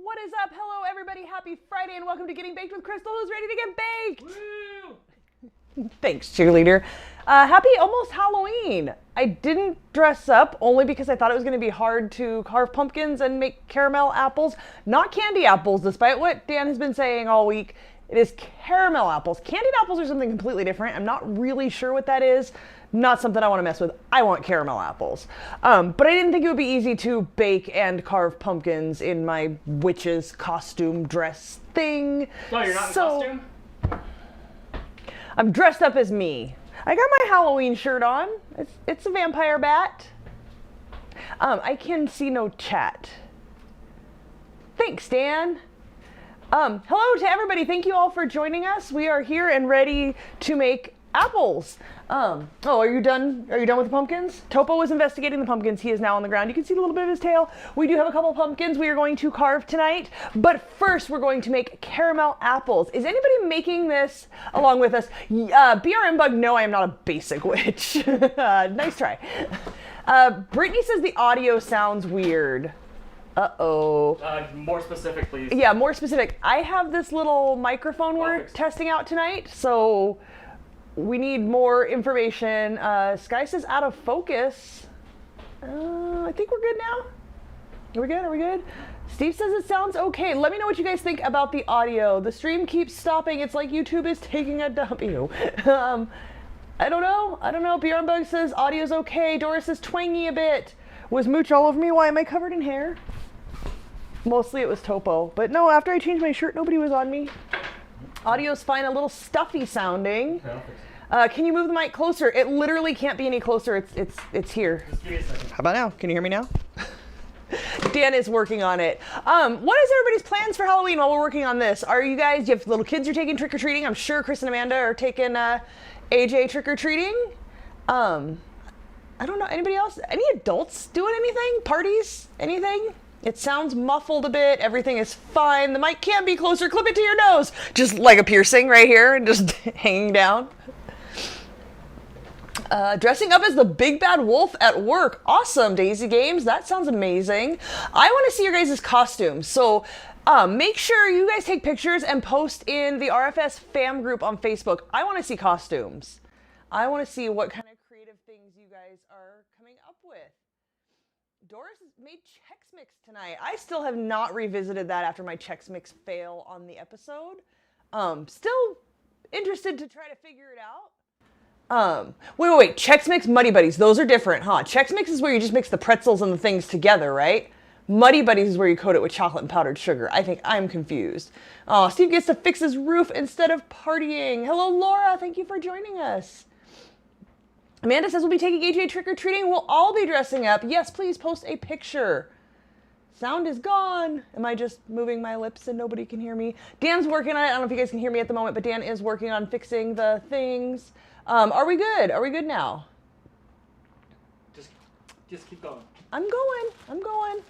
What is up? Hello, everybody. Happy Friday, and welcome to Getting Baked with Crystal, who's ready to get baked. Woo! Thanks, cheerleader. Happy almost Halloween. I didn't dress up only because I thought it was going to be hard to carve pumpkins and make caramel apples. Not candy apples, despite what Dan has been saying all week. It is caramel apples. Candied apples are something completely different. I'm not really sure what that is. Not something I want to mess with. I want caramel apples. But I didn't think it would be easy to bake and carve pumpkins in my witch's costume dress thing. No, you're not in costume? I'm dressed up as me. I got my Halloween shirt on. It's a vampire bat. I can see no chat. Thanks, Dan. Hello to everybody. Thank you all for joining us. We are here and ready to make apples. Oh, are you done? Are you done with the pumpkins? Topo was investigating the pumpkins. He is now on the ground. You can see a little bit of his tail. We do have a couple pumpkins we are going to carve tonight, but first we're going to make caramel apples. Is anybody making this along with us? BRM Bug, no, I am not a basic witch. Nice try. Brittany says the audio sounds weird. Uh-oh. More specific, please. Yeah, more specific. I have this little microphone we're testing out tonight, so we need more information. Sky says out of focus. I think we're good now. Are we good? Are we good? Steve says it sounds okay. Let me know what you guys think about the audio. The stream keeps stopping. It's like YouTube is taking a dump. I don't know. Bjorn Bug says audio's okay. Doris says twangy a bit. Was Mooch all over me? Why am I covered in hair? Mostly it was Topo. But no, after I changed my shirt, nobody was on me. Audio's fine, a little stuffy sounding. Can you move the mic closer? It literally can't be any closer. It's here. Just give me a second. How about now? Can you hear me now? Dan is working on it. What is everybody's plans for Halloween while we're working on this? Are you guys, you have little kids you're taking trick-or-treating? I'm sure Chris and Amanda are taking AJ trick-or-treating. I don't know, anybody else? Any adults doing anything? Parties? Anything? It sounds muffled a bit. Everything is fine. The mic can be closer. Clip it to your nose. Just like a piercing right here and just hanging down. Dressing up as the big bad wolf at work. Awesome, Daisy Games. That sounds amazing. I want to see your guys' costumes. So make sure you guys take pictures and post in the RFS fam group on Facebook. I want to see costumes. I want to see what kind of creative things you guys are coming up with. Doris made Chex Mix tonight. I still have not revisited that after my Chex Mix fail on the episode. Still interested to try to figure it out. Wait. Chex Mix, Muddy Buddies. Those are different, huh? Chex Mix is where you just mix the pretzels and the things together, right? Muddy Buddies is where you coat it with chocolate and powdered sugar. I think I'm confused. Oh, Steve gets to fix his roof instead of partying. Hello, Laura. Thank you for joining us. Amanda says we'll be taking AJ trick-or-treating. We'll all be dressing up. Yes, please post a picture. Sound is gone. Am I just moving my lips and nobody can hear me? Dan's working on it. I don't know if you guys can hear me at the moment, but Dan is working on fixing the things. Are we good? Are we good now? Just keep going. I'm going.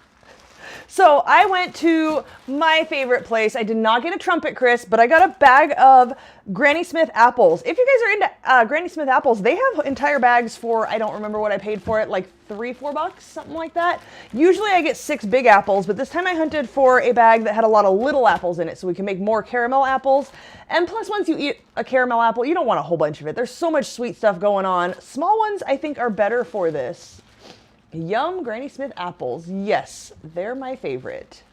So I went to my favorite place. I did not get a trumpet, Chris, but I got a bag of Granny Smith apples. If you guys are into Granny Smith apples, they have entire bags for, I don't remember what I paid for it, like $3-4, something like that. Usually I get 6 big apples, but this time I hunted for a bag that had a lot of little apples in it so we can make more caramel apples. And plus, once you eat a caramel apple, you don't want a whole bunch of it. There's so much sweet stuff going on. Small ones, I think, are better for this. Yum, Granny Smith apples. Yes, they're my favorite.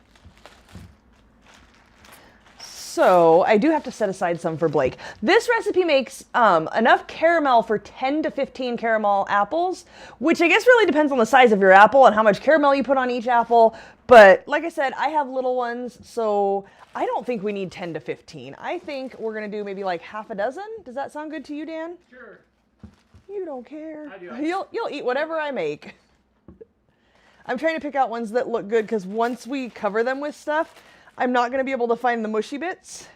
So I do have to set aside some for Blake. This recipe makes enough caramel for 10 to 15 caramel apples, which I guess really depends on the size of your apple and how much caramel you put on each apple. But like I said, I have little ones, so I don't think we need 10 to 15. I think we're going to do maybe like half a dozen. Does that sound good to you, Dan? Sure. You don't care. I do. You'll eat whatever I make. I'm trying to pick out ones that look good because once we cover them with stuff, I'm not going to be able to find the mushy bits.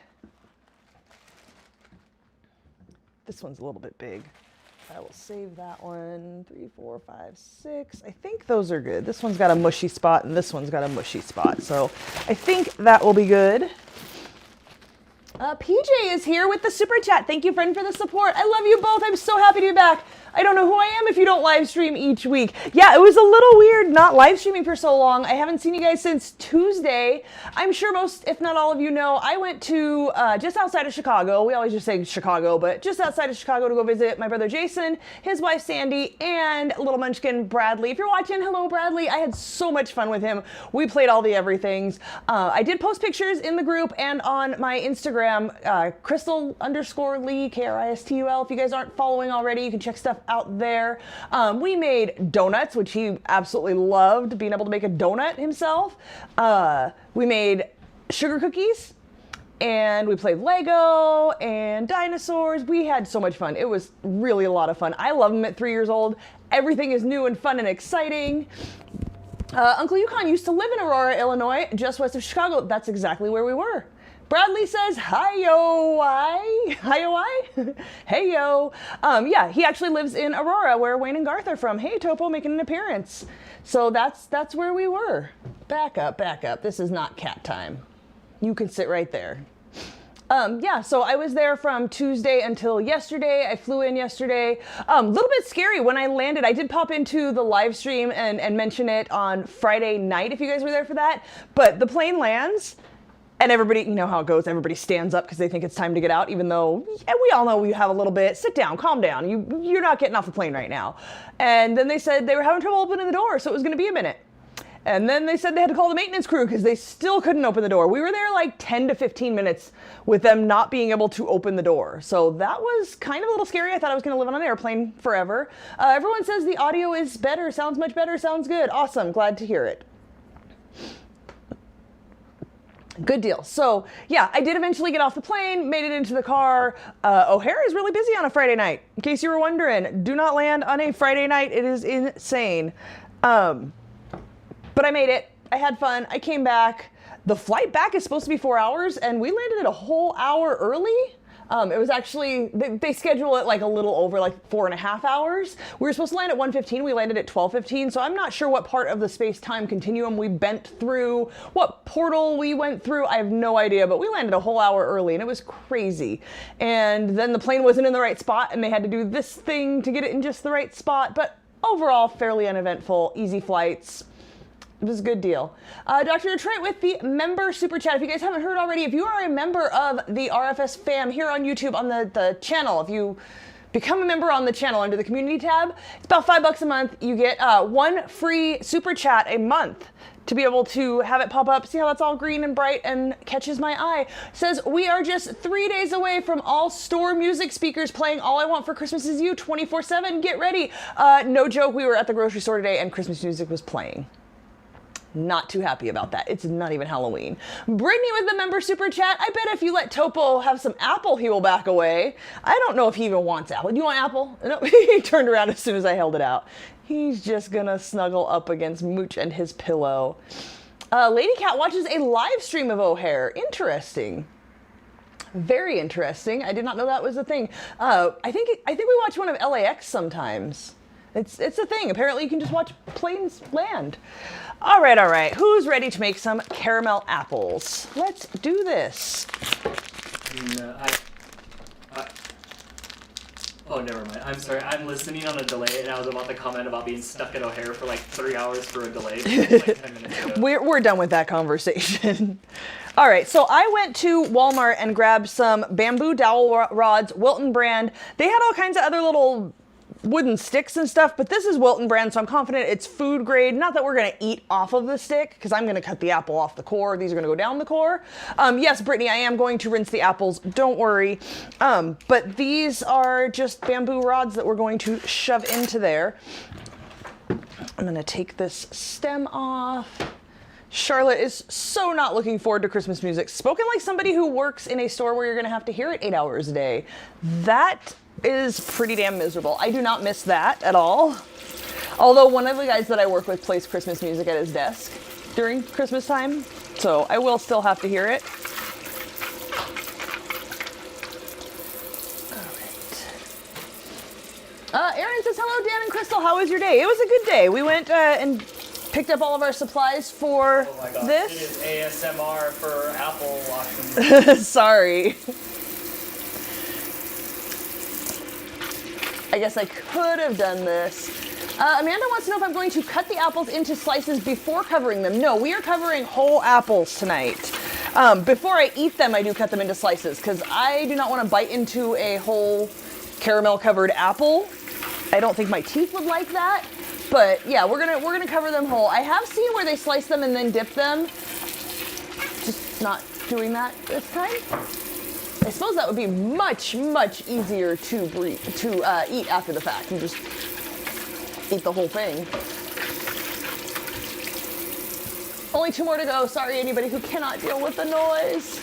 This one's a little bit big. I will save that one. 3, 4, 5, 6. I think those are good. This one's got a mushy spot and this one's got a mushy spot. So I think that will be good. PJ is here with the super chat. Thank you, friend, for the support. I love you both. I'm so happy to be back. I don't know who I am if you don't live stream each week. Yeah, it was a little weird not live streaming for so long. I haven't seen you guys since Tuesday. I'm sure most, if not all of you know, I went to just outside of Chicago. We always just say Chicago, but just outside of Chicago to go visit my brother Jason, his wife Sandy, and little munchkin Bradley. If you're watching, hello Bradley. I had so much fun with him. We played all the everythings. I did post pictures in the group and on my Instagram, Crystal_Lee, Kristul. If you guys aren't following already, you can check stuff out there. We made donuts, which he absolutely loved, being able to make a donut himself. We made sugar cookies, and we played Lego and dinosaurs. We had so much fun. It was really a lot of fun. I love him at 3 years old. Everything is new and fun and exciting. Uncle Yukon used to live in Aurora, Illinois, just west of Chicago. That's exactly where we were. Bradley says, hi-yo-why? Hi-yo-why? Hey-yo. Yeah, he actually lives in Aurora, where Wayne and Garth are from. Hey, Topo, making an appearance. So that's where we were. Back up, back up. This is not cat time. You can sit right there. Yeah, so I was there from Tuesday until yesterday. I flew in yesterday. A little bit scary when I landed. I did pop into the live stream and mention it on Friday night, if you guys were there for that. But the plane lands, and everybody, you know how it goes, everybody stands up because they think it's time to get out, even though we all know we have a little bit. Sit down, calm down. You're not getting off the plane right now. And then they said they were having trouble opening the door, so it was going to be a minute. And then they said they had to call the maintenance crew because they still couldn't open the door. We were there like 10 to 15 minutes with them not being able to open the door. So that was kind of a little scary. I thought I was going to live on an airplane forever. Everyone says the audio is better, sounds much better, sounds good. Awesome, glad to hear it. Good deal. So yeah, I did eventually get off the plane, made it into the car. O'Hare is really busy on a Friday night. In case you were wondering, do not land on a Friday night. It is insane. But I made it. I had fun. I came back. The flight back is supposed to be 4 hours, and we landed it a whole hour early. It was actually, they schedule it like a little over like 4.5 hours. We were supposed to land at 1:15. We landed at 12:15. So I'm not sure what part of the space-time continuum we bent through, what portal we went through. I have no idea, but we landed a whole hour early, and it was crazy. And then the plane wasn't in the right spot, and they had to do this thing to get it in just the right spot. But overall, fairly uneventful, easy flights. It was a good deal. Dr. Detroit with the member super chat. If you guys haven't heard already, if you are a member of the RFS fam here on YouTube on the channel, if you become a member on the channel under the community tab, it's about $5 a month. You get one free super chat a month to be able to have it pop up. See how that's all green and bright and catches my eye. It says, we are just 3 days away from all store music speakers playing All I Want for Christmas Is You 24/7. Get ready. No joke, we were at the grocery store today and Christmas music was playing. Not too happy about that. It's not even Halloween. Brittany with the member super chat. I bet if you let Topo have some apple, he will back away. I don't know if he even wants apple. Do you want apple? No, he turned around as soon as I held it out. He's just gonna snuggle up against Mooch and his pillow. Lady Cat watches a live stream of O'Hare. Interesting. Very interesting. I did not know that was a thing. I think we watch one of LAX sometimes. It's a thing. Apparently you can just watch planes land. All right. Who's ready to make some caramel apples? Let's do this. No, oh, never mind. I'm sorry. I'm listening on a delay, and I was about to comment about being stuck at O'Hare for like 3 hours for a delay. Like 10 minutes ago. We're done with that conversation. All right, so I went to Walmart and grabbed some bamboo dowel rods, Wilton brand. They had all kinds of other little wooden sticks and stuff, but this is Wilton brand, so I'm confident it's food grade. Not that we're gonna eat off of the stick, because I'm gonna cut the apple off the core. These are gonna go down the core. Yes, Brittany, I am going to rinse the apples, don't worry. But these are just bamboo rods that we're going to shove into there. I'm gonna take this stem off. Charlotte is so not looking forward to Christmas music. Spoken like somebody who works in a store where you're gonna have to hear it 8 hours a day. That is pretty damn miserable. I do not miss that at all. Although one of the guys that I work with plays Christmas music at his desk during Christmas time, so I will still have to hear it. All right. Aaron says, hello, Dan and Crystal. How was your day? It was a good day. We went and picked up all of our supplies for this. It is ASMR for apple washing. Sorry. I guess I could have done this. Amanda wants to know if I'm going to cut the apples into slices before covering them. No, we are covering whole apples tonight. Before I eat them, I do cut them into slices because I do not want to bite into a whole caramel covered apple. I don't think my teeth would like that. But yeah, we're gonna cover them whole. I have seen where they slice them and then dip them. Just not doing that this time. I suppose that would be much easier to eat after the fact. You just eat the whole thing. Only 2 more to go. Sorry, anybody who cannot deal with the noise.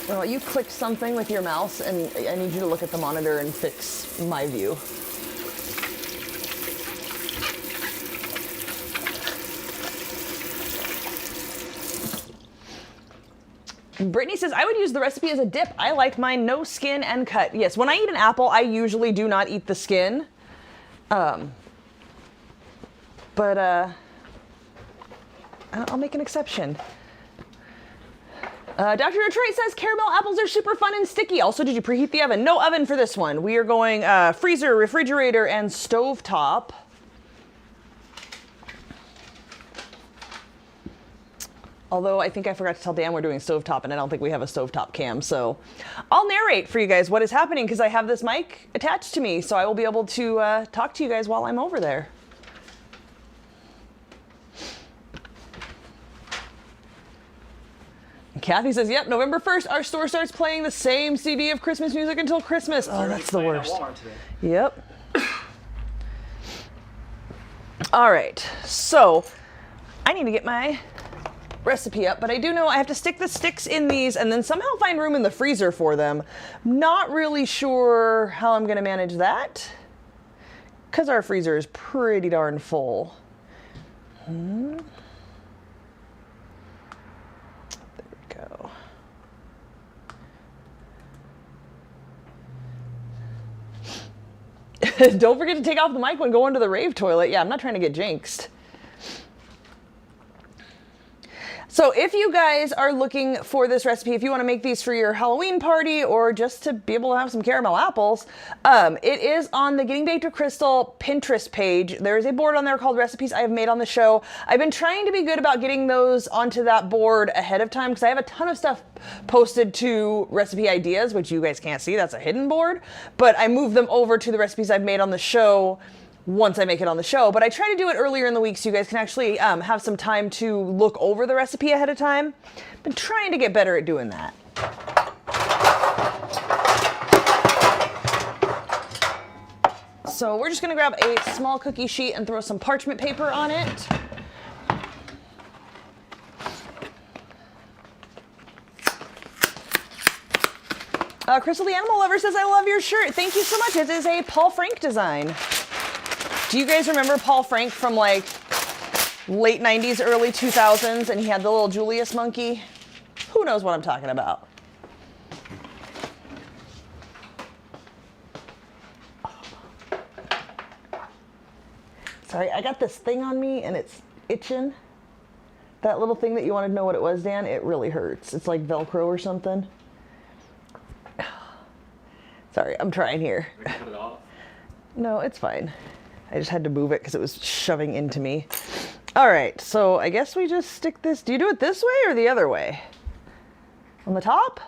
Well, you clicked something with your mouse, and I need you to look at the monitor and fix my view. Brittany says, I would use the recipe as a dip. I like mine no skin and cut. Yes, when I eat an apple, I usually do not eat the skin. But I'll make an exception. Dr. Detroit says, caramel apples are super fun and sticky. Also, did you preheat the oven? No oven for this one. We are going freezer, refrigerator, and stovetop. Although I think I forgot to tell Dan we're doing stovetop, and I don't think we have a stovetop cam. So I'll narrate for you guys what is happening because I have this mic attached to me. So I will be able to talk to you guys while I'm over there. Kathy says, yep, November 1st, our store starts playing the same CD of Christmas music until Christmas. Oh, that's the worst. Yep. All right, so I need to get my recipe up, but I do know I have to stick the sticks in these and then somehow find room in the freezer for them. Not really sure how I'm gonna manage that because our freezer is pretty darn full. There we go. Don't forget to take off the mic when going to the rave toilet. Yeah, I'm not trying to get jinxed. So if you guys are looking for this recipe, if you want to make these for your Halloween party or just to be able to have some caramel apples, it is on the Getting Baked with Crystal Pinterest page. There is a board on there called Recipes I Have Made on the Show. I've been trying to be good about getting those onto that board ahead of time because I have a ton of stuff posted to recipe ideas, which you guys can't see. That's a hidden board. But I move them over to the recipes I've made on the show once I make it on the show, but I try to do it earlier in the week so you guys can actually have some time to look over the recipe ahead of time. Been trying to get better at doing that. So we're just gonna grab a small cookie sheet and throw some parchment paper on it. Crystal the Animal Lover says, I love your shirt. Thank you so much. It is a Paul Frank design. Do you guys remember Paul Frank from like late 90s, early 2000s, and he had the little Julius monkey? Who knows what I'm talking about? Sorry, I got this thing on me and it's itching. That little thing that you wanted to know what it was, Dan, it really hurts. It's like Velcro or something. Sorry, I'm trying here. Cut it off. No, it's fine. I just had to move it because it was shoving into me. All right, so I guess we just stick this. Do you do it this way or the other way? On the top?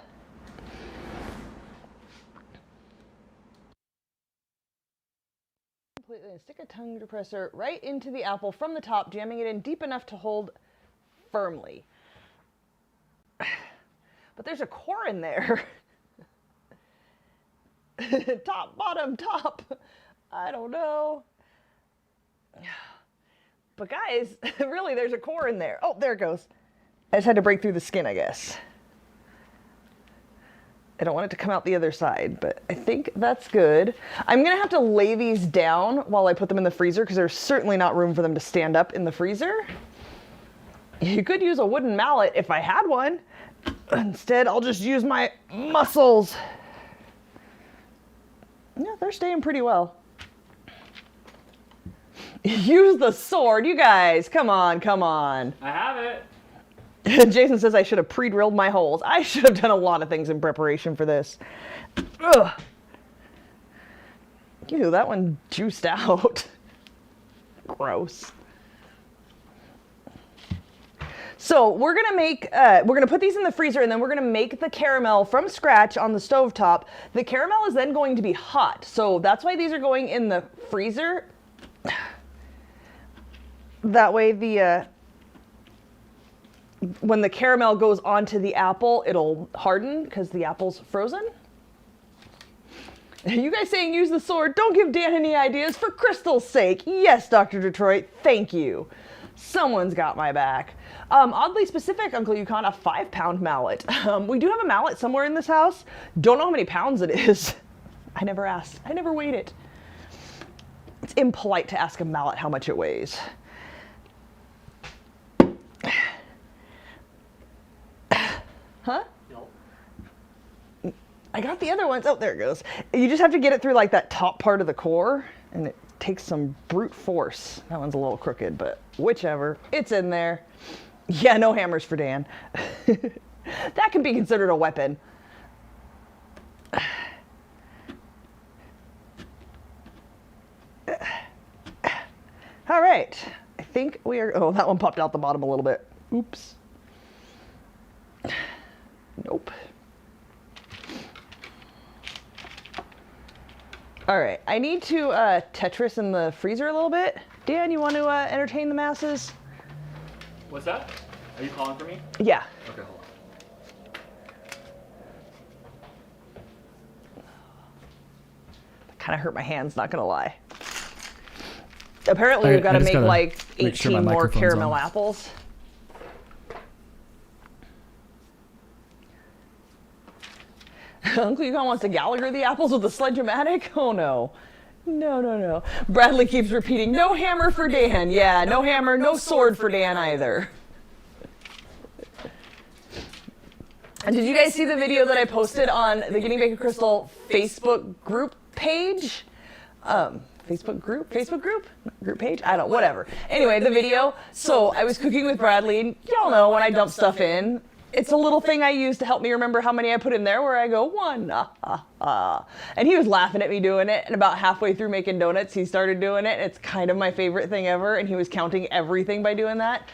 Completely stick a tongue depressor right into the apple from the top, jamming it in deep enough to hold firmly. But there's a core in there. Top, bottom, top. I don't know. But guys, really, there's a core in there. Oh, there it goes. I just had to break through the skin, I guess. I don't want it to come out the other side, but I think that's good. I'm gonna have to lay these down while I put them in the freezer because there's certainly not room for them to stand up in the freezer. You could use a wooden mallet if I had one. Instead, I'll just use my muscles. Yeah, they're staying pretty well. Use the sword, you guys. Come on, come on. I have it. Jason says I should have pre-drilled my holes. I should have done a lot of things in preparation for this. Ugh. Ew, that one juiced out. Gross. So we're gonna put these in the freezer, and then we're gonna make the caramel from scratch on the stovetop. The caramel is then going to be hot, so that's why these are going in the freezer. That way when the caramel goes onto the apple, it'll harden because the apple's frozen. You guys saying use the sword? Don't give Dan any ideas, for Crystal's sake. Yes, Dr. Detroit, thank you. Someone's got my back. Oddly specific, Uncle Yukon, a 5-pound mallet. We do have a mallet somewhere in this house. Don't know how many pounds it is. I never asked. I never weighed it. It's impolite to ask a mallet how much it weighs. Huh? Nope. I got the other ones. Oh, there it goes. You just have to get it through like that top part of the core, and it takes some brute force. That one's a little crooked, but whichever. It's in there. Yeah, no hammers for Dan. That can be considered a weapon. All right. I think we are... Oh, that one popped out the bottom a little bit. Oops. Nope. All right, I need to Tetris in the freezer a little bit. Dan, you want to entertain the masses? What's that? Are you calling for me? Yeah. Okay, hold on. That kind of hurt my hands, not gonna lie. Apparently, we've got to make like 18 more caramel apples. Uncle Yukon wants to Gallagher the apples with a sledge-o-matic? Oh no. No, no, no. Bradley keeps repeating, no hammer for Dan. Yeah, no hammer, no sword for Dan either. And did you guys see the video that I posted on the Getting Baker Crystal Facebook group page? Facebook group page? I don't know, whatever. Anyway, the video. So I was cooking with Bradley, and y'all know when I dump stuff in, it's a little thing I use to help me remember how many I put in there, where I go, 1, And he was laughing at me doing it, and about halfway through making donuts, he started doing it. It's kind of my favorite thing ever, and he was counting everything by doing that.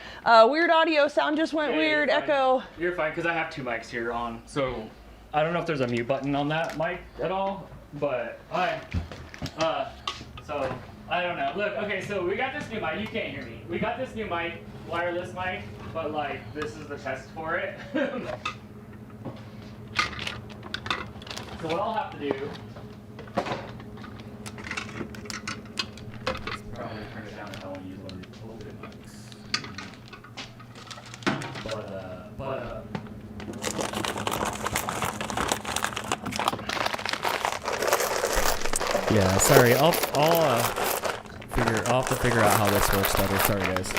Weird audio, sound just went weird, echo. You're fine, because I have 2 mics here on, so I don't know if there's a mute button on that mic at all, but so I don't know. Look, okay, so we got this new mic. You can't hear me. We got this new mic, wireless mic, but like this is the test for it. So what I'll have to do is probably turn it down if I want to use one of these open mics. Yeah, sorry. I'll have to figure out how this works better. Sorry, guys.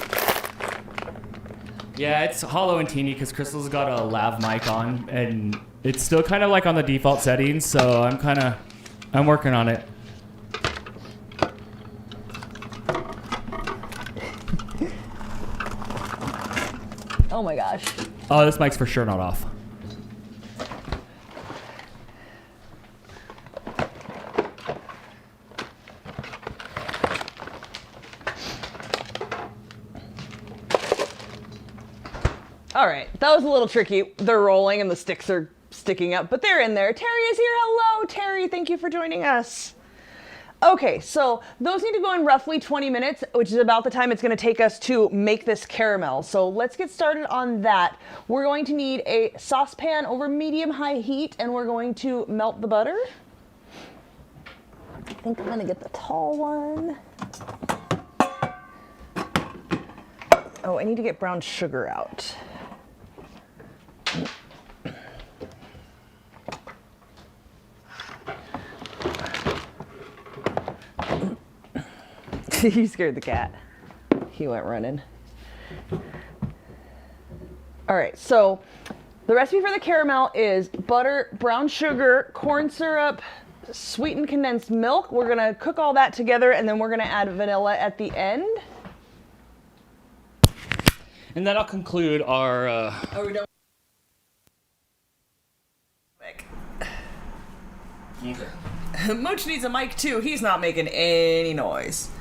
Yeah, it's hollow and teeny because Crystal's got a lav mic on, and it's still kind of like on the default settings. So I'm working on it. Oh my gosh. Oh, this mic's for sure not off. All right, that was a little tricky. They're rolling and the sticks are sticking up, but they're in there. Terry is here. Hello, Terry. Thank you for joining us. Okay, so those need to go in roughly 20 minutes, which is about the time it's going to take us to make this caramel. So let's get started on that. We're going to need a saucepan over medium-high heat, and we're going to melt the butter. I think I'm going to get the tall one. Oh, I need to get brown sugar out. You scared the cat. He went running. All right, so the recipe for the caramel is butter, brown sugar, corn syrup, sweetened condensed milk. We're gonna cook all that together, and then we're gonna add vanilla at the end. And that'll conclude our. Are we done? Okay. Mooch needs a mic too. He's not making any noise.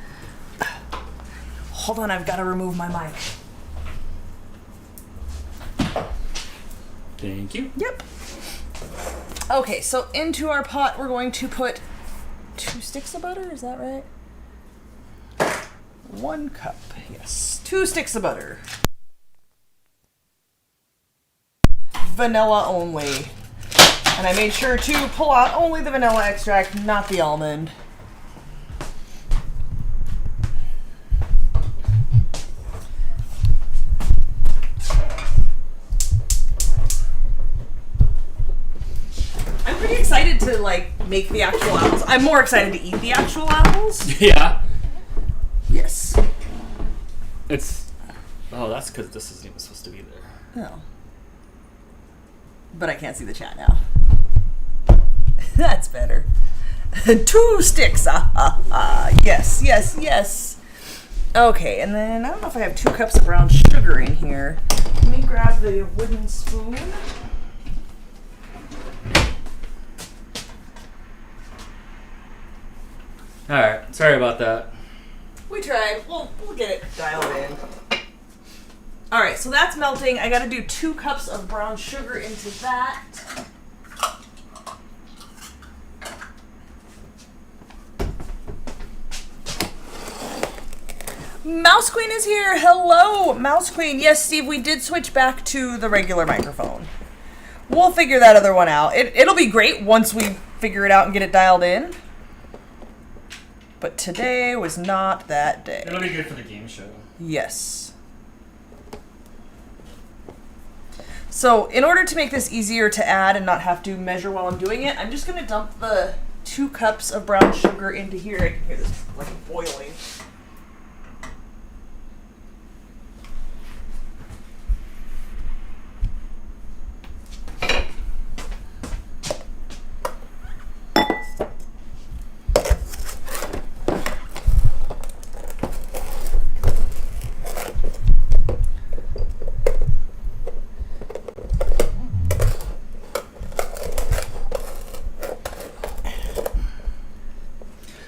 Hold on, I've got to remove my mic. Thank you. Yep. Okay, so into our pot we're going to put 2 sticks of butter, is that right? 1 cup, yes. 2 sticks of butter. Vanilla only. And I made sure to pull out only the vanilla extract, not the almond. I'm pretty excited to like make the actual apples. I'm more excited to eat the actual apples. Yeah. Yes. It's. Oh, that's because this isn't even supposed to be there. Oh. But I can't see the chat now. That's better. 2 sticks. Yes, yes, yes. Okay, and then I don't know if I have 2 cups of brown sugar in here. Let me grab the wooden spoon. Alright, sorry about that. We tried. We'll get it dialed in. Alright, so that's melting. I gotta do 2 cups of brown sugar into that. Mouse Queen is here. Hello, Mouse Queen. Yes, Steve, we did switch back to the regular microphone. We'll figure that other one out. It'll be great once we figure it out and get it dialed in. But today was not that day. It'll be good for the game show. Yes. So, in order to make this easier to add and not have to measure while I'm doing it, I'm just going to dump the 2 cups of brown sugar into here. I can hear this like boiling.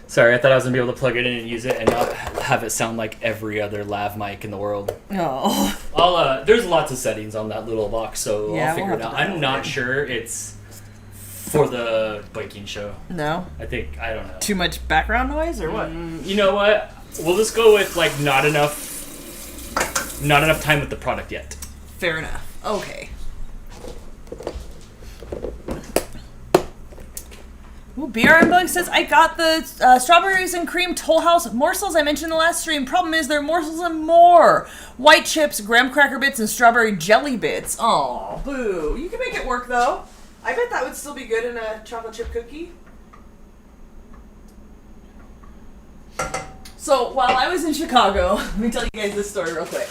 Sorry, I thought I was gonna be able to plug it in and use it and not have it sound like every other lav mic in the world. Oh. There's lots of settings on that little box, so Yeah, I'll figure we'll it have out. to I'm dial not it in. sure it's for the biking show. No? I don't know. Too much background noise or what? You know what? We'll just go with like not enough time with the product yet. Fair enough. Okay. Ooh, BRM Bug says, I got the strawberries and cream Toll House morsels I mentioned in the last stream. Problem is, they're morsels and more. White chips, graham cracker bits, and strawberry jelly bits. Aw, boo. You can make it work, though. I bet that would still be good in a chocolate chip cookie. So, while I was in Chicago, let me tell you guys this story real quick.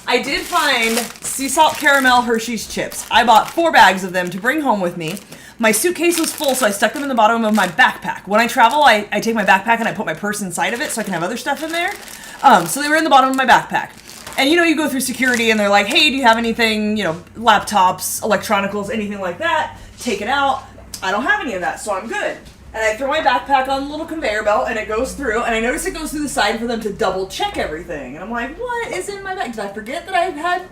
I did find sea salt caramel Hershey's chips. I bought 4 bags of them to bring home with me. My suitcase was full, so I stuck them in the bottom of my backpack. When I travel, I take my backpack and I put my purse inside of it so I can have other stuff in there. So they were in the bottom of my backpack. And you know, you go through security and they're like, hey, do you have anything, you know, laptops, electronicals, anything like that? Take it out. I don't have any of that, so I'm good. And I throw my backpack on the little conveyor belt and it goes through, and I notice it goes through the side for them to double check everything. And I'm like, what is in my bag? Did I forget that I had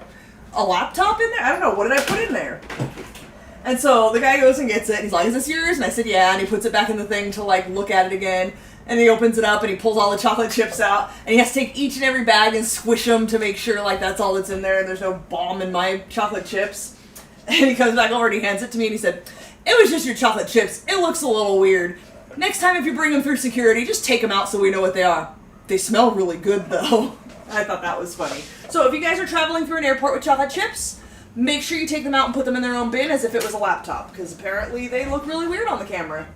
a laptop in there? I don't know. What did I put in there? And so the guy goes and gets it, and he's like, is this yours? And I said, yeah, and he puts it back in the thing to, like, look at it again, and he opens it up, and he pulls all the chocolate chips out, and he has to take each and every bag and squish them to make sure, like, that's all that's in there, and there's no bomb in my chocolate chips. And he comes back over and he hands it to me, and he said, it was just your chocolate chips. It looks a little weird. Next time if you bring them through security, just take them out so we know what they are. They smell really good, though. I thought that was funny. So if you guys are traveling through an airport with chocolate chips, make sure you take them out and put them in their own bin as if it was a laptop, because apparently they look really weird on the camera.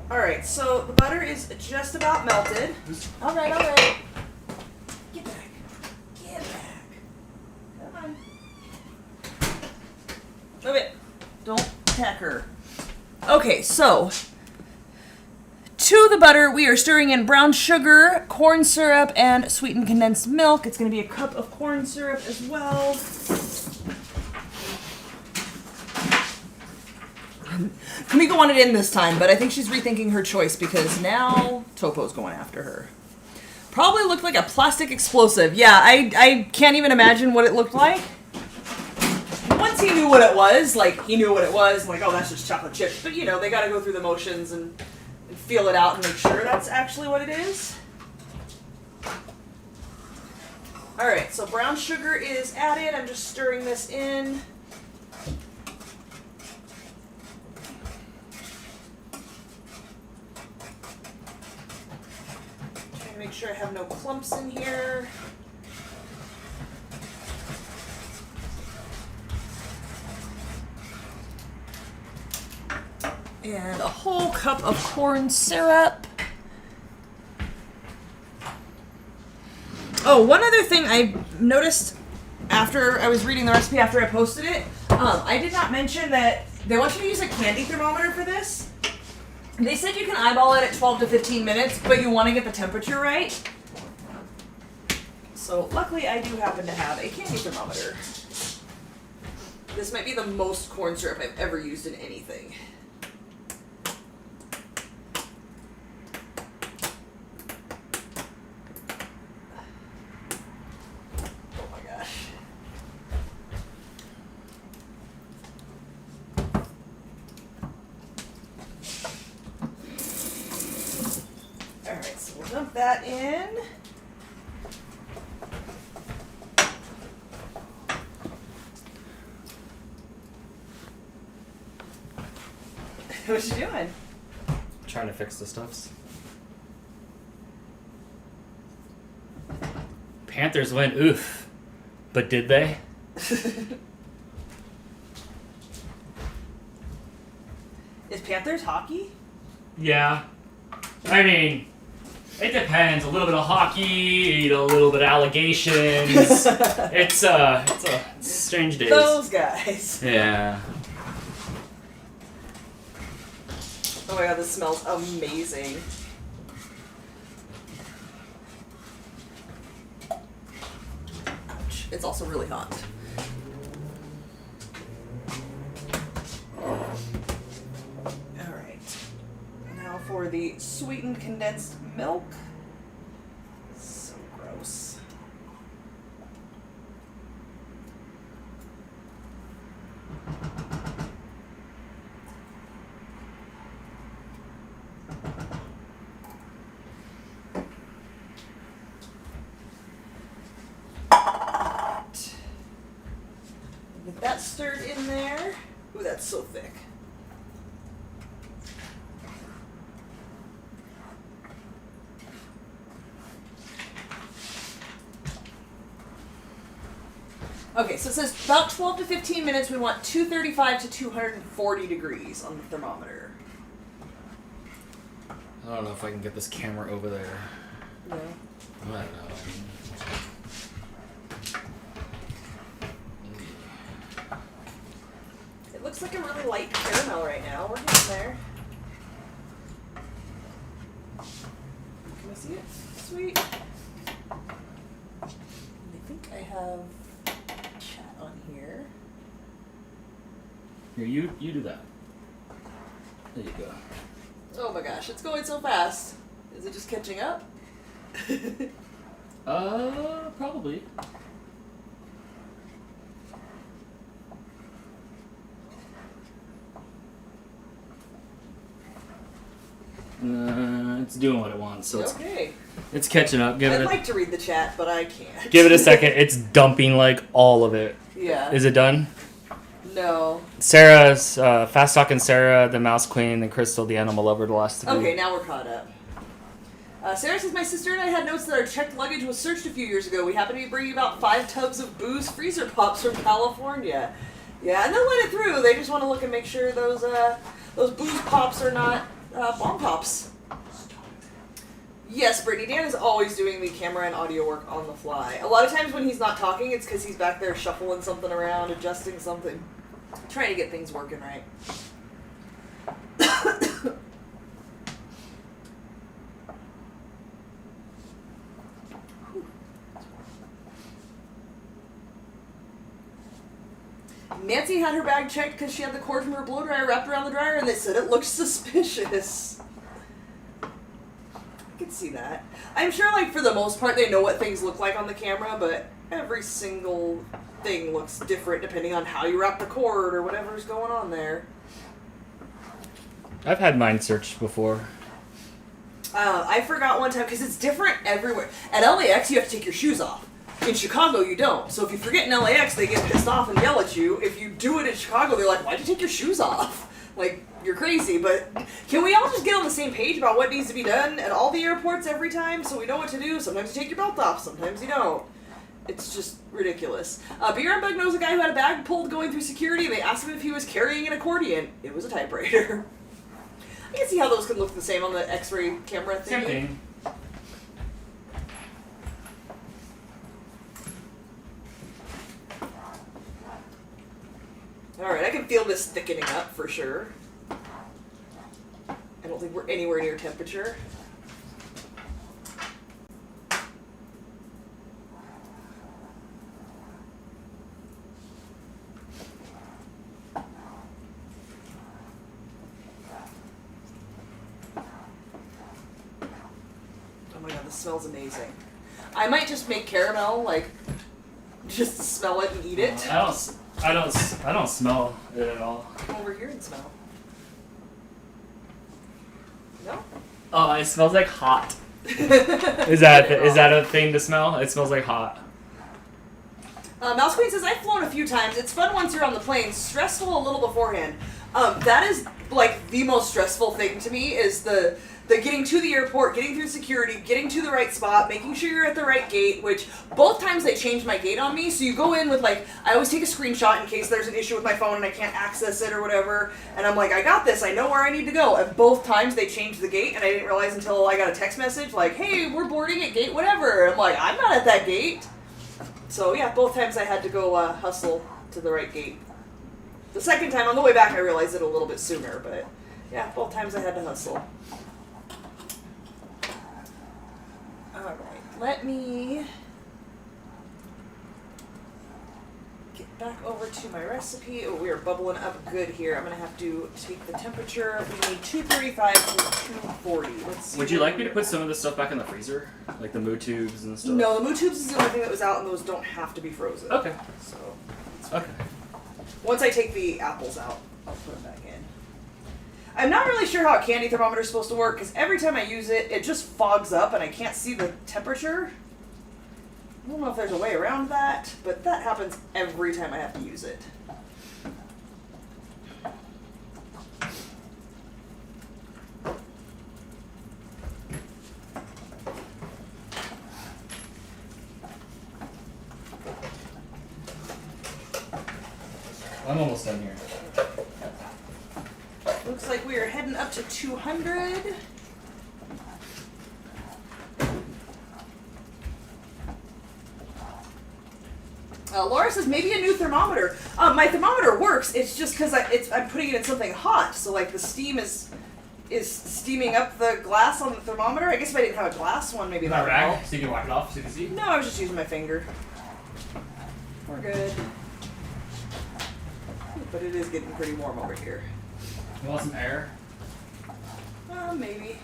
Alright, so the butter is just about melted. Alright, alright. Get back. Get back. Come on. Move it. Don't attack her. Okay, so to the butter, we are stirring in brown sugar, corn syrup, and sweetened condensed milk. It's going to be a cup of corn syrup as well. Kamiko wanted in this time, but I think she's rethinking her choice because now Topo's going after her. Probably looked like a plastic explosive. Yeah, I can't even imagine what it looked like. Once he knew what it was, like, oh, that's just chocolate chips. But, you know, they got to go through the motions and feel it out and make sure that's actually what it is. All right, so brown sugar is added. I'm just stirring this in. Trying to make sure I have no clumps in here. And a whole cup of corn syrup. Oh, one other thing I noticed after I was reading the recipe after I posted it, I did not mention that they want you to use a candy thermometer for this. They said you can eyeball it at 12 to 15 minutes, but you want to get the temperature right. So luckily I do happen to have a candy thermometer. This might be the most corn syrup I've ever used in anything. Dump that in. What you doing? Trying to fix the stuffs. Panthers went oof, but did they? Is Panthers hockey? Yeah. I mean, it depends. A little bit of hockey, a little bit of allegations. it's a strange days. Those guys. Yeah. Oh my god, this smells amazing. Ouch. It's also really hot. Alright. Now for the sweetened condensed milk. So gross. Get that stirred in there. Ooh, that's so thick. Okay, so it says about 12 to 15 minutes. We want 235 to 240 degrees on the thermometer. I don't know if I can get this camera over there. No. I don't know. It looks like a really light caramel right now. We're getting there. Can we see it? Sweet. I think I have chat on here. Here, you do that. There you go. Oh my gosh, it's going so fast. Is it just catching up? Probably. It's doing what it wants, so Okay. it's catching up. I'd like to read the chat, but I can't. Give it a second. It's dumping like all of it. Yeah. Is it done? No. Sarah's fast talking Sarah, the Mouse Queen, and Crystal, the Animal Lover, the last three. Okay, now we're caught up. Sarah says, my sister and I had notes that our checked luggage was searched a few years ago. We happened to be bringing about 5 tubs of booze freezer pops from California. Yeah, and they'll let it through. They just want to look and make sure those booze pops are not bomb pops. Yes, Brittany, Dan is always doing the camera and audio work on the fly. A lot of times when he's not talking, it's because he's back there shuffling something around, adjusting something, trying to get things working right. Nancy had her bag checked because she had the cord from her blow dryer wrapped around the dryer, and they said it looked suspicious. I could see that. I'm sure, like, for the most part, they know what things look like on the camera, but every single thing looks different depending on how you wrap the cord or whatever's going on there. I've had mine searched before. I forgot one time because it's different everywhere. At LAX, you have to take your shoes off. In Chicago, you don't. So if you forget in LAX, they get pissed off and yell at you. If you do it in Chicago, they're like, why'd you take your shoes off? Like, you're crazy. But can we all just get on the same page about what needs to be done at all the airports every time so we know what to do? Sometimes you take your belt off, sometimes you don't. It's just ridiculous. Beer and Bug knows a guy who had a bag pulled going through security. They asked him if he was carrying an accordion. It was a typewriter. I can see how those can look the same on the X-ray camera thingy. Same thing. Alright, I can feel this thickening up for sure. I don't think we're anywhere near temperature. Oh my god, this smells amazing. I might just make caramel, like, just smell it and eat it. I don't smell it at all. Come over here and smell. No? Oh, it smells like hot. Is that a thing to smell? It smells like hot. Mouse Queen says, I've flown a few times. It's fun once you're on the plane. Stressful a little beforehand. That is, like, the most stressful thing to me is the getting to the airport, getting through security, getting to the right spot, making sure you're at the right gate, which both times they changed my gate on me. So you go in with, like, I always take a screenshot in case there's an issue with my phone and I can't access it or whatever. And I'm like, I got this. I know where I need to go. And both times they changed the gate and I didn't realize until I got a text message like, hey, we're boarding at gate whatever. And I'm like, I'm not at that gate. So yeah, both times I had to go hustle to the right gate. The second time on the way back I realized it a little bit sooner, but yeah, both times I had to hustle. Alright, let me get back over to my recipe. Oh, we are bubbling up good here. I'm going to have to take the temperature. We need 235 to 240. Let's see. Would you like me to put some of this stuff back in the freezer? Like the moo tubes and stuff? No, the moo tubes is the only thing that was out, and those don't have to be frozen. Okay. So, Okay. once I take the apples out, I'll put them back in. I'm not really sure how a candy thermometer is supposed to work, because every time I use it, it just fogs up and I can't see the temperature. I don't know if there's a way around that, but that happens every time I have to use it. I'm almost done here. Looks like we are heading up to 200. Laura says maybe a new thermometer. My thermometer works. It's just because I'm putting it in something hot, so like the steam is steaming up the glass on the thermometer. I guess if I didn't have a glass one, maybe that would help. So you can wipe it off so you can see? No, I was just using my finger. We're good. But it is getting pretty warm over here. You want some air? Maybe.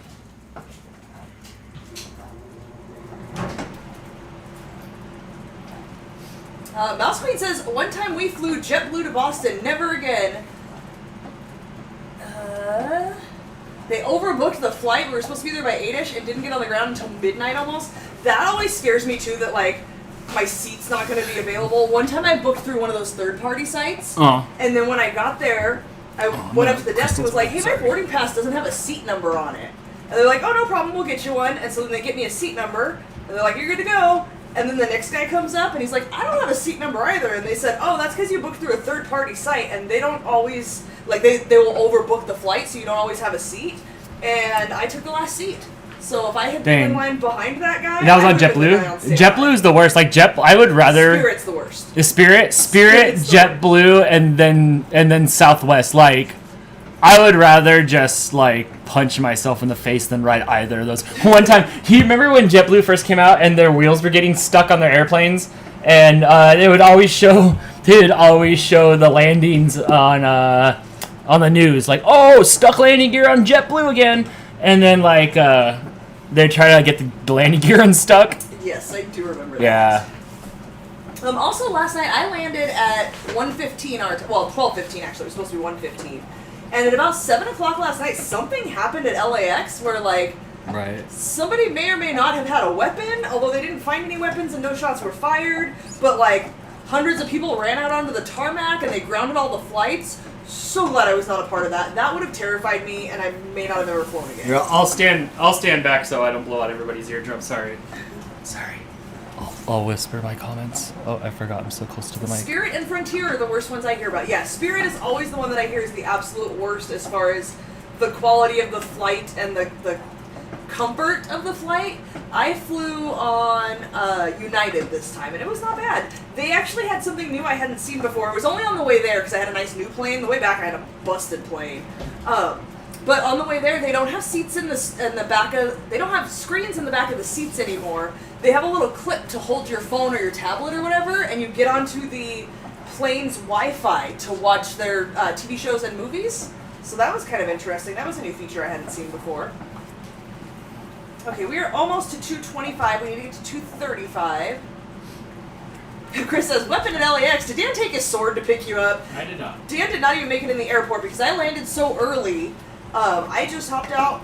Mouse Queen says, one time we flew JetBlue to Boston, never again. They overbooked the flight. We were supposed to be there by 8-ish and didn't get on the ground until midnight almost. That always scares me too, that like, my seat's not going to be available. One time I booked through one of those third-party sites, and then when I got there, I went up to the desk and was like, hey, my boarding pass doesn't have a seat number on it. And they're like, oh, no problem, we'll get you one. And so then they get me a seat number, and they're like, you're good to go. And then the next guy comes up, and he's like, I don't have a seat number either. And they said, oh, that's because you booked through a third-party site, and they don't always, like, they will overbook the flight, so you don't always have a seat. And I took the last seat. So if I had been in line behind that guy, and that was on JetBlue. JetBlue is the worst. Like I would rather Spirit's the worst. The Spirit, JetBlue, and then Southwest. Like I would rather just like punch myself in the face than ride either of those. One time, you remember when JetBlue first came out and their wheels were getting stuck on their airplanes, and it would always show Dude, always show the landings on the news, like, oh, stuck landing gear on JetBlue again, and then like they try to get the landing gear unstuck. Yes, I do remember that. Yeah. Also, last night I landed at 1:15 well, 12:15 actually. It was supposed to be 1:15, and at about 7 o'clock last night, something happened at LAX where like. Right. Somebody may or may not have had a weapon, although they didn't find any weapons and no shots were fired. But like, hundreds of people ran out onto the tarmac and they grounded all the flights. So glad I was not a part of that. That would have terrified me, and I may not have ever flown again. Yeah, I'll stand back so I don't blow out everybody's eardrum. Sorry. I'll whisper my comments. Oh, I forgot. I'm so close to the mic. Spirit and Frontier are the worst ones I hear about. Yeah, Spirit is always the one that I hear is the absolute worst as far as the quality of the flight and the comfort of the flight. I flew on United this time, and it was not bad. They actually had something new I hadn't seen before. It was only on the way there because I had a nice new plane. The way back, I had a busted plane. But on the way there, they don't have seats in the back of. They don't have screens in the back of the seats anymore. They have a little clip to hold your phone or your tablet or whatever, and you get onto the plane's Wi-Fi to watch their TV shows and movies. So that was kind of interesting. That was a new feature I hadn't seen before. Okay, we are almost to 225. We need to get to 235. Chris says, weapon at LAX. Did Dan take his sword to pick you up? I did not. Dan did not even make it in the airport because I landed so early. I just hopped out.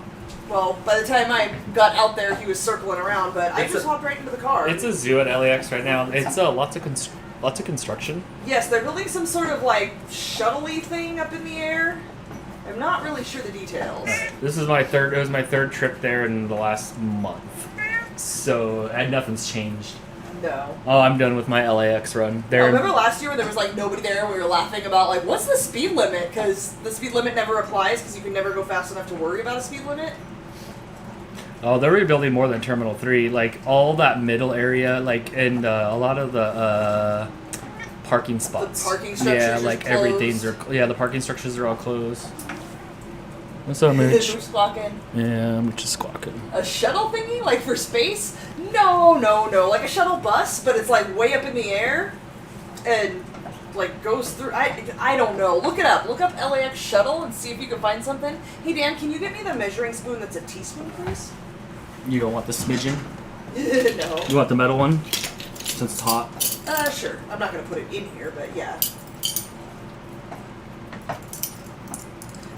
Well, by the time I got out there, he was circling around, but I just hopped right into the car. It's a zoo at LAX right now. It's lots of construction. Yes, they're building some sort of like shuttle-y thing up in the air. I'm not really sure the details. This is my third. It was my third trip there in the last month, so nothing's changed. No. Oh, I'm done with my LAX run. I remember last year when there was like nobody there and we were laughing about like, what's the speed limit? Because the speed limit never applies because you can never go fast enough to worry about a speed limit. Oh, they're rebuilding more than Terminal 3. Like all that middle area, like and a lot of the parking spots. The parking structures. Yeah, like everything's the parking structures are all closed. What's up, Mitch? Who's squawking? Yeah, I'm just squawking. A shuttle thingy? Like for space? No. Like a shuttle bus, but it's like way up in the air and like goes through. I don't know. Look it up. Look up LAX shuttle and see if you can find something. Hey Dan, can you get me the measuring spoon that's a teaspoon, please? You don't want the smidgen? No. You want the metal one? Since it's hot. Sure. I'm not gonna put it in here, but yeah.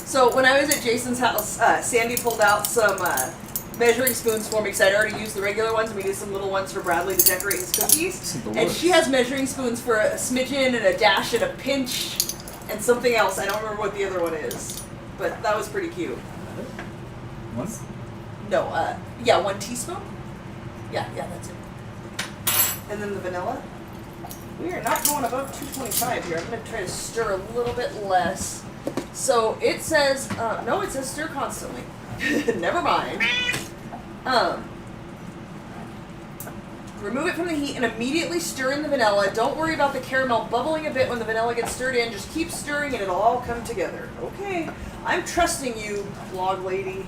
So when I was at Jason's house, Sandy pulled out some measuring spoons for me because I'd already used the regular ones and we did some little ones for Bradley to decorate his cookies. And she has measuring spoons for a smidgen and a dash and a pinch and something else. I don't remember what the other one is, but that was pretty cute. One? No, 1 teaspoon? Yeah, that's it. And then the vanilla. We are not going above 225 here. I'm going to try to stir a little bit less. So it says, no, it says stir constantly. Never mind. Remove it from the heat and immediately stir in the vanilla. Don't worry about the caramel bubbling a bit when the vanilla gets stirred in. Just keep stirring and it'll all come together. Okay, I'm trusting you, blog lady.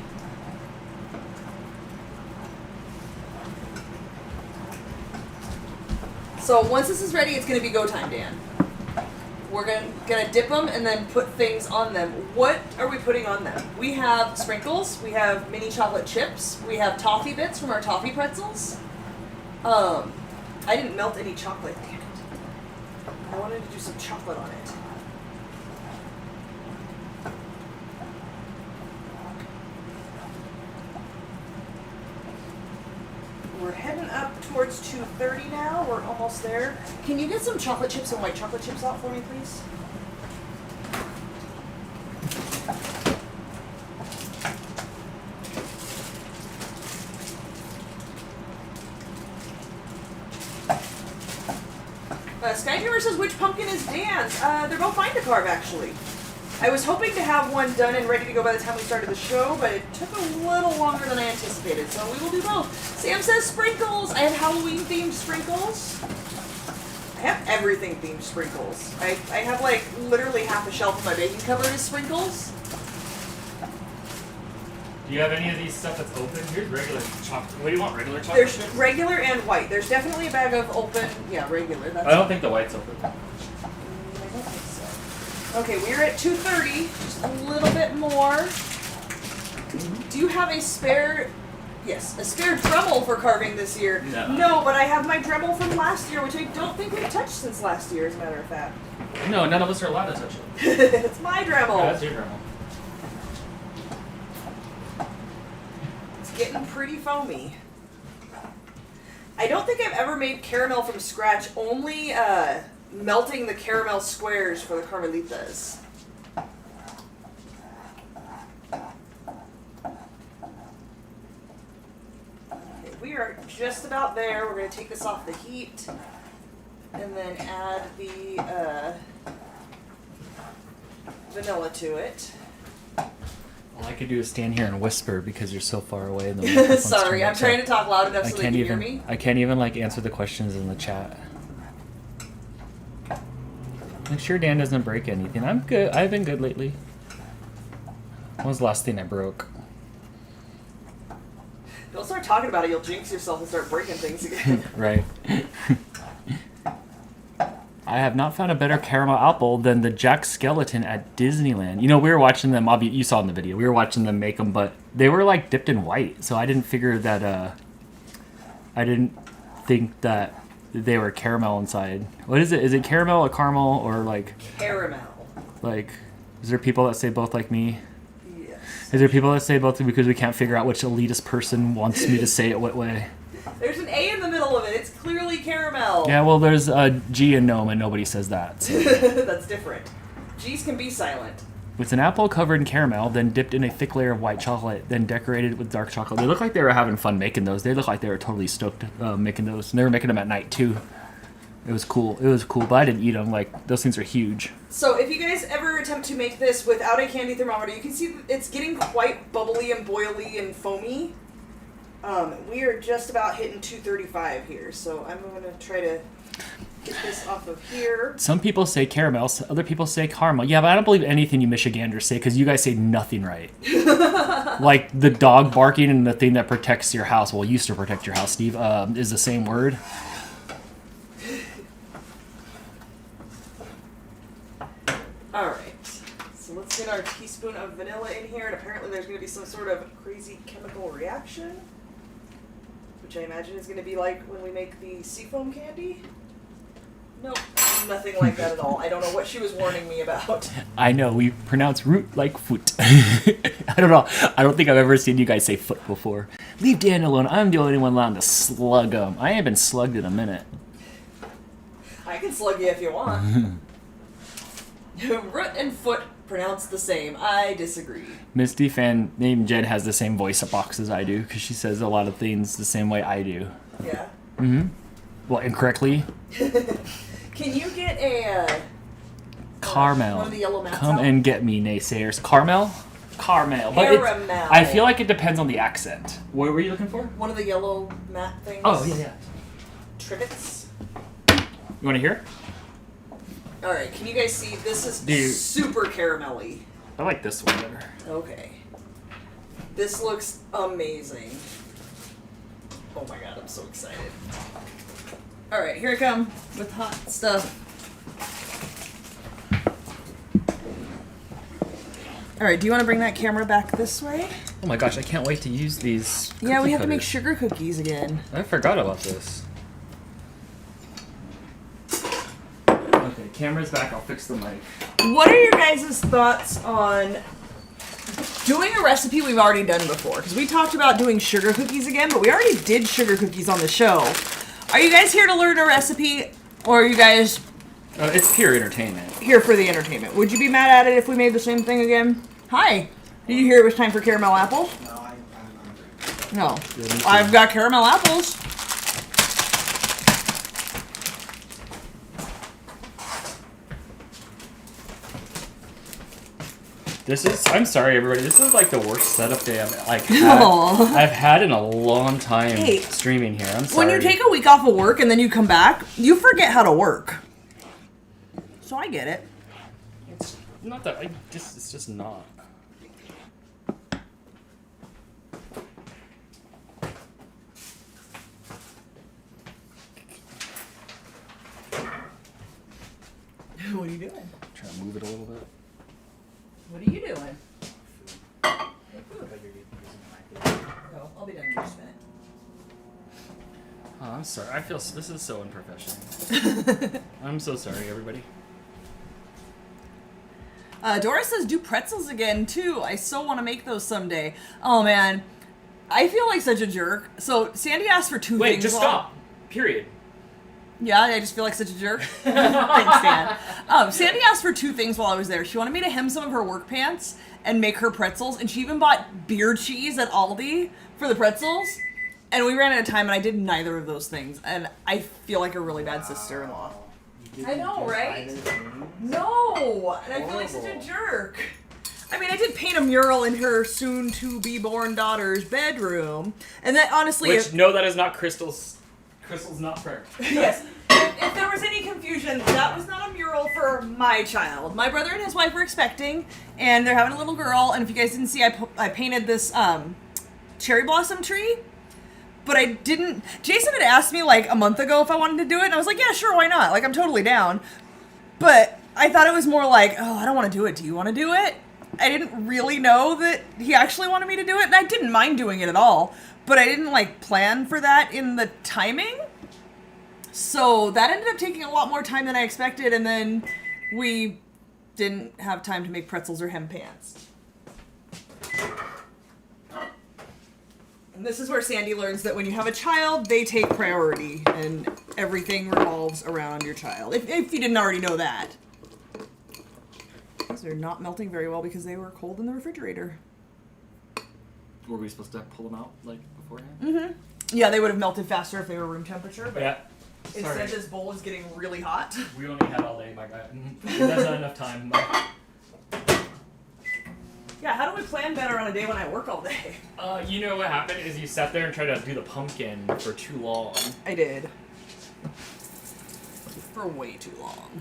So once this is ready, it's going to be go time, Dan. We're gonna dip them and then put things on them. What are we putting on them? We have sprinkles, we have mini chocolate chips, we have toffee bits from our toffee pretzels. I didn't melt any chocolate, damn it. I wanted to do some chocolate on it. We're heading up towards 230 now. We're almost there. Can you get some chocolate chips and white chocolate chips out for me, please? Skygamer says, which pumpkin is Dan's? They're both fine to carve, actually. I was hoping to have one done and ready to go by the time we started the show, but it took a little longer than I anticipated, so we will do both. Sam says sprinkles. I have Halloween-themed sprinkles. I have everything-themed sprinkles. I have, like, literally half a shelf of my baking cupboard is sprinkles. Do you have any of these stuff that's open? Here's regular chocolate. What do you want, regular chocolate? There's chips? regular and white. There's definitely a bag of open, yeah, regular. That's I don't think the white's open. Okay, we're at 230, just a little bit more. Do you have a spare? Yes, a spare Dremel for carving this year. No, but I have my Dremel from last year, which I don't think we've touched since last year, as a matter of fact. No, none of us are allowed to touch it. It's my Dremel. Yeah, that's your Dremel. It's getting pretty foamy. I don't think I've ever made caramel from scratch, only melting the caramel squares for the Carmelitas. We are just about there. We're going to take this off the heat and then add the vanilla to it. All I could do is stand here and whisper because you're so far away. And the Sorry, I'm trying to talk loud enough so they can hear me. I can't even like answer the questions in the chat. Make sure Dan doesn't break anything. I'm good. I've been good lately. When was the last thing I broke? Don't start talking about it. You'll jinx yourself and start breaking things again. Right. I have not found a better caramel apple than the Jack Skeleton at Disneyland. You know, we were watching them, you saw in the video, we were watching them make them, but they were like dipped in white, so I didn't figure that, I didn't think that they were caramel inside. What is it? Is it caramel or caramel or like... Caramel. Like, is there people that say both like me? Yes. Is there people that say both because we can't figure out which elitist person wants me to say it what way? There's an A in the middle of it. It's clearly caramel. Yeah, well, there's a G and gnome, and nobody says that. So. That's different. G's can be silent. It's an apple covered in caramel, then dipped in a thick layer of white chocolate, then decorated with dark chocolate. They look like they were having fun making those. They look like they were totally stoked making those. And they were making them at night, too. It was cool. It was cool, but I didn't eat them. Like, those things are huge. So if you guys ever attempt to make this without a candy thermometer, you can see it's getting quite bubbly and boily and foamy. We are just about hitting 235 here, so I'm going to try to get this off of here. Some people say caramel, other people say caramel. Yeah, but I don't believe anything you Michiganders say, because you guys say nothing right. Like the dog barking and the thing that protects your house, well, used to protect your house, Steve, is the same word. Alright, so let's get our teaspoon of vanilla in here, and apparently there's going to be some sort of crazy chemical reaction, which I imagine is going to be like when we make the seafoam candy. Nope, nothing like that at all. I don't know what she was warning me about. I know, we pronounce root like foot. I don't know. I don't think I've ever seen you guys say foot before. Leave Dan alone. I'm the only one allowed to slug him. I ain't been slugged in a minute. I can slug you if you want. Root and foot pronounced the same. I disagree. Misty fan named Jen has the same voice box as I do because she says a lot of things the same way I do. Yeah. Mm-hmm. Well, incorrectly. Can you get a Carmel? one of the yellow mats Come out? and get me, naysayers. Caramel? Caramel. But Caramel. I feel like it depends on the accent. What were you looking for? One of the yellow mat things. Oh, yeah. Trivets. You want to hear? Alright, can you guys see? This is super caramelly. I like this one better. Okay. This looks amazing. Oh my god, I'm so excited. Alright, here I come with hot stuff. Alright, do you want to bring that camera back this way? Oh my gosh, I can't wait to use these. Yeah, we have to make cutters. sugar cookies again. I forgot about this. Okay, camera's back. I'll fix the mic. What are your guys' thoughts on doing a recipe we've already done before? Because we talked about doing sugar cookies again, but we already did sugar cookies on the show. Are you guys here to learn a recipe, or are you guys It's pure entertainment. here for the entertainment? Would you be mad at it if we made the same thing again? Hi. Did you hear it was time for caramel apples? No, I'm hungry. No. Yeah, me too. I've got caramel apples. This is. I'm sorry, everybody. This is like the worst setup day Aw. I've had in a long time Hey, streaming here. I'm sorry. When you take a week off of work and then you come back, you forget how to work. So I get it. It's not that. It's just not. What are you doing? Try to move it a little bit. What are you doing? Oh, I'll be done in just a minute. Oh, I'm sorry. I feel this is so unprofessional. I'm so sorry, everybody. Doris says do pretzels again too. I so want to make those someday. Oh man, I feel like such a jerk. So Sandy asked for two things. Wait, just stop. Period. Yeah, I just feel like such a jerk. Thanks, Dan. Sandy asked for two things while I was there. She wanted me to hem some of her work pants and make her pretzels, and she even bought beer cheese at Aldi for the pretzels. And we ran out of time, and I did neither of those things. And I feel like a really bad sister-in-law. I know, right? No! And I feel like such a jerk. I mean, I did paint a mural in her soon-to-be-born daughter's bedroom. And that, honestly... Which, no, that is not Crystal's... Crystal's not prayer. Yes. If there was any confusion, that was not a mural for my child. My brother and his wife were expecting, and they're having a little girl. And if you guys didn't see, I painted this cherry blossom tree. But I didn't... Jason had asked me, like, a month ago if I wanted to do it, and I was like, yeah, sure, why not? Like, I'm totally down. But I thought it was more like, oh, I don't want to do it. Do you want to do it? I didn't really know that he actually wanted me to do it, and I didn't mind doing it at all. But I didn't, like, plan for that in the timing. So that ended up taking a lot more time than I expected, and then we didn't have time to make pretzels or hem pants. And this is where Sandy learns that when you have a child, they take priority, and everything revolves around your child. If you didn't already know that. These are not melting very well because they were cold in the refrigerator. Were we supposed to pull them out, like, beforehand? Mm-hmm. Yeah, they would have melted faster if they were room temperature, but Yeah. instead this bowl is getting really hot. We only had all day, my guy. That's not enough time. Yeah, how do we plan better on a day when I work all day? You know what happened is you sat there and tried to do the pumpkin for too long. I did. For way too long.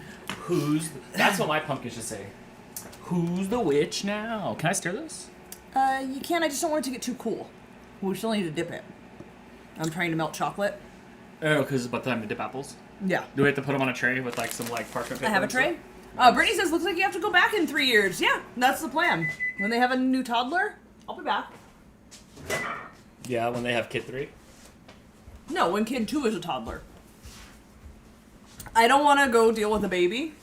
That's what my pumpkin should say. Who's the witch now? Can I stir this? You can, I just don't want it to get too cool. We still need to dip it. I'm trying to melt chocolate. Oh, because it's about time to dip apples? Yeah. Do we have to put them on a tray with, like, some, like, parchment paper? I have a tray. Brittany says, looks like you have to go back in 3 years. Yeah, that's the plan. When they have a new toddler, I'll be back. Yeah, when they have kid 3? No, when kid 2 is a toddler. I don't want to go deal with a baby.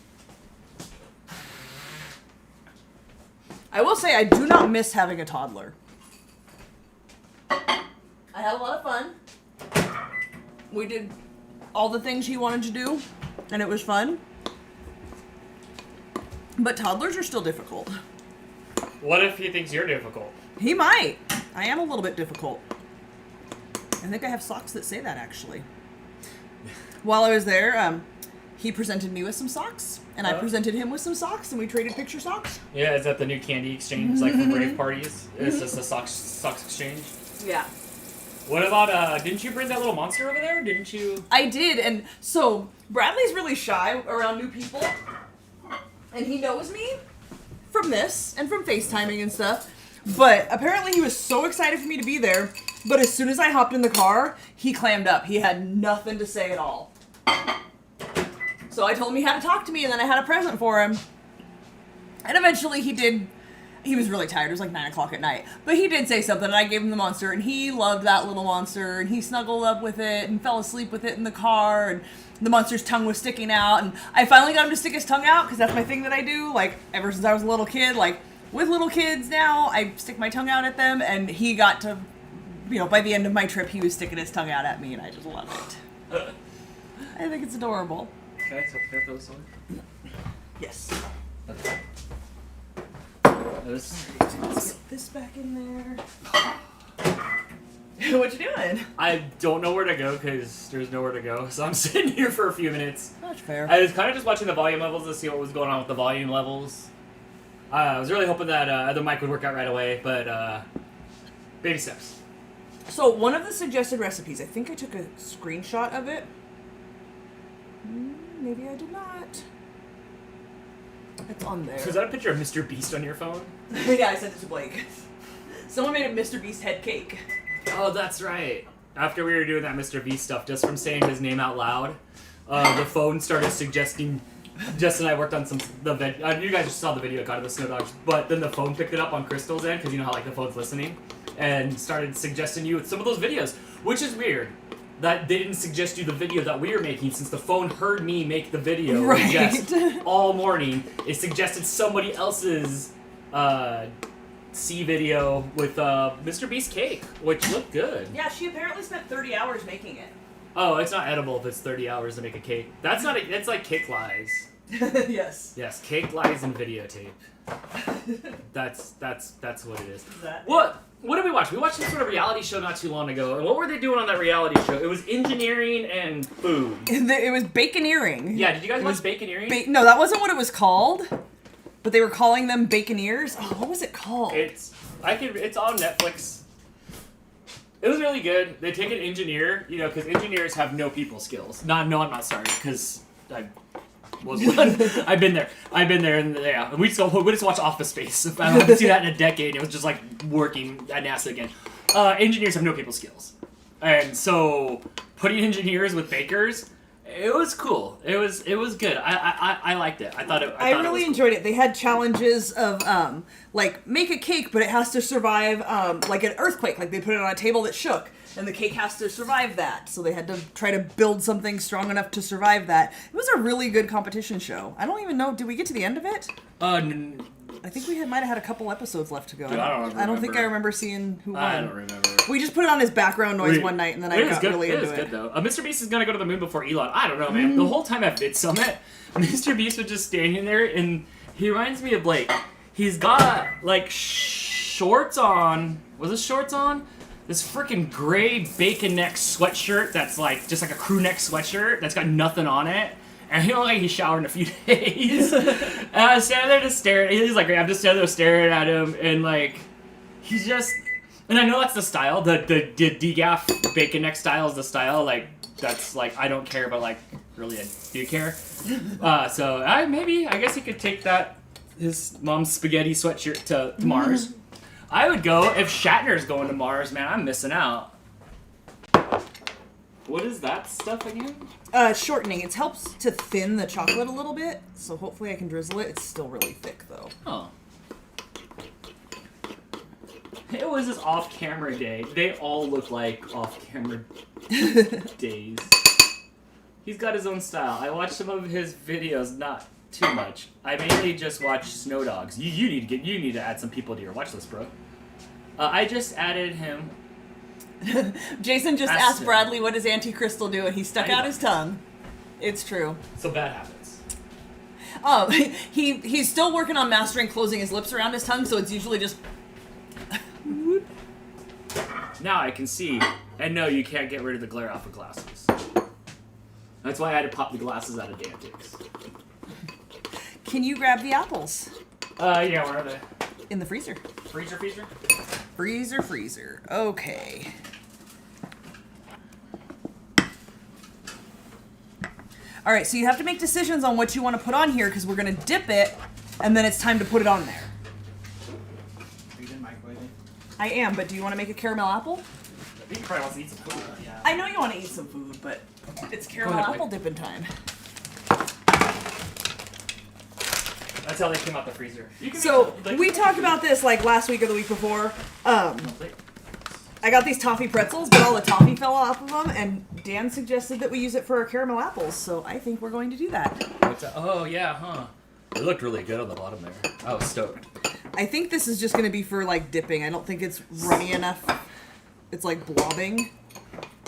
I will say I do not miss having a toddler. I had a lot of fun. We did all the things he wanted to do, and it was fun. But toddlers are still difficult. What if he thinks you're difficult? He might. I am a little bit difficult. I think I have socks that say that, actually. While I was there, he presented me with some socks, and I presented him with some socks, and we traded picture socks. Yeah, is that the new candy exchange, like from rave parties? It's just a socks exchange? Yeah. What about, didn't you bring that little monster over there? Didn't you? I did, and so Bradley's really shy around new people, and he knows me from this and from FaceTiming and stuff, but apparently he was so excited for me to be there, but as soon as I hopped in the car, he clammed up. He had nothing to say at all. So I told him he had to talk to me, and then I had a present for him. And eventually he did. He was really tired. It was like 9 o'clock at night. But he did say something, and I gave him the monster, and he loved that little monster, and he snuggled up with it and fell asleep with it in the car, and the monster's tongue was sticking out, and I finally got him to stick his tongue out, because that's my thing that I do, like, ever since I was a little kid. Like, with little kids now, I stick my tongue out at them, and he got to, you know, by the end of my trip, he was sticking his tongue out at me, and I just love it. I think it's adorable. Okay, so can I throw this on? Yes. Okay. This. Let's get this back in there. What you doing? I don't know where to go because there's nowhere to go, so I'm sitting here for a few minutes. That's fair. I was kind of just watching the volume levels to see what was going on with the volume levels. I was really hoping that the mic would work out right away, but baby steps. So one of the suggested recipes, I think I took a screenshot of it. Maybe I did not. It's on there. Was that a picture of Mr. Beast on your phone? Yeah, I sent it to Blake. Someone made a Mr. Beast head cake. Oh, that's right. After we were doing that Mr. Beast stuff, just from saying his name out loud, the phone started suggesting Jess and I worked on you guys just saw the video, kind of the snow dogs, but then the phone picked it up on Crystal's end, because you know how like the phone's listening, and started suggesting you with some of those videos, which is weird. That they didn't suggest you the video that we were making, since the phone heard me make the video with Jess all morning. It suggested somebody else's C video with Mr. Beast cake, which looked good. Yeah, she apparently spent 30 hours making it. Oh, it's not edible if it's 30 hours to make a cake. That's not. It's like cake lies. Yes. Yes, cake lies and videotape. That's what it is. That What did we watch? We watched some sort of reality show not too long ago, and what were they doing on that reality show? It was engineering and food. It was baconeering. Yeah, did you guys watch Baconeering? No, that wasn't what it was called. But they were calling them Baconeers. Oh, what was it called? It's on Netflix. It was really good. They take an engineer, because engineers have no people skills. I'm not sorry, because I was one. I've been there, and yeah, we just watched Office Space. I haven't seen that in a decade. It was just like working at NASA again. Engineers have no people skills, and so putting engineers with bakers, it was cool. It was good. I liked it. I really enjoyed it. They had challenges of like make a cake, but it has to survive like an earthquake. Like they put it on a table that shook, and the cake has to survive that. So they had to try to build something strong enough to survive that. It was a really good competition show. I don't even know. Did we get to the end of it? I think we might have had a couple episodes left to go. Dude, I don't think I remember seeing who won. I don't remember. We just put it on as background noise one night, and then I got really into it. It was good, though. Mr. Beast is going to go to the moon before Elon. I don't know, man. The whole time at Vid Summit, Mr. Beast was just standing there, and he reminds me of Blake. He's got, like, shorts on. Was it shorts on? This freaking gray bacon neck sweatshirt that's, like, just like a crew neck sweatshirt that's got nothing on it. And he looked like he showered in a few days. And I was standing there just staring. He's like, I'm just standing there staring at him, and like, he's just. And I know that's the style. The degaff bacon neck style is the style. Like, that's like, I don't care, but like, really, I do care. So I guess he could take his mom's spaghetti sweatshirt to Mars. I would go if Shatner's going to Mars. Man, I'm missing out. What is that stuff again? Shortening. It helps to thin the chocolate a little bit, so hopefully I can drizzle it. It's still really thick, though. Oh. It was his off-camera day. They all look like off-camera days. He's got his own style. I watched some of his videos, not too much. I mainly just watch Snow Dogs. You need to add some people to your watch list, bro. I just added him. Jason just asked Bradley, what does Auntie Crystal do? And he stuck out his tongue. It's true. So bad habits. He's still working on mastering closing his lips around his tongue, so it's usually just... Now I can see. And no, you can't get rid of the glare off of glasses. That's why I had to pop the glasses out of Dantics. Can you grab the apples? Yeah, where are they? In the freezer. Freezer? Freezer. Okay. All right, so you have to make decisions on what you want to put on here because we're going to dip it, and then it's time to put it on there. Are you in microwaving? I am, but do you want to make a caramel apple? I think he probably wants to eat some food. Yeah. I know you want to eat some food, but it's caramel apple dipping time. That's how they came out the freezer. So we talked about this like last week or the week before. I got these toffee pretzels, but all the toffee fell off of them, and Dan suggested that we use it for our caramel apples, so I think we're going to do that. Oh, yeah, huh? It looked really good on the bottom there. I was stoked. I think this is just going to be for, like, dipping. I don't think it's runny enough. It's, like, blobbing,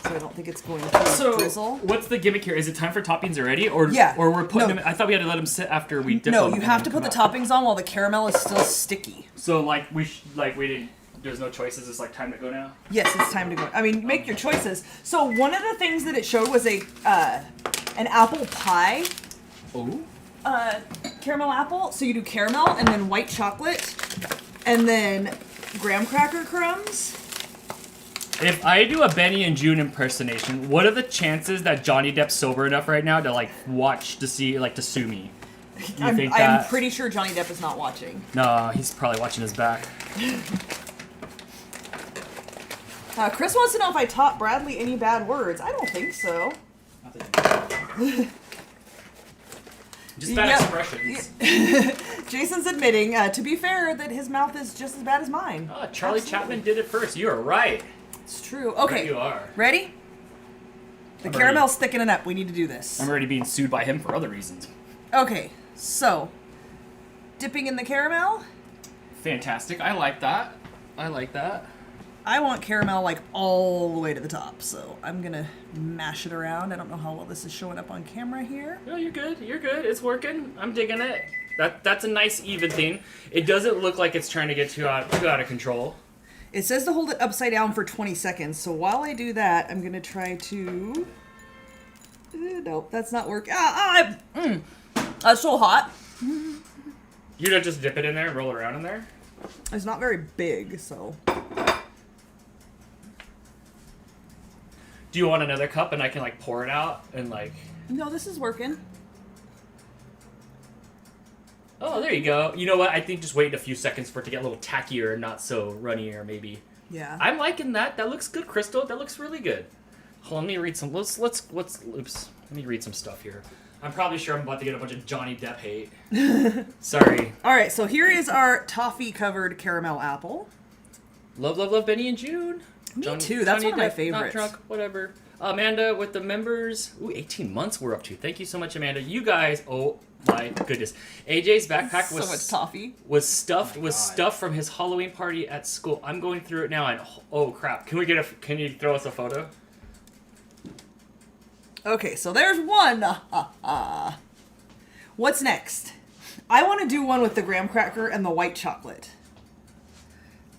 so I don't think it's going to drizzle. What's the gimmick here? Is it time for toppings already? Or we're putting them... I thought we had to let them sit after we dip them. No, you have to put the toppings on while the caramel is still sticky. So, like, we didn't... There's no choices. It's like time to go now. Yes, it's time to go. I mean, make your choices. So one of the things that it showed was an apple pie. Oh. Caramel apple. So you do caramel and then white chocolate, and then graham cracker crumbs. If I do a Benny and June impersonation, what are the chances that Johnny Depp's sober enough right now to like watch to see like to sue me? I'm pretty sure Johnny Depp is not watching. No, he's probably watching his back. Chris wants to know if I taught Bradley any bad words. I don't think so. Just bad Yep. expressions. Jason's admitting, to be fair, that his mouth is just as bad as mine. Oh, Charlie Chapman did it first. You are right. It's true. Right Okay. you are. Ready? The I'm caramel's thickening up. We need to do this. I'm already being sued by him for other reasons. Okay, so dipping in the caramel. Fantastic. I like that. I like that. I want caramel like all the way to the top, so I'm gonna mash it around. I don't know how well this is showing up on camera here. No, you're good. You're good. It's working. I'm digging it. That's a nice even thing. It doesn't look like it's trying to get too out of control. It says to hold it upside down for 20 seconds, so while I do that, I'm gonna try to... nope, that's not working. That's so hot. You don't just dip it in there and roll it around in there? It's not very big, so... Do you want another cup and I can like pour it out and like... No, this is working. Oh, there you go. You know what? I think just wait a few seconds for it to get a little tackier and not so runnier, maybe. Yeah. I'm liking that. That looks good, Crystal. That looks really good. Hold on, let me read some. Oops. Let me read some stuff here. I'm probably sure I'm about to get a bunch of Johnny Depp hate. Sorry. All right, so here is our toffee-covered caramel apple. Love, love, love Benny and June. Me too. That's one of my Depp, favorites. Not drunk, whatever. Amanda with the members. Ooh, 18 months we're up to. Thank you so much, Amanda. You guys. Oh my goodness. AJ's backpack was so much toffee. Was stuffed from his Halloween party at school. I'm going through it now, and oh crap! Can you throw us a photo? Okay, so there's one. What's next? I want to do one with the graham cracker and the white chocolate.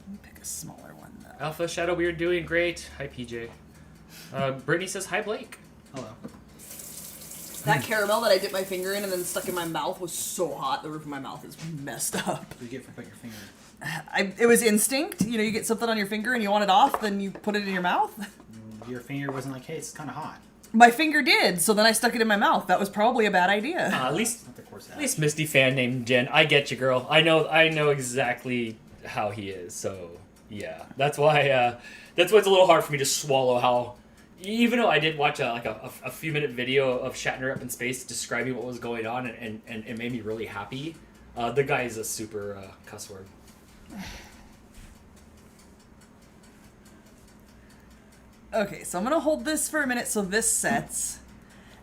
Let me pick a smaller one, though. Alpha Shadow, we are doing great. Hi, PJ. Brittany says hi, Blake. Hello. That caramel that I dipped my finger in and then stuck in my mouth was so hot, the roof of my mouth is messed up. What do you get for putting your finger? It was instinct. You know, you get something on your finger and you want it off, then you put it in your mouth. Your finger wasn't like, hey, it's kind of hot. My finger did, so then I stuck it in my mouth. That was probably a bad idea. At least Not the course At least Misty fan named Jen. I get you, girl. I know exactly how he is. So yeah, that's why it's a little hard for me to swallow how. Even though I did watch a few minute video of Shatner up in space describing what was going on and it made me really happy. The guy is a super cuss word. Okay, so I'm going to hold this for a minute so this sets.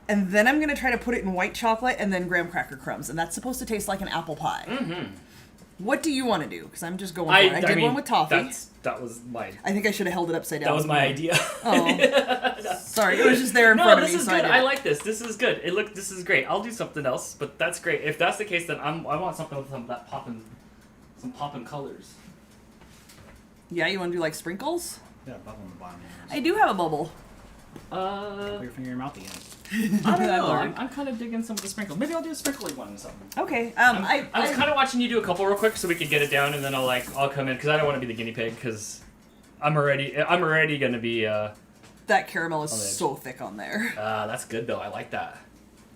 And then I'm going to try to put it in white chocolate and then graham cracker crumbs. And that's supposed to taste like an apple pie. Mm-hmm. What do you want to do? Because I'm just going for it. I did one with toffee. That was my... I think I should have held it upside down. That was my idea. Oh. Sorry, it was just there in No, front of this me. is So good. I I like this. This is good. This is great. I'll do something else, but that's great. If that's the case, then I want something with some poppin' colors. Yeah, you want to do like sprinkles? You got a bubble in the bottom there. I do have a bubble. Put your finger in your mouth again. I don't I know. learned. I'm kind of digging some of the sprinkles. Maybe I'll do a sprinkly one or something. Okay. I was kind of watching you do a couple real quick so we could get it down, and then I'll come in because I don't want to be the guinea pig because I'm already gonna be. That caramel is on the edge. so thick on there. That's good though. I like that.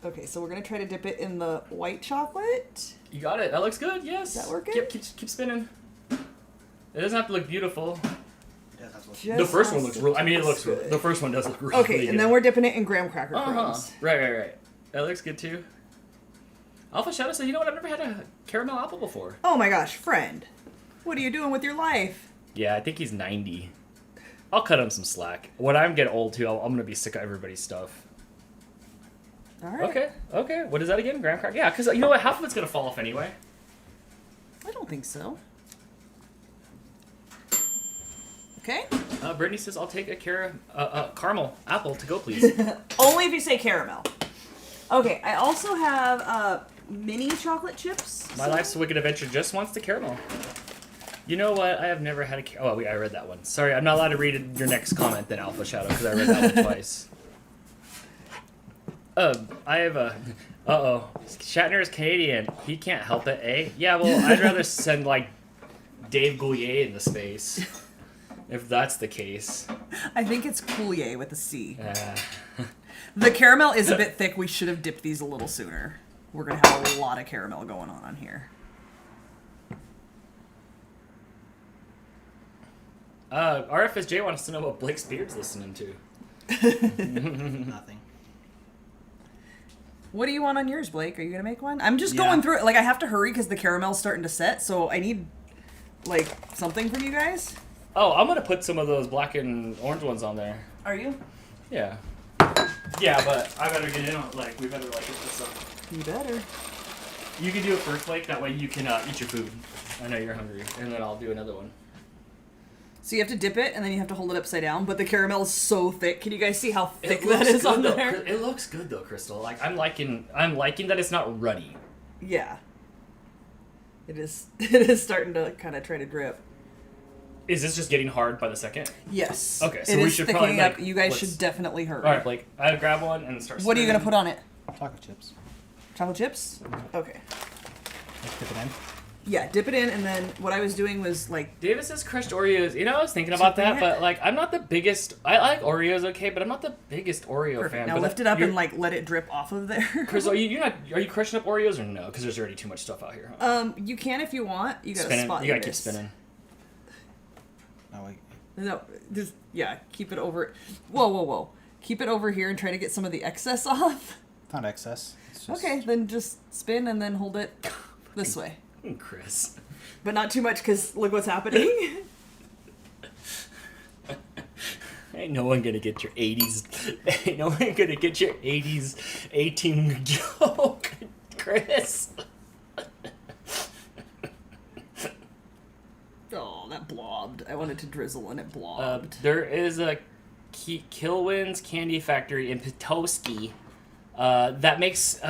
Okay, so we're gonna try to dip it in the white chocolate. You got it. That looks good. Yes. Is that working? Yep. Keep spinning. It doesn't have to look beautiful. It does have to look Just The first one has looks to real. I mean, it taste looks real. good. The first one does look really Okay, good. and then we're dipping it in graham cracker crumbs. Right. That looks good too. Alpha Shadow said, you know what? I've never had a caramel apple before. Oh my gosh, friend. What are you doing with your life? Yeah, I think he's 90. I'll cut him some slack. When I get old too, I'm going to be sick of everybody's stuff. Alright. Okay. What is that again? Graham cracker? Yeah, because you know what? Half of it's going to fall off anyway. I don't think so. Okay. Brittany says, I'll take a caramel apple to go, please. Only if you say caramel. Okay, I also have mini chocolate chips. My life's a wicked adventure just wants the caramel. You know what? I have never had a... Oh, wait, I read that one. Sorry, I'm not allowed to read your next comment then, Alpha Shadow, because I read that one twice. I have a... Uh-oh. Shatner is Canadian. He can't help it, eh? Yeah, well, I'd rather send, like, Dave Goulier into space. If that's the case. I think it's Coulier with a C. The caramel is a bit thick. We should have dipped these a little sooner. We're going to have a lot of caramel going on here. RFSJ wants to know what Blake Spears listening to. Nothing. What do you want on yours, Blake? Are you gonna make one? I'm just Yeah. going through it. Like, I have to hurry because the caramel's starting to set, so I need, like, something from you guys. Oh, I'm gonna put some of those black and orange ones on there. Are you? Yeah. Yeah, but I better get in on, like, we better, like, get this up. You better. You can do it first, Blake, that way you can eat your food. I know you're hungry, and then I'll do another one. So you have to dip it, and then you have to hold it upside down, but the caramel is so thick. Can you guys see how thick It that looks is good, on though. there? It looks good, though, Crystal. Like, I'm liking that it's not runny. Yeah. It is. It is starting to kind of try to drip. Is this just getting hard by the second? Yes. Okay, so it we is should thickening probably, up. like, You guys let's- should definitely hurry. All right, Blake. I'll grab one and start. What are you gonna put on it? Chocolate chips. Chocolate chips? Okay. Let's dip it in. Yeah, dip it in, and then what I was doing was like, David says crushed Oreos. You know, I was thinking about that, Something but like, I'm not the biggest. I like Oreos, okay, but I'm not the biggest Oreo perfect. fan. Now but lift it up you're- and like let it drip off of there. Chris, are you crushing up Oreos or no? Because there's already too much stuff out here. Huh? You can if you want. You gotta Spinning. spot You gotta your keep wrist. spinning. Oh, wait. No, just yeah, keep it over. Whoa, whoa, whoa! Keep it over here and try to get some of the excess off. It's not excess. It's just... Okay, then just spin and then hold it this way, Chris. but not too much because look what's happening. Ain't no one gonna get your 80s. Ain't no one gonna get your 80s 18 joke, Chris. Oh, that blobbed. I wanted to drizzle and it blobbed. There is a Kilwin's Candy Factory in Petoskey that makes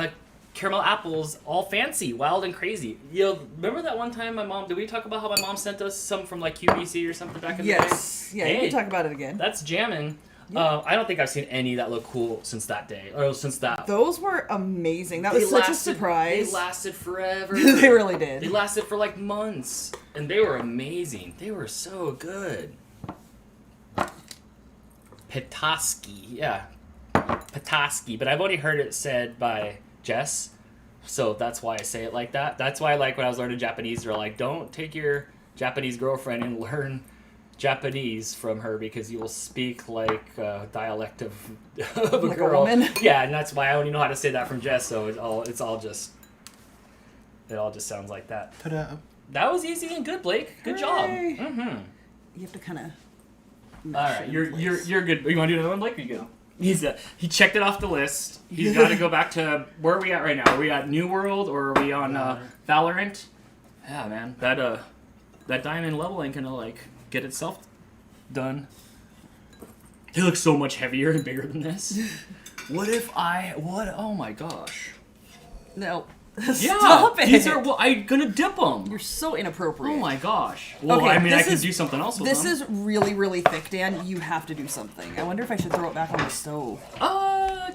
caramel apples all fancy, wild, and crazy. Yo, remember that one time my mom, did we talk about how my mom sent us some from like QVC or something back in Yes. the Yeah, day? you can talk about it again. That's jamming. Yeah. I don't think I've seen any that look cool since that day, or since that. Those were amazing. That was such a surprise. They lasted forever. They really did. They lasted for like months, and they were amazing. They were so good. Petoskey, yeah, Petoskey. But I've only heard it said by Jess, so that's why I say it like that. That's why, like, when I was learning Japanese, they're like, don't take your Japanese girlfriend and learn Japanese from her because you will speak like a dialect of a Like a girl. woman. Yeah, and that's why I only know how to say that from Jess. So it all just sounds like that. Ta-da. That was easy and good, Blake. Good job. Hooray. Mm-hmm. You have to kind of. All right, you're good. You want to do another one, Blake? Or you good? He checked it off the list. He's got to go back to where are we at right now? Are we at New World or are we on Valorant? Yeah, man, that diamond level ain't gonna like get itself done. He looks so much heavier and bigger than this. Oh my gosh. No. Yeah, Stop it. these are. Well, I'm gonna dip them. You're so inappropriate. Oh my gosh. Well, Okay, I mean, I this could is- do something else with This them. is really, really thick, Dan. You have to do something. I wonder if I should throw it back on the stove.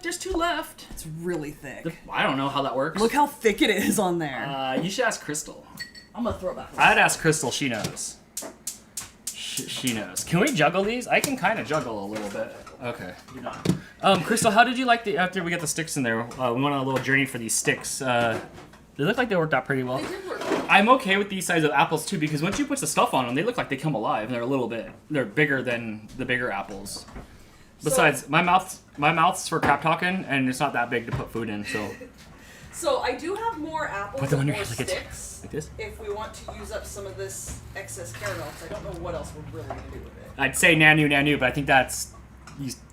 There's two left. It's really thick. I don't know how that works. Look how thick it is on there. You should ask Crystal. I'm gonna throw it back. I'd ask Crystal. She knows. She knows. Can we juggle these? I can kind of juggle a little bit. Okay. You're not. Crystal, how did you like after we got the sticks in there? We went on a little journey for these sticks. They look like they worked out pretty well. They did work. I'm okay with these size of apples too because once you put the stuff on them, they look like they come alive and they're bigger than the bigger apples. Besides, my mouth's for crap talking and it's not that big to put food in, so. So I do have more apples Put them on and your more head like it's- sticks like this? if we want to use up some of this excess caramel. 'Cause I don't know what else we're really gonna do with it. I'd say nanu, but I think that's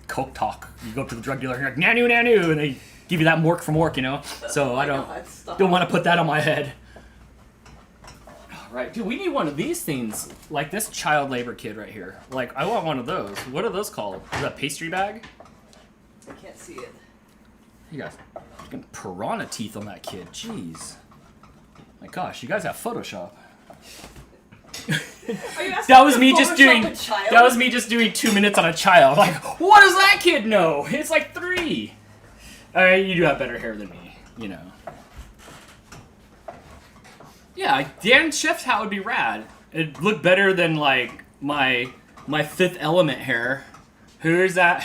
coke talk. You go up to the drug dealer and you're like, nanu, and they give you that mork from work, you know? So I don't want to put that on my head. All right, dude, we need one of these things, like this child labor kid right here. Like, I want one of those. What are those called? Is that pastry bag? I can't see it. You got fucking piranha teeth on that kid. Jeez. My gosh, you guys have Photoshop. Are you asking That was to me just Photoshop doing. a child? That was me just doing 2 minutes on a child. Like, what does that kid know? It's like 3. You do have better hair than me, you know. Yeah, Dan Chef's hat would be rad. It'd look better than like my Fifth Element hair. Who is that?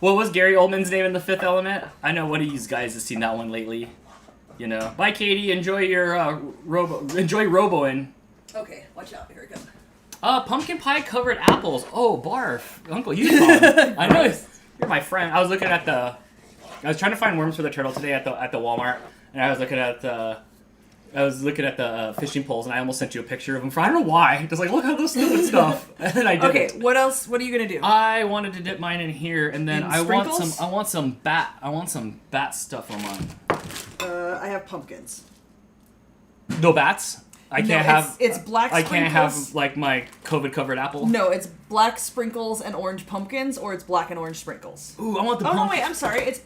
What was Gary Oldman's name in the Fifth Element? I know one of you guys has seen that one lately. You know. Bye, Katie. Enjoy your Enjoy Roboing. Okay, watch out. Here it comes. Pumpkin pie covered apples. Oh, barf. Uncle Yukon. I know you're my friend. I was looking at the I was trying to find worms for the turtle today at the Walmart, and I was looking at the fishing poles, and I almost sent you a picture of them. I don't know why. Just like, look at this stupid stuff, and then I did. Okay, it. what else? What are you gonna do? I wanted to dip mine in here, and then I want sprinkles? some bat stuff on mine. I have pumpkins. No bats. I can't have. It's black. I Sprinkles. can't have like my COVID covered apple. No, it's black sprinkles and orange pumpkins, or it's black and orange sprinkles. Ooh, I want the. Oh no, pumpkin. wait, I'm sorry. It's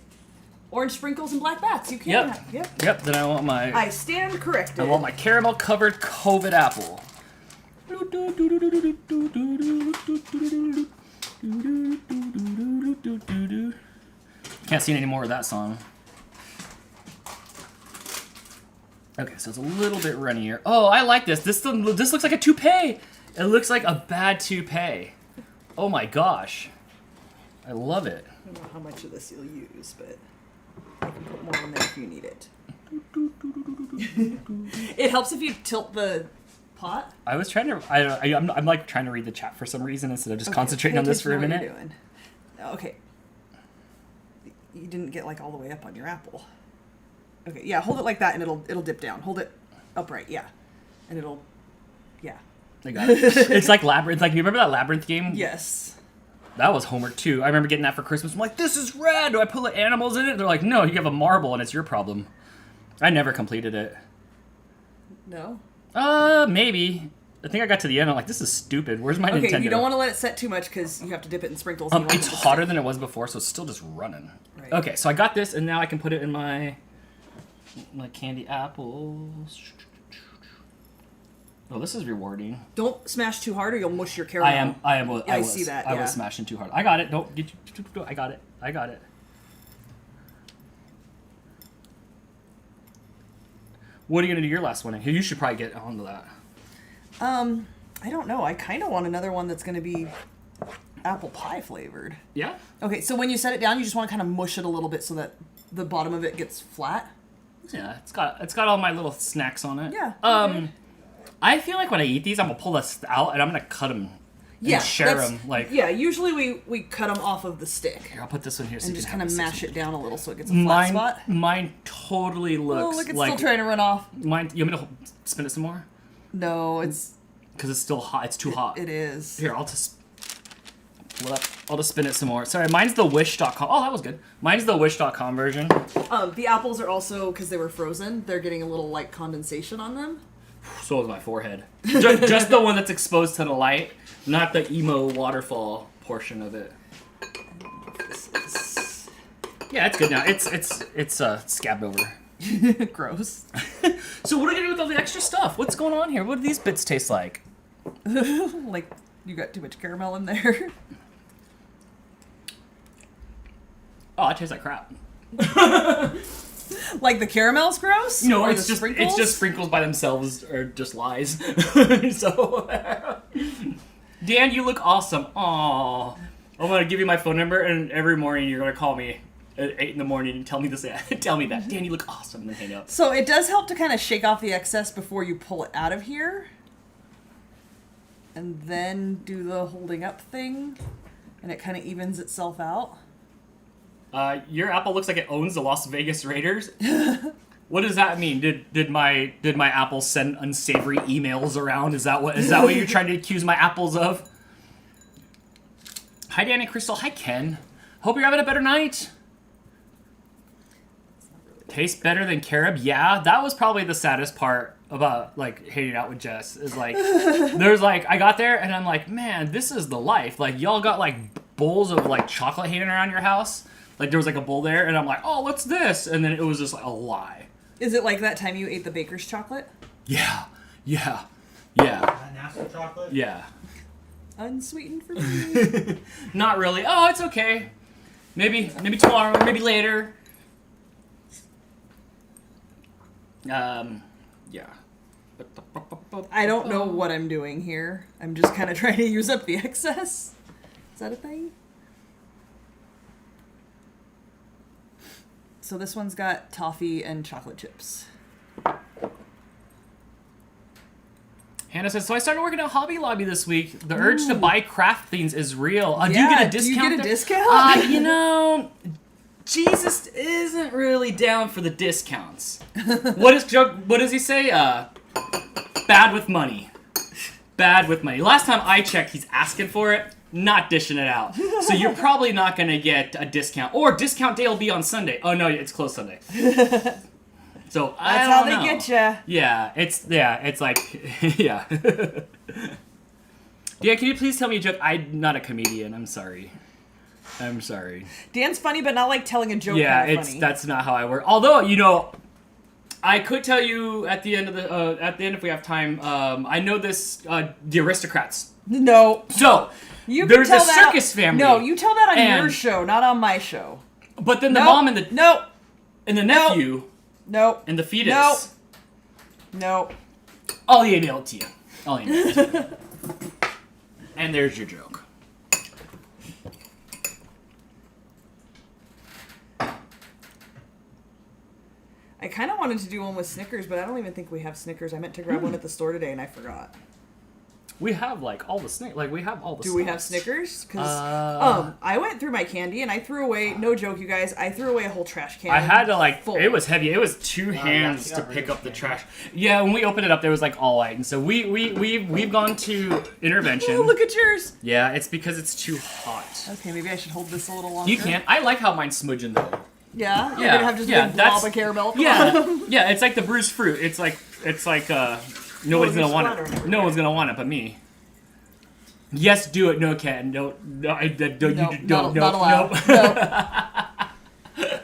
orange sprinkles and black bats. You can't have. Yep. Yep. Then I want my. I stand corrected. I want my caramel covered COVID apple. Can't sing any more of that song. Okay, so it's a little bit runnier. Oh, I like this. This looks like a toupee. It looks like a bad toupee. Oh my gosh. I love it. I don't know how much of this you'll use, but I can put more in there if you need it. It helps if you tilt the pot. I was trying to. I'm like trying to read the chat for some reason instead of just concentrating on this for a minute. What you're doing. Okay. You didn't get like all the way up on your apple. Okay, yeah, hold it like that and it'll dip down. Hold it upright, yeah. And it'll, yeah. I got it. It's like Labyrinth. Like, you remember that Labyrinth game? Yes. That was homework too. I remember getting that for Christmas. I'm like, this is rad. Do I put like animals in it? They're like, no, you have a marble and it's your problem. I never completed it. No? Maybe. I think I got to the end. I'm like, this is stupid. Where's my Nintendo? Okay, you don't want to let it set too much because you have to dip it in sprinkles. And you want It's it to hotter stick. than it was before, so it's still just running. Right. Okay, so I got this, and now I can put it in my candy apples. Oh, this is rewarding. Don't smash too hard or you'll mush your caramel. I see that, I yeah. was smashing too hard. I got it. Don't get you. I got it. What are you gonna do your last one? You should probably get onto that. I don't know. I kind of want another one that's going to be apple pie flavored. Yeah. Okay, so when you set it down, you just want to kind of mush it a little bit so that the bottom of it gets flat. Yeah. It's got all my little snacks on it. Yeah. I feel like when I eat these, I'm gonna pull this out and I'm gonna cut them. And share them. Like. Yeah. Usually we cut them off of the stick Here, I'll put this one here. So and you just can kind of have mash this. it down a little so it gets a flat spot. Mine totally looks Oh, look, it's like. still trying to run off. Mine. You want me to spin it some more? No, it's. Because it's still hot. It's too hot. It is. Here, I'll just spin it some more. Sorry, mine's the wish.com. Oh, that was good. Mine's the wish.com version. The apples are also, because they were frozen, they're getting a little light condensation on them. So is my forehead. Just the one that's exposed to the light, not the emo waterfall portion of it. This is Yeah, it's good now. It's scabbed over. gross. So what are we gonna do with all the extra stuff? What's going on here? What do these bits taste like? Like, you got too much caramel in there. Oh, it tastes like crap. Like the caramel's gross? No, Or it's the just sprinkles by themselves are just lies. So, Dan, you look awesome. Aw, I'm gonna give you my phone number, and every morning you're gonna call me at 8 in the morning and tell me this. Tell me that, Dan, you look awesome, and then hang up. So it does help to kind of shake off the excess before you pull it out of here. And then do the holding up thing. And it kind of evens itself out. Your apple looks like it owns the Las Vegas Raiders. What does that mean? Did my apple send unsavory emails around? Is that what you're trying to accuse my apples of? Hi, Dan and Crystal. Hi, Ken. Hope you're having a better night. Tastes better than carob. Yeah, that was probably the saddest part about like hanging out with Jess. Is like there's like I got there and I'm like, man, this is the life. Like y'all got like bowls of like chocolate hanging around your house. Like there was like a bowl there and I'm like, oh, what's this? And then it was just like a lie. Is it like that time you ate the baker's chocolate? Yeah. Nasty chocolate? Yeah. Unsweetened for me. Not really. Oh, it's okay. Maybe tomorrow, maybe later. Yeah. I don't know what I'm doing here. I'm just kind of trying to use up the excess. Is that a thing? So this one's got toffee and chocolate chips. Hannah says, so I started working at Hobby Lobby this week. The urge to buy craft things is real. Do you Yeah, get a do you discount? get a discount? You know, Jesus isn't really down for the discounts. What does he say? Bad with money. Bad with money. Last time I checked, he's asking for it, not dishing it out. So you're probably not going to get a discount. Or discount day will be on Sunday. Oh, no, it's closed Sunday. So I That's how don't know. they get you. Yeah, it's like, yeah. Yeah, can you please tell me a joke? I'm not a comedian. I'm sorry. Dan's funny, but not like telling a joke. Yeah, kind of funny. that's not how I work. Although, I could tell you at the end if we have time. I know this the Aristocrats. No. So there's a circus family. No, you tell that on and- your show, not on my show. But then the mom and the and the nephew No. and the fetus. No. I'll email it to you. And there's your joke. I kind of wanted to do one with Snickers, but I don't even think we have Snickers. I meant to grab one at the store today, and I forgot. We have all the Snickers. We have all the. Do we have Snickers? Because I went through my candy and I threw away. No joke, you guys. I threw away a whole trash can. I had to full. It was heavy. It was two hands to pick up the trash. Yeah, when we opened it up, there was all white, and so we've gone to intervention. Oh, look at yours. Yeah, it's because it's too hot. Okay, maybe I should hold this a little longer. You can't. I like how mine's smudging though. Yeah, you're Yeah, gonna have just a big blob of caramel. Yeah, it's like the bruised fruit. It's like nobody's gonna want it. No one's gonna want it but me. Yes, do it. No, Ken. No, I don't. Nope, You don't. not allowed. Nope.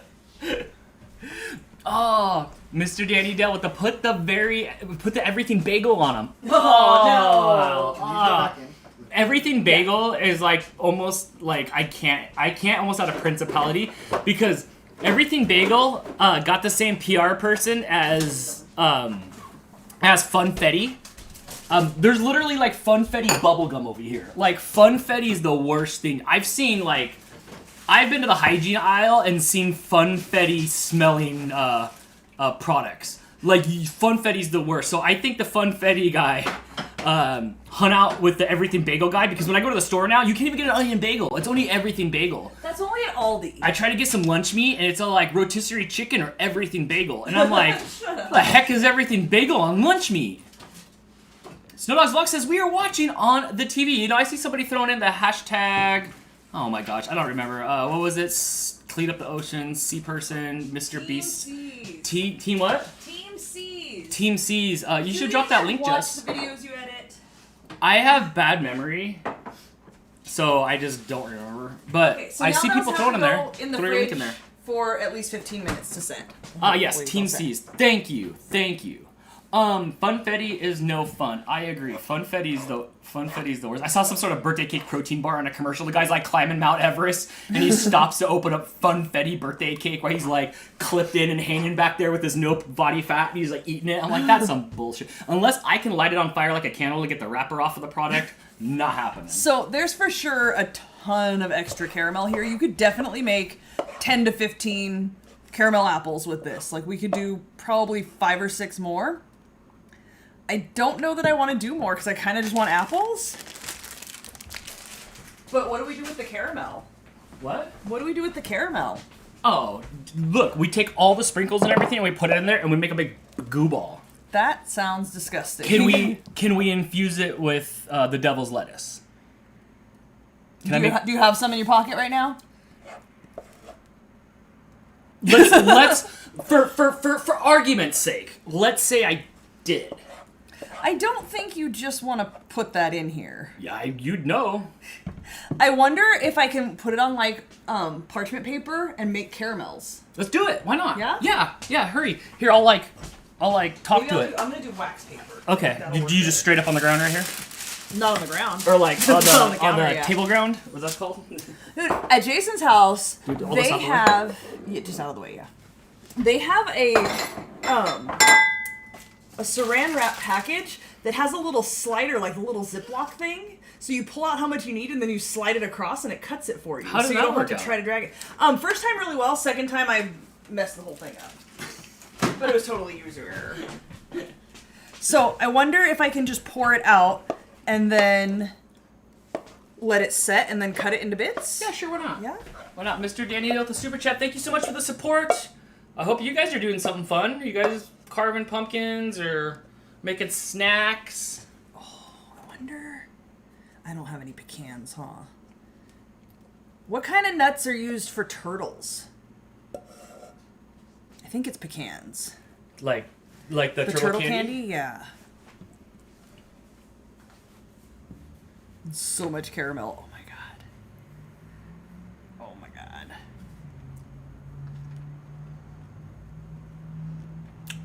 Oh, Mr. Danny Dell with put the everything bagel on him. Oh, no. Everything bagel is almost I can't almost out of principality because everything bagel got the same PR person as Funfetti. There's literally Funfetti bubblegum over here. Funfetti's the worst thing. I've seen I've been to the hygiene aisle and seen Funfetti smelling products. Funfetti's the worst. So I think the Funfetti guy hung out with the everything bagel guy because when I go to the store now, you can't even get an onion bagel. It's only everything bagel. That's only at Aldi. I try to get some lunch meat and it's all rotisserie chicken or everything bagel. And I'm like, what the heck is everything bagel on lunch meat? Snowdog's Vlog says, we are watching on the TV. I see somebody throwing in the hashtag, oh my gosh, I don't remember. What was it? Clean up the ocean, sea person, Mr. Beast. Team what? Team C's. Team C's. You should drop that link, Jess. Watch the videos you edit. I have bad memory, so I just don't remember. But Okay, so I now see those people have throwing to them there. go in the Throw your link in fridge there. for at least 15 minutes to set. Yes, Please Team don't say. C's. Thank you. Funfetti is no fun. I agree. Funfetti's the worst. I saw some sort of birthday cake protein bar on a commercial. The guy's climbing Mount Everest, and he stops to open up Funfetti birthday cake while he's clipped in and hanging back there with his no body fat, and he's eating it. I'm like, that's some bullshit. Unless I can light it on fire like a candle to get the wrapper off of the product, not happening. So there's for sure a ton of extra caramel here. You could definitely make 10 to 15 caramel apples with this. We could do probably 5 or 6 more. I don't know that I want to do more because I kind of just want apples. But what do we do with the caramel? What? What do we do with the caramel? Oh, look, we take all the sprinkles and everything and we put it in there and we make a big goo ball. That sounds disgusting. Can we infuse it with the devil's lettuce? Do you have some in your pocket right now? Let's for argument's sake, let's say I did. I don't think you just want to put that in here. Yeah, you'd know. I wonder if I can put it on parchment paper and make caramels. Let's do it. Why not? Yeah? Yeah, hurry. Here, I'll talk Maybe to it. I'm gonna do wax paper. Okay. Do you just straight up on the ground right here? Not on the ground. Or on Not on the the counter, yeah. table ground? What's that called? Dude, at Jason's house, Dude, all this they out the way? have just out of the way, yeah. They have a saran wrap package that has a little slider, like a little Ziploc thing. So you pull out how much you need and then you slide it across and it cuts it for you. How does so you that don't work have to out? try to drag it. First time really well, second time I messed the whole thing up. But it was totally user error. So I wonder if I can just pour it out and then let it set and then cut it into bits. Yeah, sure, why not? Yeah? Why not? Mr. Danny with the super chat. Thank you so much for the support. I hope you guys are doing something fun. Are you guys carving pumpkins or making snacks? Oh, I wonder. I don't have any pecans, huh? What kind of nuts are used for turtles? I think it's pecans. Like the turtle candy? Yeah. So much caramel. Oh my god. Oh my god.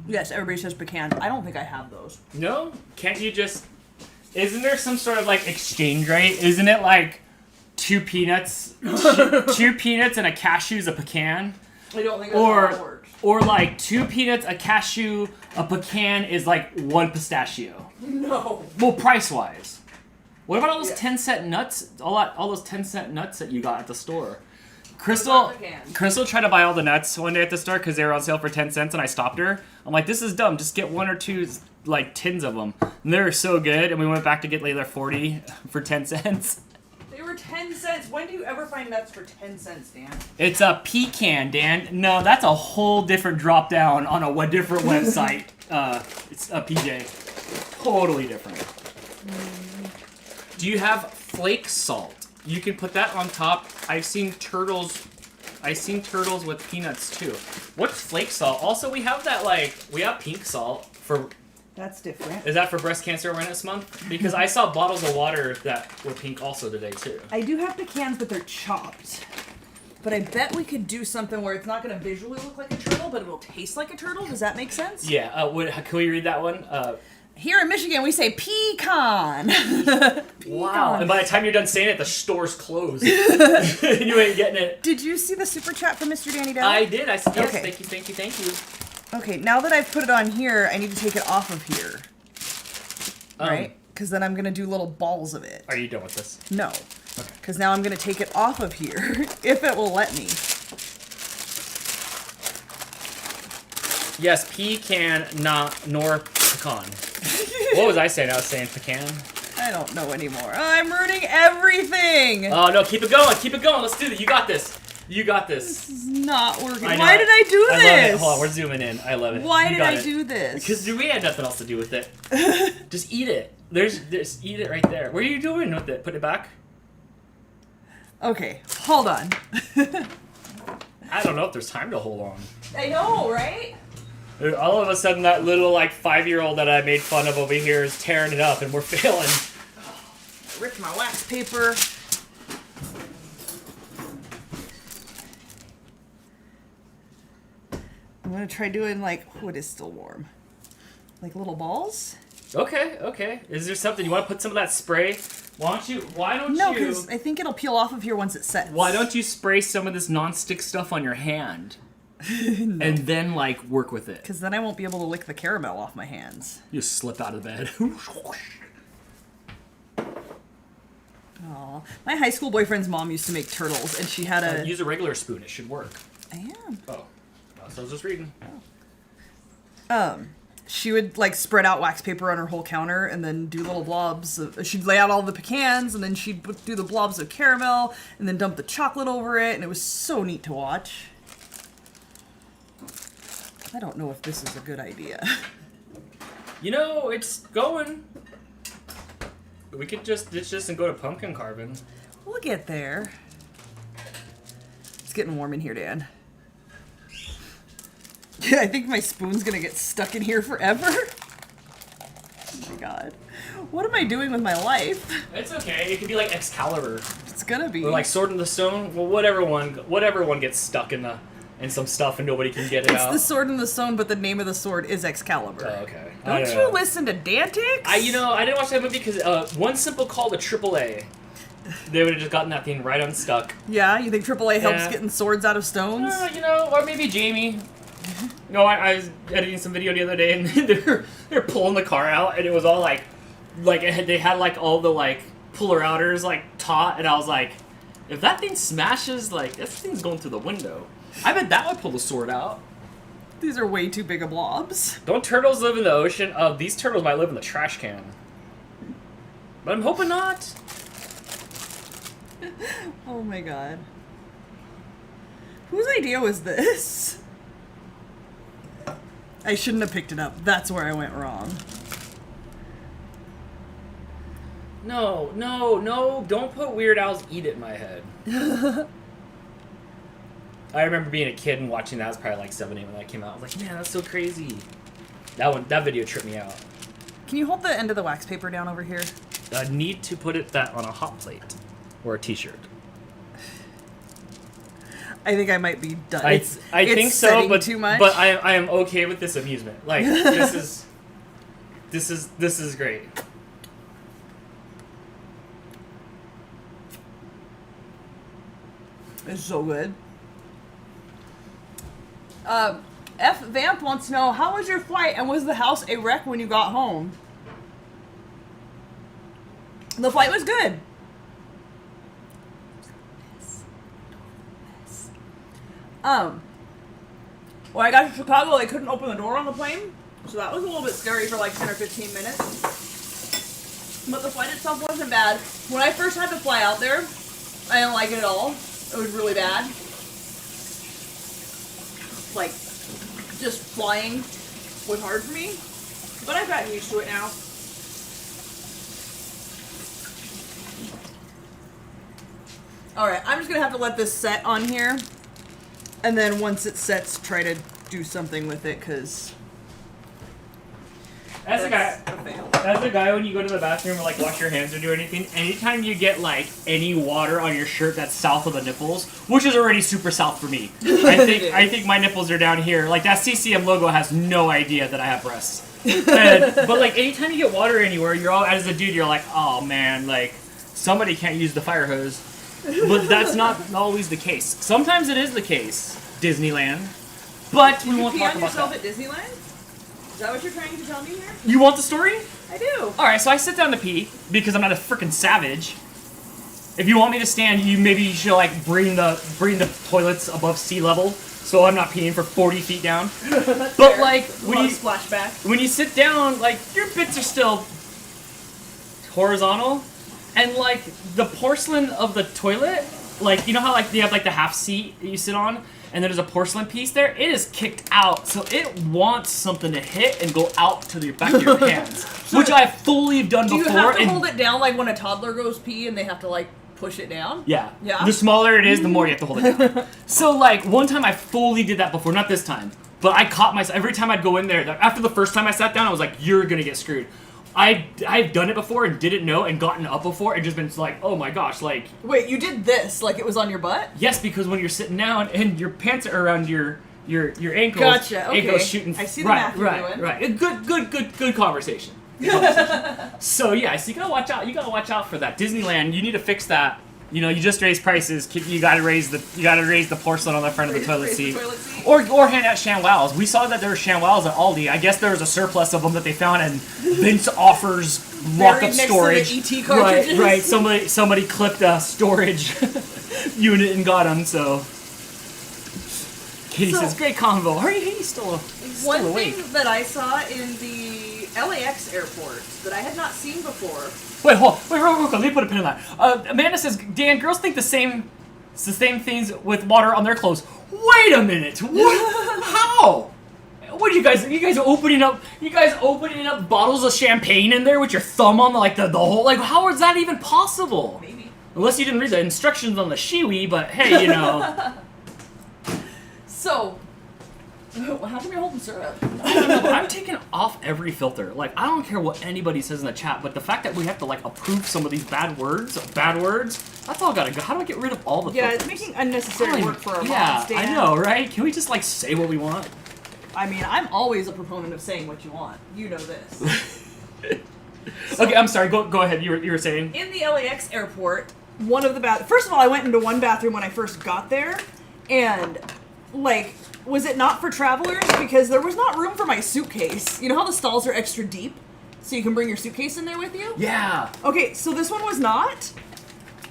Yes, everybody says pecans. I don't think I have those. No? Can't you just... Isn't there some sort of, like, exchange rate? Isn't it, like, 2 peanuts? 2 peanuts and a cashew's a pecan? I don't think that's how it works. Or, like, 2 peanuts, a cashew, a pecan is, like, 1 pistachio. No. Well, price-wise. What about all those 10-cent nuts? All those 10-cent nuts that you got at the store? Crystal tried to buy all the nuts one day at the store because they were on sale for 10 cents, and I stopped her. I'm like, this is dumb. Just get 1 or 2 like tins of them. And they were so good, and we went back to get like 40 for 10 cents. They were 10 cents. When do you ever find nuts for 10 cents, Dan? It's a pecan, Dan. No, that's a whole different drop down on a different website. It's a PJ. Totally different. Do you have flake salt? You can put that on top. I've seen turtles with peanuts too. What's flake salt? Also, we have that we have pink salt for. That's different. Is that for Breast Cancer Awareness Month? Because I saw bottles of water that were pink also today too. I do have pecans, but they're chopped. But I bet we could do something where it's not going to visually look like a turtle, but it will taste like a turtle. Does that make sense? Yeah. Can we read that one? Here in Michigan, we say pecan. Wow. And by the time you're done saying it, the store's closed. You ain't getting it. Did you see the super chat from Mr. Danny Dell? I did. I said, yes, okay. Thank you. Okay, now that I've put it on here, I need to take it off of here. Right? Because then I'm going to do little balls of it. Are you done with this? No. Okay. Because now I'm going to take it off of here, if it will let me. Yes, pecan, nor pecan. What was I saying? I was saying pecan. I don't know anymore. I'm ruining everything! Oh, no, keep it going. Let's do this. You got this. This is not working. Why did I do this? I love it. Hold on, we're zooming in. I love it. Why did I do this? Because we had nothing else to do with it. Just eat it. There's eat it right there. What are you doing with it? Put it back? Okay, hold on. I don't know if there's time to hold on. I know, right? All of a sudden, that little 5-year-old that I made fun of over here is tearing it up, and we're failing. I ripped my wax paper. I'm gonna try doing what is still warm, like little balls. Okay. Is there something you want to put some of that spray? Why don't No, you? because I think it'll peel off of here once it sets. Why don't you spray some of this non-stick stuff on your hand? No. And then work with it. Because then I won't be able to lick the caramel off my hands. You just slip out of bed. Aw. My high school boyfriend's mom used to make turtles, and she had a... Use a regular spoon. It should work. I am. Oh. So I was just reading. She would spread out wax paper on her whole counter and then do little blobs. She'd lay out all the pecans, and then she'd do the blobs of caramel, and then dump the chocolate over it, and it was so neat to watch. I don't know if this is a good idea. It's going. We could just ditch this and go to pumpkin carving. We'll get there. It's getting warm in here, Dan. I think my spoon's gonna get stuck in here forever. Oh my god. What am I doing with my life? It's okay. It could be like Excalibur. It's gonna be. Or Sword in the Stone. Well, whatever one gets stuck in some stuff and nobody can get it out. It's the Sword in the Stone, but the name of the sword is Excalibur. Oh, okay. Don't you listen to Dantix? I didn't watch that movie because one simple call to AAA. They would have just gotten that thing right unstuck. Yeah, you think AAA helps getting swords out of stones? Or maybe Jamie. No, I was editing some video the other day, and they're pulling the car out, and it was all they had all the puller outers taut, and I was like, if that thing smashes, that thing's going through the window. I bet that would pull the sword out. These are way too big of blobs. Don't turtles live in the ocean? These turtles might live in the trash can. But I'm hoping not. Oh my god. Whose idea was this? I shouldn't have picked it up. That's where I went wrong. No, no, no, don't put Weird Al's Eat It in my head. I remember being a kid and watching that. I was probably like 7, 8 when that came out. I was like, man, that's so crazy. That video tripped me out. Can you hold the end of the wax paper down over here? I need to put that on a hot plate or a t-shirt. I think I might be done. I think so, but too much. But I am okay with this amusement. Like this is great. It's so good. F Vamp wants to know, how was your flight and was the house a wreck when you got home? The flight was good. When I got to Chicago, they couldn't open the door on the plane, so that was a little bit scary for like 10 or 15 minutes. But the flight itself wasn't bad. When I first had to fly out there, I didn't like it at all. It was really bad. Like, just flying was hard for me, but I've gotten used to it now. Alright, I'm just gonna have to let this set on here, and then once it sets, try to do something with it, because As a guy, when you go to the bathroom or like wash your hands or do anything, anytime you get like any water on your shirt that's south of the nipples, which is already super south for me. I think my nipples are down here. Like that CCM logo has no idea that I have breasts. But like anytime you get water anywhere, you're all, as a dude, you're like, oh man, like somebody can't use the fire hose. But that's not always the case. Sometimes it is the case, Disneyland. But we won't talk about that. At Disneyland? Is that what you're trying to tell me here? You want the story? I do. Alright, so I sit down to pee because I'm not a freaking savage. If you want me to stand, maybe you should like bring the toilets above sea level so I'm not peeing for 40 feet down. But fair. like when you sit down, like your bits are still horizontal, and like the porcelain of the toilet, like you know how like you have like the half seat that you sit on, and there's a porcelain piece there, it is kicked out, so it wants something to hit and go out to the back of your hands, which I've fully done before. Do you have to hold it down like when a toddler goes pee and they have to like push it down? Yeah. Yeah. The smaller it is, the more you have to hold it down. So like one time I fully did that before, not this time, but I caught myself every time I'd go in there. After the first time I sat down, I was like, "You're gonna get screwed." I've done it before and didn't know and gotten up before and just been like, oh my gosh, like. Wait, you did this like it was on your butt? Yes, because when you're sitting down and your pants are around your ankles, gotcha. Okay. it goes shooting. I see the math you're doing. Right. Good conversation. So yeah, so you gotta watch out. You gotta watch out for that. Disneyland, you need to fix that. You know, you just raised prices. You gotta raise the porcelain on the front of the toilet seat. Or hand out ShamWows. We saw that there were ShamWows at Aldi. I guess there was a surplus of them that they found, and Vince offers lockup storage. Next to the ET cartridges. Right. Somebody clipped a storage unit and got them. So Katie says, "Great convo." He's still One awake. thing that I saw in the LAX airport that I had not seen before. Wait, real quick. Let me put a pin in that. Amanda says, Dan, girls think the same things with water on their clothes. Wait a minute. What? How? What are you guys opening up bottles of champagne in there with your thumb on the whole, like, how is that even possible? Maybe. Unless you didn't read the instructions on the shiwi, but hey, you know. So, how come you're holding syrup? I don't know, but I'm taking off every filter. Like, I don't care what anybody says in the chat, but the fact that we have to, like, approve some of these bad words, that's all gotta go. How do I get rid of all the filters? Yeah, it's making unnecessary work for our moms, Dan. I know, right? Can we just, like, say what we want? I mean, I'm always a proponent of saying what you want. You know this. Okay, I'm sorry. Go ahead. You were saying? In the LAX airport, one of the first of all, I went into one bathroom when I first got there, and, like, was it not for travelers? Because there was not room for my suitcase. You know how the stalls are extra deep? So you can bring your suitcase in there with you? Yeah. Okay, so this one was not.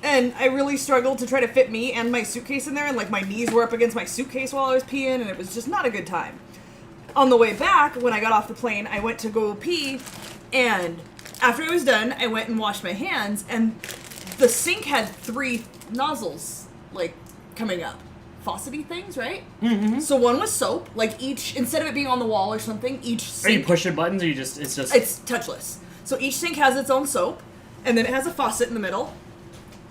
And I really struggled to try to fit me and my suitcase in there, and like my knees were up against my suitcase while I was peeing, and it was just not a good time. On the way back, when I got off the plane, I went to go pee, and after I was done, I went and washed my hands, and the sink had 3 nozzles, like, coming up. faucety things, right? Mm-hmm. So one was soap, like each, instead of it being on the wall or something, each sink... Are you pushing buttons, or you just, it's just... It's touchless. So each sink has its own soap, and then it has a faucet in the middle.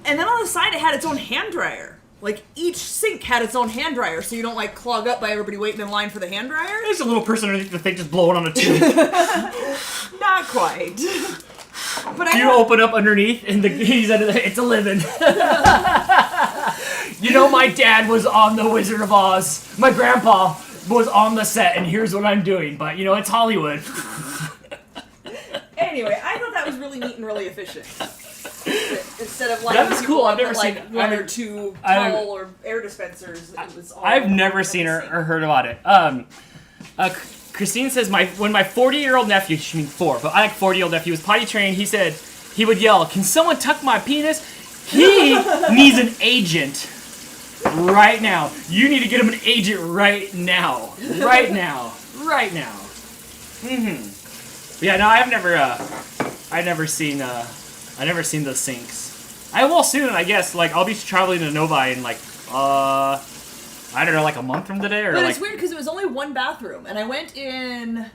And then on the side, it had its own hand dryer. Like, each sink had its own hand dryer, so you don't, like, clog up by everybody waiting in line for the hand dryer. There's a little person underneath the thing just blowing on a tube. Not quite. But You open up underneath, and he's under the, it's a living. You know, my dad was on The Wizard of Oz. My grandpa was on the set, and here's what I'm doing. But, you know, it's Hollywood. Anyway, I thought that was really neat and really efficient. Instead of like that was cool. I've never like seen one or two towel or air dispensers. It was all I've never seen or heard about it. Christine says when my 40-year-old nephew, she means 4, but I like 40-year-old nephew was potty trained. He said he would yell, "Can someone tuck my penis?" He needs an agent right now. You need to get him an agent right now. Right now. Right now. Mm-hmm. Yeah, no, I've never seen the sinks. I will soon, I guess. Like, I'll be traveling to Novi in like, I don't know, like a month from today, or but like. It's weird because it was only one bathroom, and I went in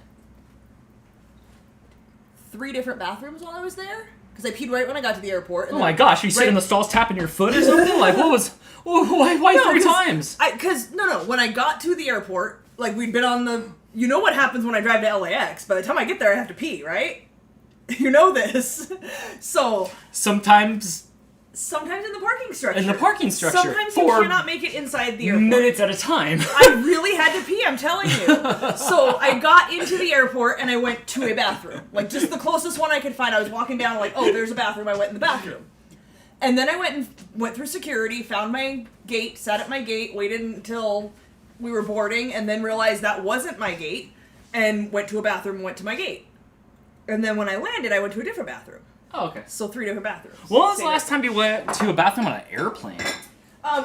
3 different bathrooms while I was there because I peed right when I got to the airport. And Oh my gosh, you sit in the stalls tapping your foot or something? Like, what was? Why No, 3 times? No. When I got to the airport, like we'd been on the. You know what happens when I drive to LAX? By the time I get there, I have to pee, right? You know this. So Sometimes in the parking structure. Sometimes you for cannot make it inside the airport. minutes at a time. I really had to pee, I'm telling you. So I got into the airport and I went to a bathroom. Like just the closest one I could find. I was walking down like, oh, there's a bathroom. I went in the bathroom. And then I went through security, found my gate, sat at my gate, waited until we were boarding, and then realized that wasn't my gate, and went to a bathroom and went to my gate. And then when I landed, I went to a different bathroom. Oh, okay. So 3 different bathrooms. When was the last time you went to a bathroom on an airplane?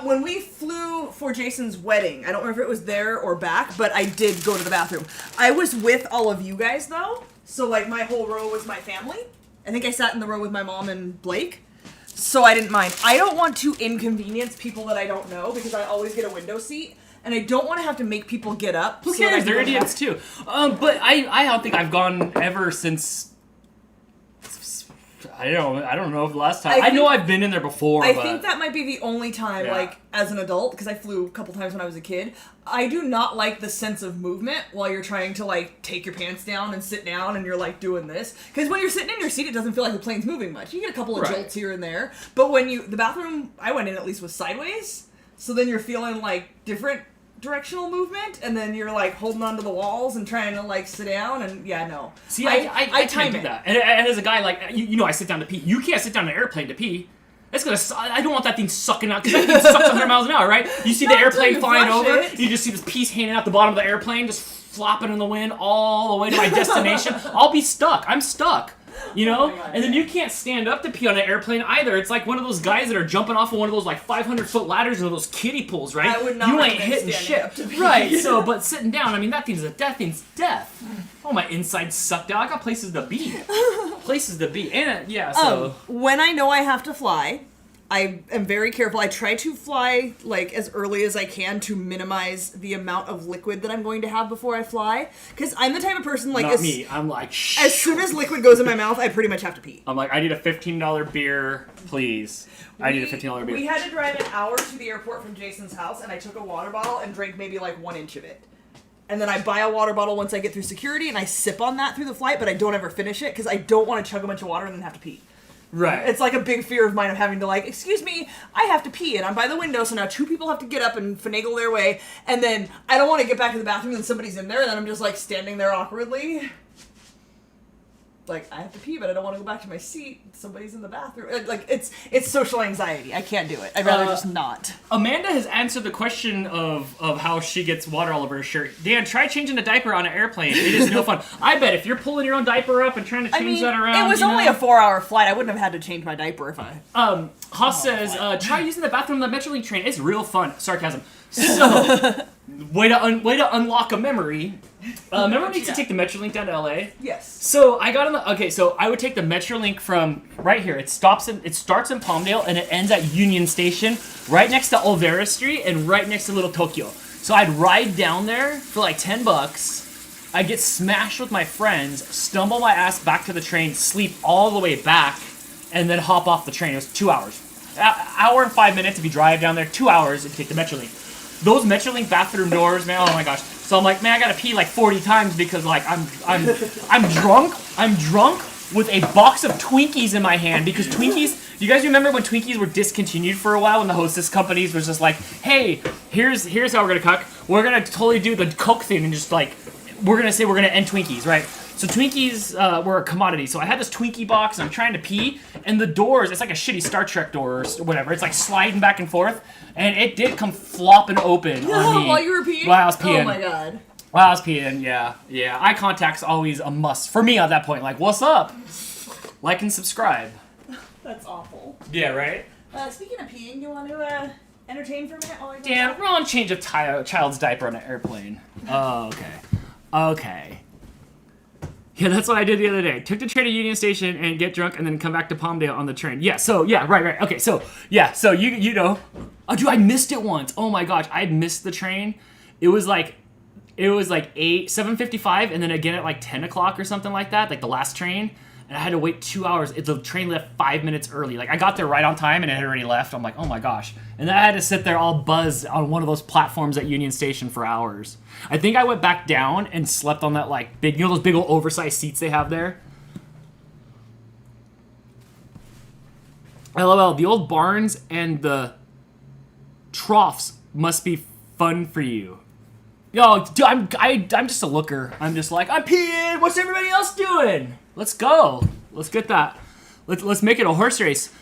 When we flew for Jason's wedding, I don't remember if it was there or back, but I did go to the bathroom. I was with all of you guys, though, so, like, my whole row was my family. I think I sat in the row with my mom and Blake, so I didn't mind. I don't want to inconvenience people that I don't know, because I always get a window seat, and I don't want to have to make people get up. Who cares? They're idiots, too. But I don't think I've gone ever since... I don't know if the last time. I know I've been in there before. I think that might be the only time, like, as an adult, because I flew a couple times when I was a kid. I do not like the sense of movement while you're trying to, like, take your pants down and sit down and you're, like, doing this. Because when you're sitting in your seat, it doesn't feel like the plane's moving much. You get a couple of jolts here and there. But when the bathroom I went in at least was sideways. So then you're feeling, like, different directional movement, and then you're like holding onto the walls and trying to like sit down, and no. See, I can't do that. And as a guy, like you know, I sit down to pee. You can't sit down in an airplane to pee. It's gonna. I don't want that thing sucking out, because that thing sucks 100 miles an hour, right? You see the airplane flying over, you just see this piece hanging out the bottom of the airplane, just flopping in the wind all the way to my destination. I'll be stuck. I'm stuck. You know? And then you can't stand up to pee on an airplane either. It's like one of those guys that are jumping off of one of those like 500-foot ladders or those kiddie pools, right? I would not you ain't hitting shit. Right, so, but sitting down, I mean, that thing's death. Oh, my insides sucked out. I got places to be. And, so... when I know I have to fly, I am very careful. I try to fly like as early as I can to minimize the amount of liquid that I'm going to have before I fly. Because I'm the type of person like Not me. I'm like, shh. As soon as liquid goes in my mouth, I pretty much have to pee. I'm like, I need a $15 beer, please. I need a $15 beer. We had to drive an hour to the airport from Jason's house, and I took a water bottle and drank maybe like 1 inch of it. And then I buy a water bottle once I get through security, and I sip on that through the flight, but I don't ever finish it because I don't want to chug a bunch of water and then have to pee. Right. It's like a big fear of mine of having to like, excuse me, I have to pee, and I'm by the window, so now 2 people have to get up and finagle their way, and then I don't want to get back to the bathroom and somebody's in there, and then I'm just like standing there awkwardly. Like, I have to pee, but I don't want to go back to my seat. Somebody's in the bathroom. Like, it's social anxiety. I can't do it. I'd rather just not. Amanda has answered the question of how she gets water all over her shirt. Dan, try changing a diaper on an airplane. It is no fun. I bet if you're pulling your own diaper up and trying to change that around, it was only a 4-hour flight. I wouldn't have had to change my diaper if I... Haas says, try using the bathroom on the Metrolink train. It's real fun. Sarcasm. So, way to unlock a memory. Remember we used to take the Metrolink down to LA? Yes. So I got on the so I would take the Metrolink from right here. It starts in Palmdale and it ends at Union Station, right next to Olvera Street and right next to Little Tokyo. So I'd ride down there for like $10. I'd get smashed with my friends, stumble my ass back to the train, sleep all the way back, and then hop off the train. It was 2 hours. Hour and 5 minutes if you drive down there. 2 hours if you take the Metrolink. Those Metrolink bathroom doors, man. Oh my gosh. So I'm like, man, I gotta pee like 40 times because like I'm drunk. I'm drunk with a box of Twinkies in my hand because Twinkies. You guys remember when Twinkies were discontinued for a while when the Hostess companies was just like, hey, here's how we're gonna cook. We're gonna totally do the Coke thing and just like we're gonna say we're gonna end Twinkies, right? So Twinkies were a commodity. So I had this Twinkie box and I'm trying to pee and the doors, it's like a shitty Star Trek door or whatever. It's like sliding back and forth and it did come flopping open on me. While you were peeing? While I was peeing. Oh my god. While I was peeing, yeah. Eye contact's always a must. For me at that point, like, what's up? Like and subscribe. That's awful. Yeah, right? Speaking of peeing, you want to entertain for a minute while I go? Dan, wrong change of child's diaper on an airplane. Oh, okay. Okay. Yeah, that's what I did the other day. Took the train to Union Station and get drunk and then come back to Palmdale on the train. Yeah, so, yeah, right. Okay, so, yeah, so you know. Oh, dude, I missed it once. Oh my gosh, I missed the train. It was like 7:55 and then again at like 10 o'clock or something like that, like the last train. And I had to wait 2 hours. The train left 5 minutes early. Like, I got there right on time, and it had already left. I'm like, oh my gosh. And then I had to sit there all buzzed on one of those platforms at Union Station for hours. I think I went back down and slept on that, like, big, those big old oversized seats they have there. LOL, the old barns and the troughs must be fun for you. Yo, dude, I'm just a looker. I'm just like, I'm peeing. What's everybody else doing? Let's go. Let's get that. Let's make it a horse race.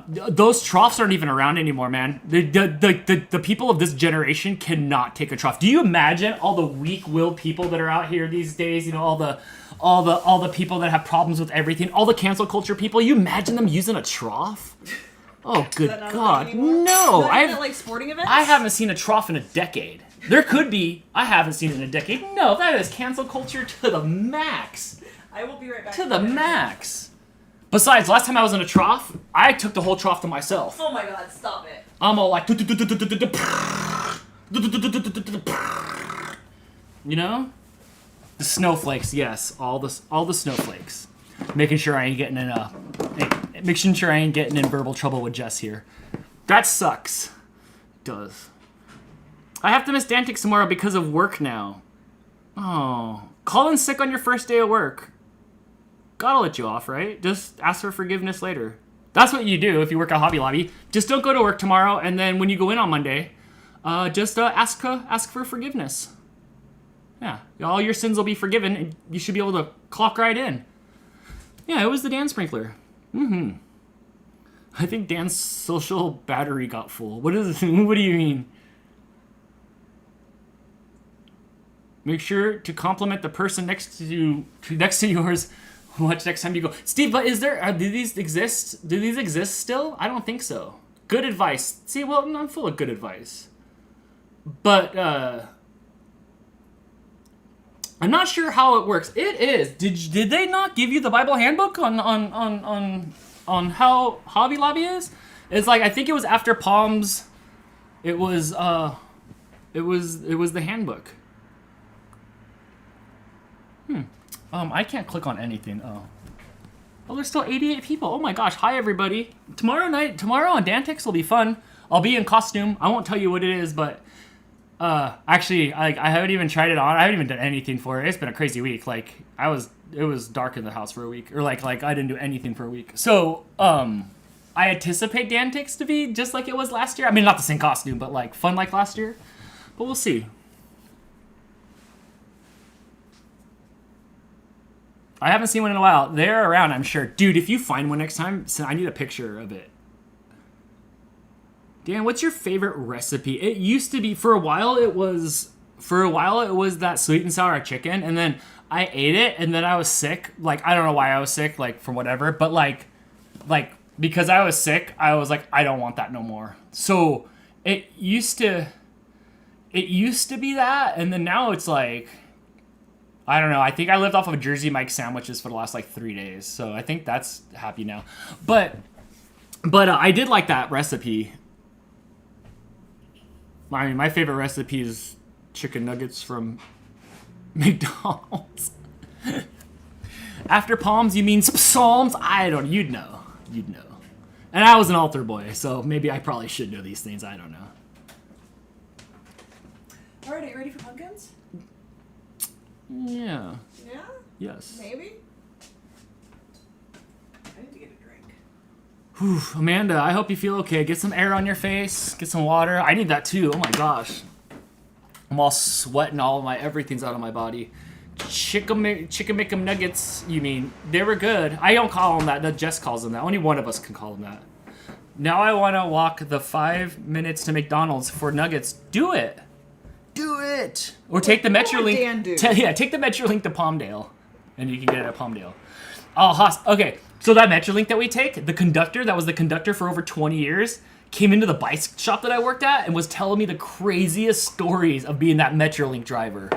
Those troughs aren't even around anymore, man. The people of this generation cannot take a trough. Do you imagine all the weak-willed people that are out here these days? You know, all the people that have problems with everything. All the cancel culture people. You imagine them using a trough? Oh, good God, no! Not even at, like, sporting events? I haven't seen a trough in a decade. There could be. I haven't seen it in a decade. No, that is cancel culture to the max. I will be right back. To the max. Besides, last time I was in a trough, I took the whole trough to myself. Oh my god, stop it. I'm all like, you know? The snowflakes, yes, all the snowflakes. Making sure I ain't getting in verbal trouble with Jess here. That sucks. Does. I have to miss Dantix tomorrow because of work now. Oh. Call in sick on your first day of work. Gotta let you off, right? Just ask for forgiveness later. That's what you do if you work at Hobby Lobby. Just don't go to work tomorrow, and then when you go in on Monday, just ask for forgiveness. Yeah, all your sins will be forgiven, and you should be able to clock right in. Yeah, it was the Dan Sprinkler. I think Dan's social battery got full. What do you mean? Make sure to compliment the person next to yours. Watch next time you go. Steve, but do these exist? Do these exist still? I don't think so. Good advice. See, well, I'm full of good advice. But, I'm not sure how it works. It is. Did they not give you the Bible handbook on how Hobby Lobby is? It's like, I think it was after Palms. It was the handbook. I can't click on anything. Oh, there's still 88 people. Oh my gosh. Hi, everybody. Tomorrow on Dantix will be fun. I'll be in costume. I won't tell you what it is, but actually, I haven't even tried it on. I haven't even done anything for it. It's been a crazy week. Like, it was dark in the house for a week, or like I didn't do anything for a week. So, I anticipate Dantix to be just like it was last year. I mean, not the same costume, but like fun like last year. But we'll see. I haven't seen one in a while. They're around, I'm sure. Dude, if you find one next time, I need a picture of it. Dan, what's your favorite recipe? It used to be, for a while it was that sweet and sour chicken, and then I ate it, and then I was sick. Like, I don't know why I was sick, like, from whatever, but like, because I was sick, I was like, I don't want that no more. So, it used to it used to be that, and then now it's like, I don't know. I think I lived off of Jersey Mike sandwiches for the last like 3 days, so I think that's happy now. But I did like that recipe. I mean, my favorite recipe is chicken nuggets from McDonald's. After palms, you mean psalms? You'd know. And I was an altar boy, so maybe I probably should know these things. I don't know. All right, are you ready for pumpkins? Yeah. Yeah? Yes. Maybe? I need to get a drink. Whew, Amanda, I hope you feel okay. Get some air on your face. Get some water. I need that too. Oh my gosh. I'm all sweating. All of everything's out of my body. Chicken Mickum nuggets, you mean? They were good. I don't call them that. Jess calls them that. Only one of us can call them that. Now I want to walk the 5 minutes to McDonald's for nuggets. Do it. Do it. Or take the Metrolink. Dan do? Take the Metrolink to Palmdale, and you can get it at Palmdale. Oh, okay. So that Metrolink that we take, the conductor that was the conductor for over 20 years, came into the bike shop that I worked at and was telling me the craziest stories of being that Metrolink driver.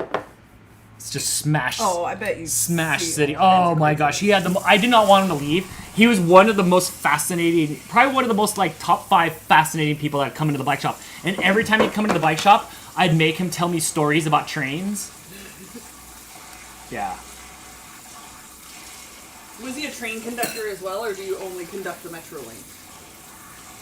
It's just smash. Oh, I bet you. Smash see City. all Oh kinds my of gosh, he had the. I did not want him to leave. He was one of the most fascinating, probably one of the most like top 5 fascinating people that come into the bike shop. And every time he'd come into the bike shop, I'd make him tell me stories about trains. Yeah. Was he a train conductor as well, or do you only conduct the Metrolink?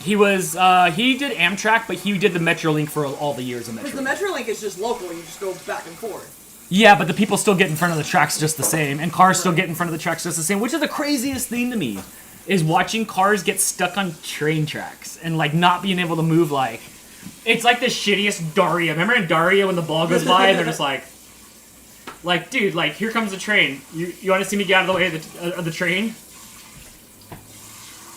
He was. He did Amtrak, but he did the Metrolink for all the years of Because Metrolink. the Metrolink is just local, you just go back and forth. Yeah, but the people still get in front of the tracks just the same, and cars still get in front of the tracks just the same, which is the craziest thing to me, is watching cars get stuck on train tracks and like not being able to move. Like, it's like the shittiest Daria. Remember in Daria when the ball goes by and they're just like, dude, like here comes the train. You want to see me get out of the way of the train?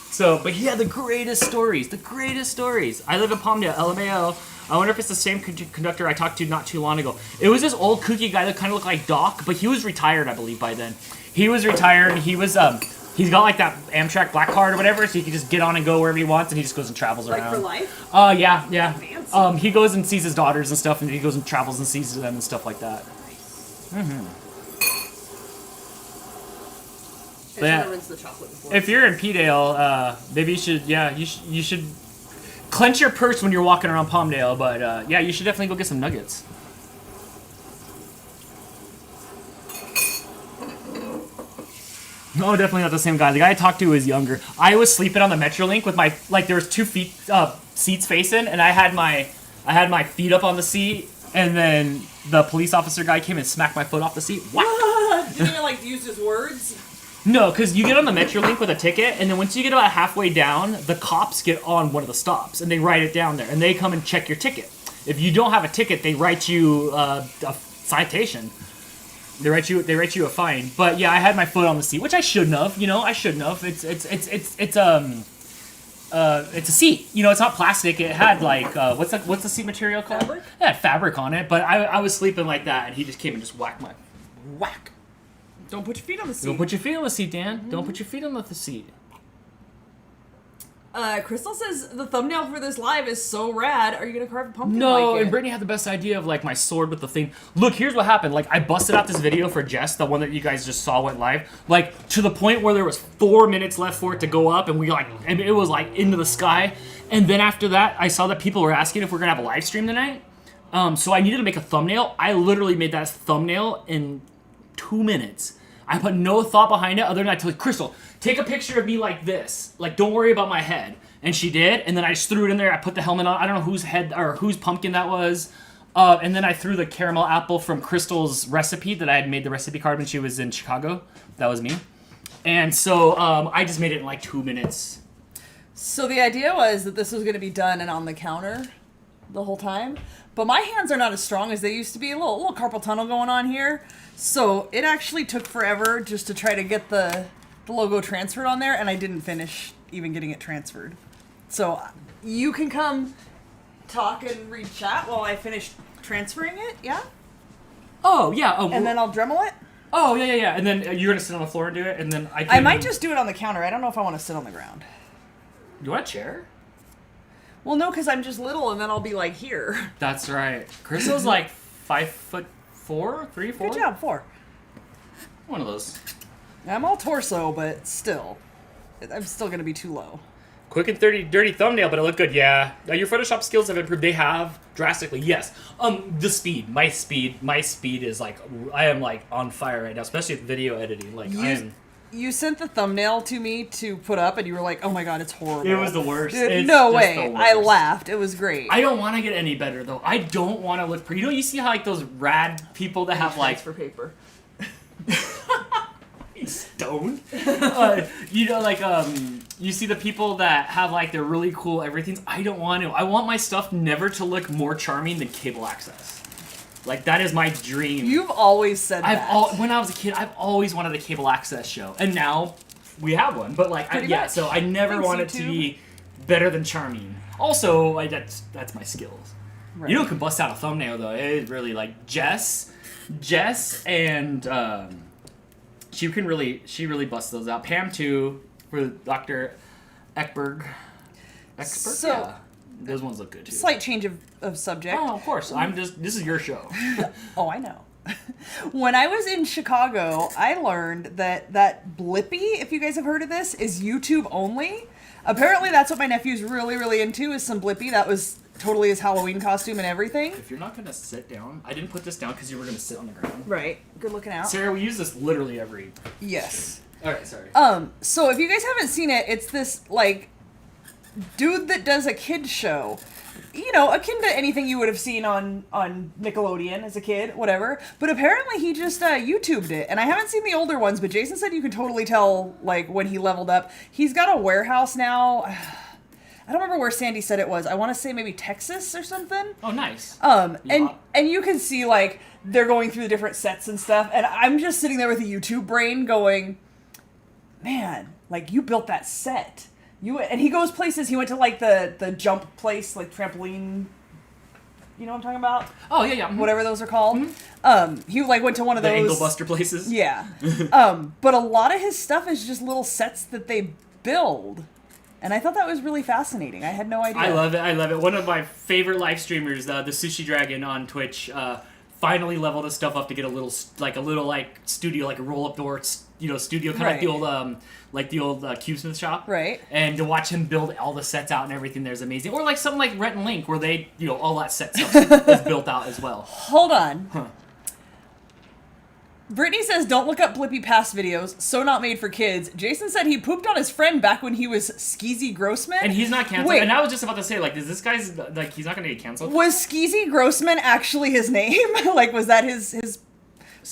So, but he had the greatest stories. The greatest stories. I live in Palmdale, LMAO. I wonder if it's the same conductor I talked to not too long ago. It was this old kooky guy that kind of looked like Doc, but he was retired, I believe, by then. He was retired. He was he's got like that Amtrak black card or whatever, so he can just get on and go wherever he wants, and he just goes and travels around. Like for life? Yeah. Fancy. He goes and sees his daughters and stuff, and he goes and travels and sees them and stuff like that. Okay, Yeah. I'm gonna rinse the chocolate before. If you're in P-Dale, maybe you should. Yeah, you should clench your purse when you're walking around Palmdale. But yeah, you should definitely go get some nuggets. No, definitely not the same guy. The guy I talked to was younger. I was sleeping on the Metrolink with my there was 2 seats facing, and I had my feet up on the seat, and then the police officer guy came and smacked my foot off the seat. Whack! Didn't he like use his words? No, because you get on the Metrolink with a ticket, and then once you get about halfway down, the cops get on one of the stops, and they write it down there, and they come and check your ticket. If you don't have a ticket, they write you a citation. They write you a fine. But yeah, I had my foot on the seat, which I shouldn't have. I shouldn't have. It's a seat. It's not plastic. It had like what's the seat material called? Fabric? It had fabric on it. But I was sleeping like that, and he just came and just whacked my whack. Don't put your feet on the seat. Don't put your feet on the seat, Dan. Don't put your feet on the seat. Crystal says the thumbnail for this live is so rad. Are you gonna carve a pumpkin? No, like and it? Brittany had the best idea of like my sword with the thing. Look, here's what happened. Like I busted out this video for Jess, the one that you guys just saw went live. Like to the point where there was 4 minutes left for it to go up, and and it was like into the sky. And then after that, I saw that people were asking if we're gonna have a live stream tonight. So I needed to make a thumbnail. I literally made that thumbnail in 2 minutes. I put no thought behind it other than I told Crystal, take a picture of me like this. Like, don't worry about my head. And she did. And then I just threw it in there. I put the helmet on. I don't know whose head or whose pumpkin that was. And then I threw the caramel apple from Crystal's recipe that I had made the recipe card when she was in Chicago. That was me. And so I just made it in like 2 minutes. So the idea was that this was going to be done and on the counter the whole time. But my hands are not as strong as they used to be. A little carpal tunnel going on here. So it actually took forever just to try to get the logo transferred on there, and I didn't finish even getting it transferred. So you can come talk and read chat while I finish transferring it, yeah? Oh, yeah. Oh, And then I'll Dremel it? Oh, yeah. And then you're going to sit on the floor and do it, and then I might just do it on the counter. I don't know if I want to sit on the ground. You want a chair? Well, no, because I'm just little, and then I'll be like here. That's right. Crystal's like 5'4", 3, 4. Good job, 4. One of those. I'm all torso, but still, I'm still gonna be too low. Quick and dirty thumbnail, but it looked good. Yeah. Your Photoshop skills have improved. They have drastically. Yes. The speed. My speed is like I am like on fire right now, especially with video editing. Like I am. You sent the thumbnail to me to put up, and you were like, "Oh my god, it's horrible." It was the worst. Dude, It's no just way. the worst. I laughed. It was great. I don't want to get any better though. I don't want to look pretty. You know, you see how like those rad people that have like for paper. stoned. You know, like you see the people that have like they're really cool everything's. I don't want to. I want my stuff never to look more charming than cable access. Like that is my dream. You've always said that. When I was a kid, I've always wanted a cable access show, and now we have one. But like, much. so I never Thanks, want it to YouTube. be better than charming. Also, that's my skills. Right. You know who can bust out a thumbnail though? It is really like Jess, and she really busts those out. Pam too for Dr. Ekberg. So- Yeah. Those ones look good too. Slight change of subject. Oh, of course. This is your show. Oh, I know. When I was in Chicago, I learned that Blippi, if you guys have heard of this, is YouTube only. Apparently, that's what my nephew's really into is some Blippi. That was totally his Halloween costume and everything. If you're not going to sit down, I didn't put this down because you were going to sit on the ground. Right. Good looking out. Sarah, we use this literally every... Yes. All right, sorry. So if you guys haven't seen it, it's this, like, dude that does a kid show. You know, akin to anything you would have seen on Nickelodeon as a kid, whatever. But apparently he just YouTubed it. And I haven't seen the older ones, but Jason said you could totally tell, like, when he leveled up. He's got a warehouse now. I don't remember where Sandy said it was. I want to say maybe Texas or something. Oh, nice. And you can see, like, they're going through the different sets and stuff. And I'm just sitting there with a YouTube brain going, man, like, you built that set. And he goes places. He went to like the jump place, like trampoline. You know what I'm talking about? Oh yeah. Whatever those are called. He like went to one of The those angle buster places. Yeah. But a lot of his stuff is just little sets that they build, and I thought that was really fascinating. I had no idea. I love it. One of my favorite live streamers, the Sushi Dragon on Twitch, finally leveled his stuff up to get a little studio, like a roll up door, studio kind of like the old Cubesmith shop. Right. And to watch him build all the sets out and everything there is amazing. Or like something like Rhett and Link where they, all that set stuff is built out as well. Hold on. Brittany says, don't look up Blippi past videos, so not made for kids. Jason said he pooped on his friend back when he was Skeezy Grossman. And he's not canceled. Wait. And I was just about to say, like, is this guy's, like, he's not going to get canceled? Was Skeezy Grossman actually his name? Like, was that his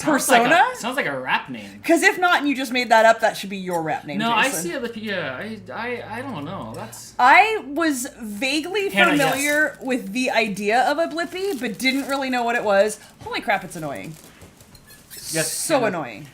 persona? Sounds like a rap name. Because if not, and you just made that up, that should be your rap name, No, Jason. I see it. I don't know. That's... I was vaguely Hannah, familiar with the idea of a Blippi, but didn't really know what it was. Holy crap, it's annoying. Yes, So Hannah. annoying.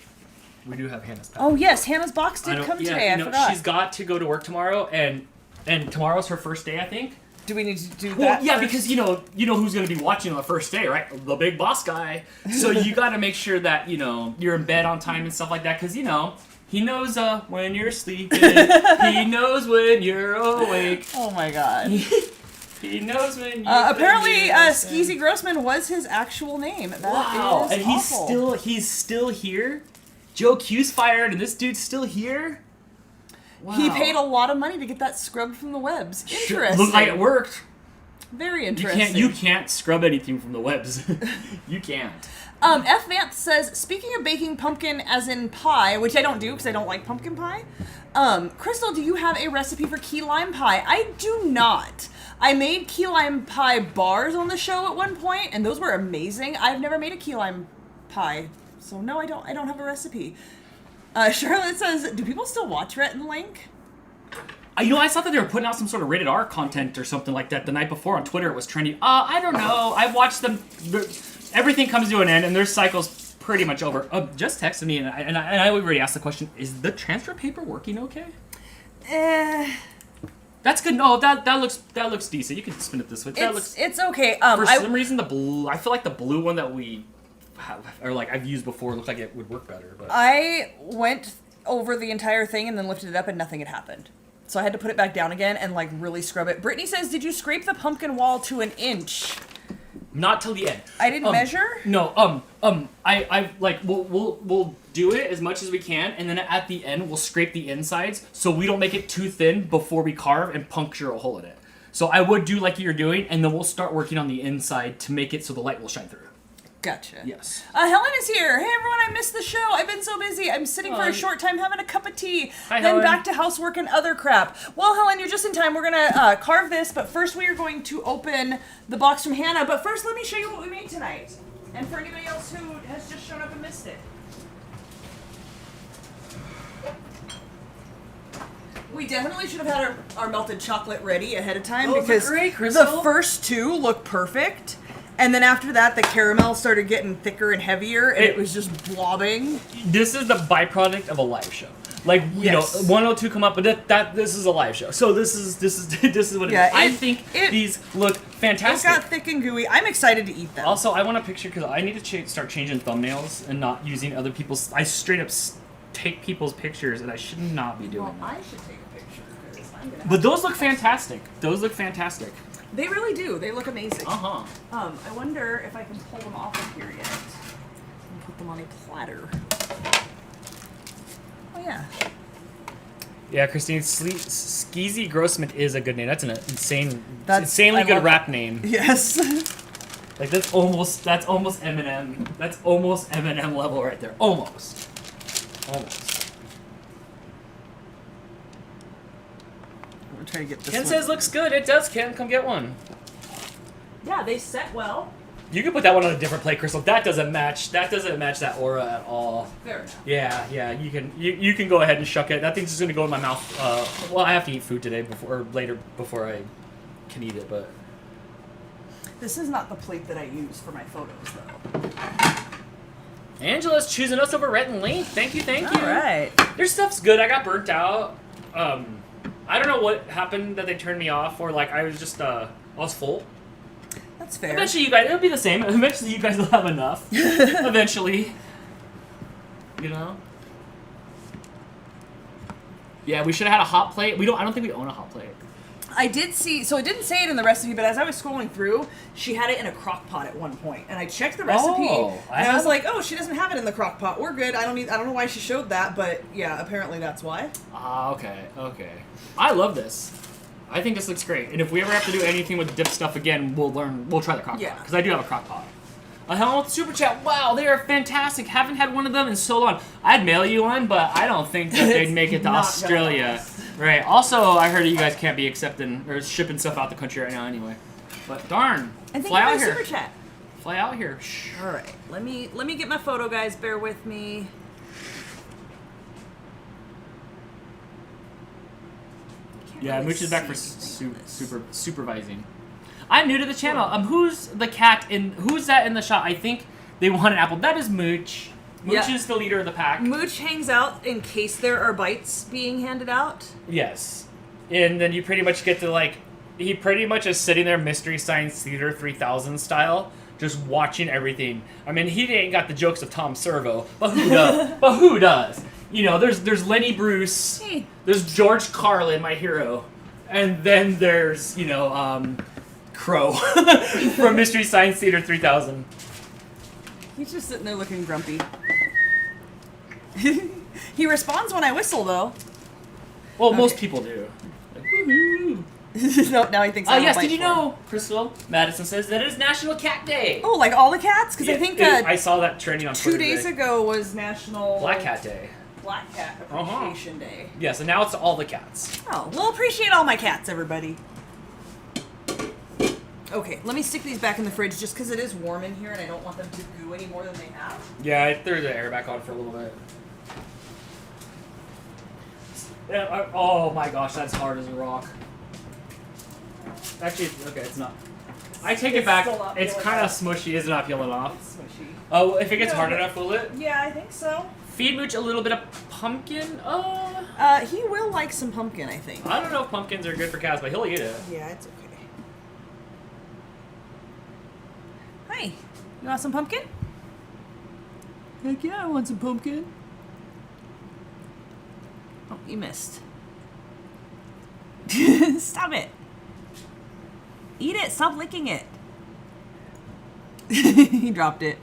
We do have Hannah's pack. Oh, yes, Hannah's box did come today. I forgot. She's got to go to work tomorrow, and tomorrow's her first day, I think. Do we need to do Well, that yeah, first? because you know who's going to be watching on the first day, right? The big boss guy. So you got to make sure that you're in bed on time and stuff like that, because he knows when you're sleeping. He knows when you're awake. Oh my god. He knows when you. Apparently, Skeezy Grossman was his actual name. That Wow, is and awful. he's still here. Joe Q's fired, and this dude's still here. Wow. He paid a lot of money to get that scrubbed from the webs. Interesting. Looked like it worked. Very interesting. You can't scrub anything from the webs. You can't. F. Vance says, speaking of baking pumpkin as in pie, which I don't do because I don't like pumpkin pie, Crystal, do you have a recipe for key lime pie? I do not. I made key lime pie bars on the show at one point, and those were amazing. I've never made a key lime pie, so no, I don't have a recipe. Charlotte says, do people still watch Rhett and Link? I saw that they were putting out some sort of rated R content or something like that the night before on Twitter. It was trending. I don't know. I've watched them. Everything comes to an end, and their cycle's pretty much over. Just texted me, and I already asked the question: is the transfer paper working okay? That's good. No, that looks decent. You can spin it this way. It's okay. For some reason, the blue. I feel like the blue one that we have, or like I've used before, looked like it would work better. But I went over the entire thing and then lifted it up, and nothing had happened. So I had to put it back down again and like really scrub it. Brittany says, did you scrape the pumpkin wall to 1 inch? Not till the end. I didn't measure? No, I like we'll do it as much as we can, and then at the end we'll scrape the insides so we don't make it too thin before we carve and puncture a hole in it. So I would do like you're doing, and then we'll start working on the inside to make it so the light will shine through. Gotcha. Yes. Helen is here. Hey everyone, I missed the show. I've been so busy. I'm sitting for a short time having a cup of tea. Hi, then Helen. back to housework and other crap. Well, Helen, you're just in time. We're gonna carve this, but first we are going to open the box from Hannah. But first, let me show you what we made tonight. And for anybody else who has just shown up and missed it. We definitely should have had our melted chocolate ready ahead of time because great, Crystal. the first two look perfect. And then after that, the caramel started getting thicker and heavier, and it was just blobbing. This is the byproduct of a live show. Like you Yes. know, 102 come up, but this is a live show. So this is what it is. I think these look It fantastic. got thick and gooey. I'm excited to eat them. Also, I want a picture because I need to start changing thumbnails and not using other people's. I straight up take people's pictures, and I should not be doing that. I should take a picture. 'Cause I'm gonna But those look fantastic. Those look fantastic. They really do. They look amazing. Uh-huh. I wonder if I can pull them off of here yet and put them on a platter. Oh yeah. Yeah, Christine, Skeezy Grossman is a good name. That's an insanely I good love rap that. name. Yes. Like that's almost Eminem. That's almost Eminem level right there. Almost. I'm trying to get this Ken one. says looks good. It does, Ken. Come get one. Yeah, they set well. You can put that one on a different plate, Crystal. That doesn't match that aura at all. Fair enough. Yeah. You can go ahead and shuck it. That thing's just gonna go in my mouth. Well, I have to eat food today before I can eat it, but. This is not the plate that I use for my photos, though. Angela's choosing us over Rhett and Link. Thank you. All right. Their stuff's good. I got burnt out. I don't know what happened that they turned me off, or like I was just I was full. That's fair. Eventually, you guys, it'll be the same. Eventually, you guys will have enough. Eventually, you know. Yeah, we should have had a hot plate. I don't think we own a hot plate. I did see, so it didn't say it in the recipe, but as I was scrolling through, she had it in a crock pot at one point, and I checked the recipe, and I was like, oh, she doesn't have it in the crock pot. We're good. I don't know why she showed that, but yeah, apparently that's why. Ah, okay. I love this. I think this looks great. And if we ever have to do anything with dip stuff again, we'll try the crock pot. Because I do have a crock pot. Hello with the super chat. Wow, they are fantastic. Haven't had one of them in so long. I'd mail you one, but I don't think that they'd make it to Australia. Right. Also, I heard you guys can't be accepting or shipping stuff out the country right now anyway. But darn. And fly out here. Super chat. Fly out here. All right. Let me get my photo, guys. Bear with me. Yeah, Mooch is back for supervising. I'm new to the channel. Who's the cat who's that in the shot? I think they want an apple. That is Mooch. Mooch is the leader of the pack. Mooch hangs out in case there are bites being handed out. Yes. And then you pretty much get to he pretty much is sitting there Mystery Science Theater 3000 style, just watching everything. I mean, he ain't got the jokes of Tom Servo, but who does? But who does? You know, there's Lenny Bruce, Hey. there's George Carlin, my hero, and then there's, Crow from Mystery Science Theater 3000. He's just sitting there looking grumpy. He responds when I whistle, though. Well, most people do. Like, woohoo. No, now he thinks I'm yes, did you know, Crystal? Madison says that it is National Cat Day. Oh, like all the cats? Because I think I saw that trending on 2 Twitter days today. ago was National Black Cat Day. Black Cat Appreciation Day. Yes, and now it's all the cats. Oh, we'll appreciate all my cats, everybody. Okay, let me stick these back in the fridge just because it is warm in here and I don't want them to goo any more than they have. Yeah, I threw the air back on for a little bit. Oh my gosh, that's hard as a rock. Actually, okay, it's not. I take it back. It's kind of smushy. It's not peeling off. It's smushy. Oh, if it gets hard enough, will it? Yeah, I think so. Feed Mooch a little bit of pumpkin. He will like some pumpkin, I think. I don't know if pumpkins are good for cats, but he'll eat it. Yeah, it's okay. Hi, you want some pumpkin? Heck yeah, I want some pumpkin. Oh, you missed. Stop it. Eat it. Stop licking it. He dropped it.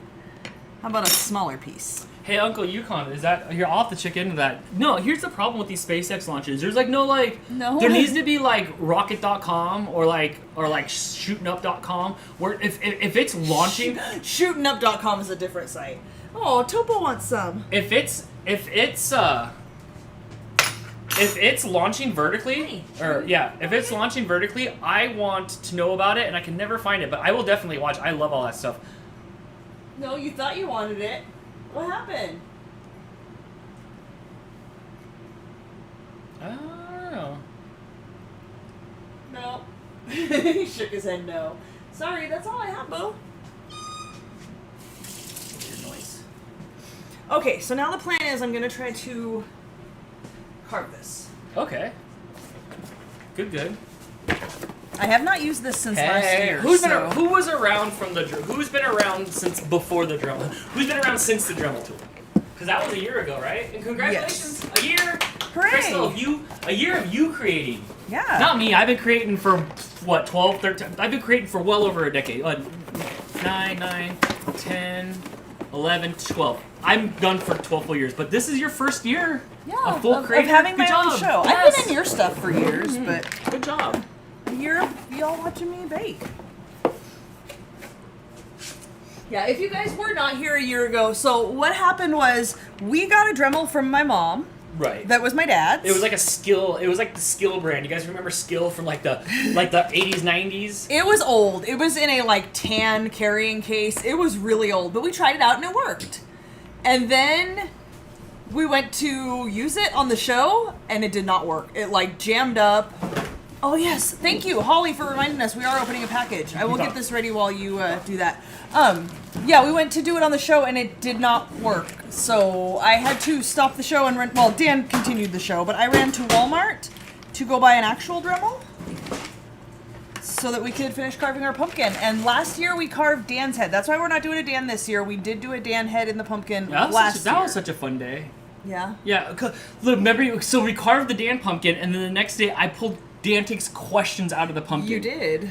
How about a smaller piece? Hey, Uncle Yukon, is that here? I'll have to check into that. No, here's the problem with these SpaceX launches. There's like no like. No. There needs to be like rocket.com or like shootingup.com where if it's launching. Shootingup.com is a different site. Oh, Topo wants some. If it's launching vertically, if it's launching vertically, I want to know about it, and I can never find it, but I will definitely watch. I love all that stuff. No, you thought you wanted it. What happened? I don't know. No. He shook his head no. Sorry, that's all I have, Bo. Weird noise. Okay, so now the plan is I'm going to try to carve this. Okay. Good. I have not used this since last year. Who's been around since before the Dremel? Who's been around since the Dremel tool? Because that was a year ago, right? And congratulations, a year. Hooray! Crystal, a year of you creating. Yeah. Not me. I've been creating for what 12, 13. I've been creating for well over a decade. 9, 10, 11, 12. I'm done for 12 full years, but this is your first year. Yeah, a full of creator. having Good my own job. show. Yes. I've been in your stuff for years, but Good job. a year of y'all watching me bake. Yeah, if you guys were not here a year ago, so what happened was we got a Dremel from my mom. Right. That was my dad's. It was like a Skill. It was like the Skill brand. You guys remember Skill from like the 80s, 90s? It was old. It was in a like tan carrying case. It was really old, but we tried it out and it worked. And then we went to use it on the show and it did not work. It like jammed up. Oh yes, thank you, Holly, for reminding us. We are opening a package. I will get this ready while you do that. Yeah, we went to do it on the show and it did not work. So I had to stop the show and run. Well, Dan continued the show, but I ran to Walmart to go buy an actual Dremel so that we could finish carving our pumpkin. And last year we carved Dan's head. That's why we're not doing a Dan this year. We did do a Dan head in the pumpkin last year. That was such a fun day. Yeah. Yeah. Remember, so we carved the Dan pumpkin, and then the next day I pulled Dan takes questions out of the pumpkin. You did.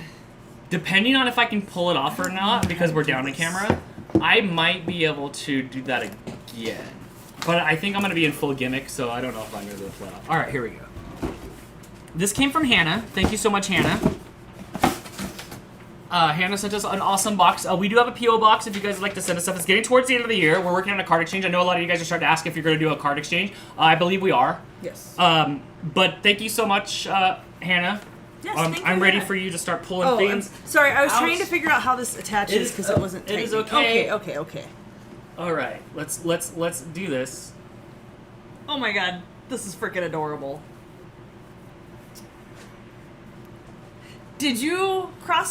Depending on if I can pull it off or not, because we're down in camera, I might be able to do that again. But I think I'm going to be in full gimmick, so I don't know if I'm going to be able to pull it off. All right, here we go. This came from Hannah. Thank you so much, Hannah. Hannah sent us an awesome box. We do have a P.O. box if you guys would like to send us stuff. It's getting towards the end of the year. We're working on a card exchange. I know a lot of you guys are starting to ask if you're going to do a card exchange. I believe we are. Yes. But thank you so much, Hannah. Yes, thank you, I'm ready Hannah. for you to start pulling things. Sorry, I was out. trying to figure out how this attaches because it wasn't It is tightening. okay. Okay. All right, let's do this. Oh my god, this is freaking adorable. Did you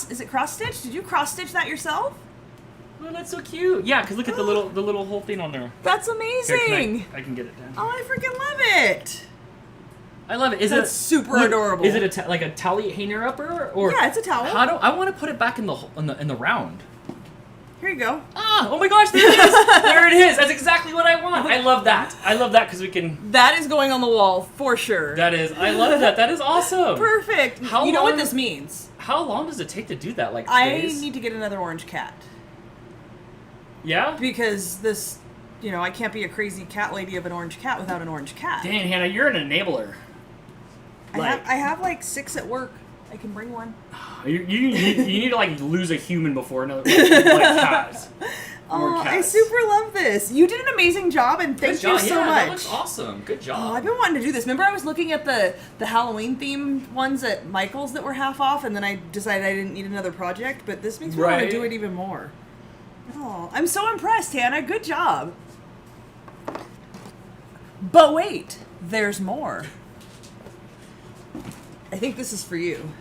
is it cross stitch? Did you cross stitch that yourself? Oh, that's so cute. Yeah, because look at the little whole thing on there. That's Here, amazing. I can get it down. Oh, I freaking love it. I love it. That's super adorable. Is it like a towel hanger upper or? Yeah, it's a towel. I want to put it back in the round. Here you go. Oh my gosh, there it is. There it is. That's exactly what I want. I love that. I love that because we can. That is going on the wall for sure. That is. I love that. That is awesome. Perfect. How you know what long- this means? How long does it take to do that? Like I days? need to get another orange cat. Yeah? Because this, I can't be a crazy cat lady of an orange cat without an orange cat. Dang, Hannah, you're an enabler. I have like 6 at work. I can bring one. You need to like lose a human before another cat. Oh, I super love this. You did an amazing job, and thank you so much. That looks awesome. Good job. Oh, I've been wanting to do this. Remember, I was looking at the Halloween themed ones at Michael's that were half off, and then I decided I didn't need another project. But this makes me want to do it even more. Oh, I'm so impressed, Hannah. Good job. But wait, there's more. I think this is for you.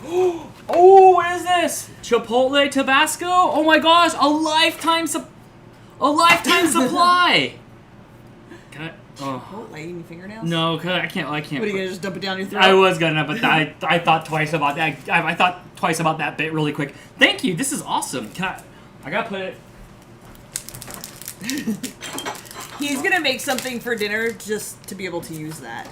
Oh, what is this? Chipotle Tabasco? Oh my gosh, a lifetime supply. Can I? Oh. Chipotle in your fingernails? No, cause I can't. What, are you gonna just dump it down your throat? I was gonna, but I thought twice about that. I thought twice about that bit really quick. Thank you. This is awesome. I gotta put it. He's gonna make something for dinner just to be able to use that.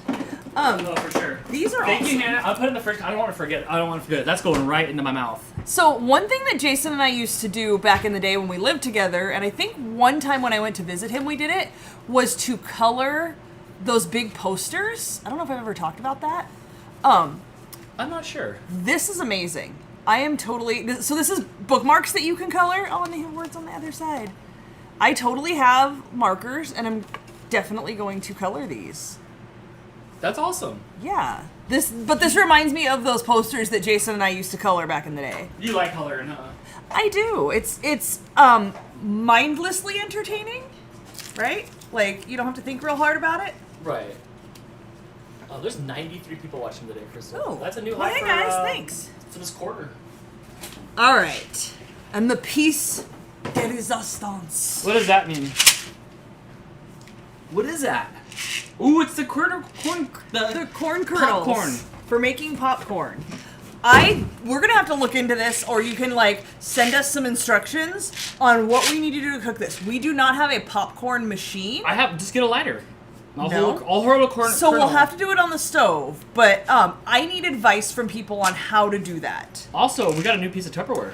Oh, for sure. These are Thank awesome. you, Hannah. I'll put it in the first. I don't want to forget. it. That's going right into my mouth. So one thing that Jason and I used to do back in the day when we lived together, and I think one time when I went to visit him we did it, was to color those big posters. I don't know if I've ever talked about that. I'm not sure. This is amazing. I am totally... So this is bookmarks that you can color. Oh, and they have words on the other side. I totally have markers, and I'm definitely going to color these. That's awesome. Yeah. But this reminds me of those posters that Jason and I used to color back in the day. You like coloring, huh? I do. It's mindlessly entertaining, right? Like, you don't have to think real hard about it. Right. Oh, there's 93 people watching today, Crystal. Oh, That's a new well, high hey for, guys, thanks. for this quarter. All right. And the piece de resistance. What does that mean? What is that? Ooh, it's the corn The corn kernels. Popcorn. For making popcorn. We're gonna have to look into this, or you can like send us some instructions on what we need to do to cook this. We do not have a popcorn machine. Just get a lighter. I'll No. hold a corn. So we'll have to do it on the stove, but I need advice from people on how to do that. Also, we got a new piece of Tupperware.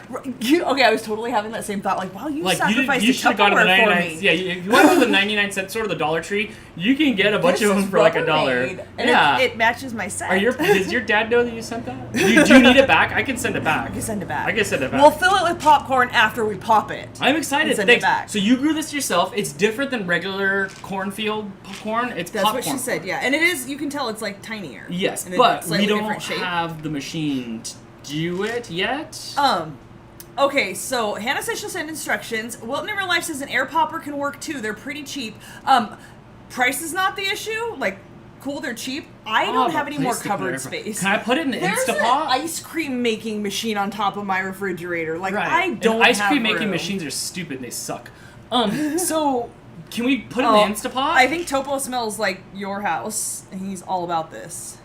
Okay, I was totally having that same thought. Like, wow, you Like sacrificed you a should have gone to the Tupperware for 99 me. Yeah, if you want to go to the 99-cent store of the Dollar Tree, you can get a bunch This of them is for like $1. Rubbermaid, and Yeah. it matches my set. Does your dad know that you sent that? Do you need it back? I can send it back. I can send it back. I can send it back. We'll fill it with popcorn after we pop it. I'm excited. And send it Thanks. back. So you grew this yourself. It's different than regular cornfield popcorn. It's That's popcorn. what she said, yeah. And it is, you can tell it's like tinier. Yes, and but it's we slightly don't different shape. have the machine to do it yet. Okay, so Hannah says she'll send instructions. Wilton in Real Life says an air popper can work too. They're pretty cheap. Price is not the issue. Like, cool, they're cheap. I don't have any more cupboard space. Can I put it in the There's an Instapot? ice cream making machine on top of my refrigerator. Like, Right. I don't And ice have cream making room. machines are stupid and they suck. So can we put it in the Instapot? I think Topo smells like your house, and he's all about this.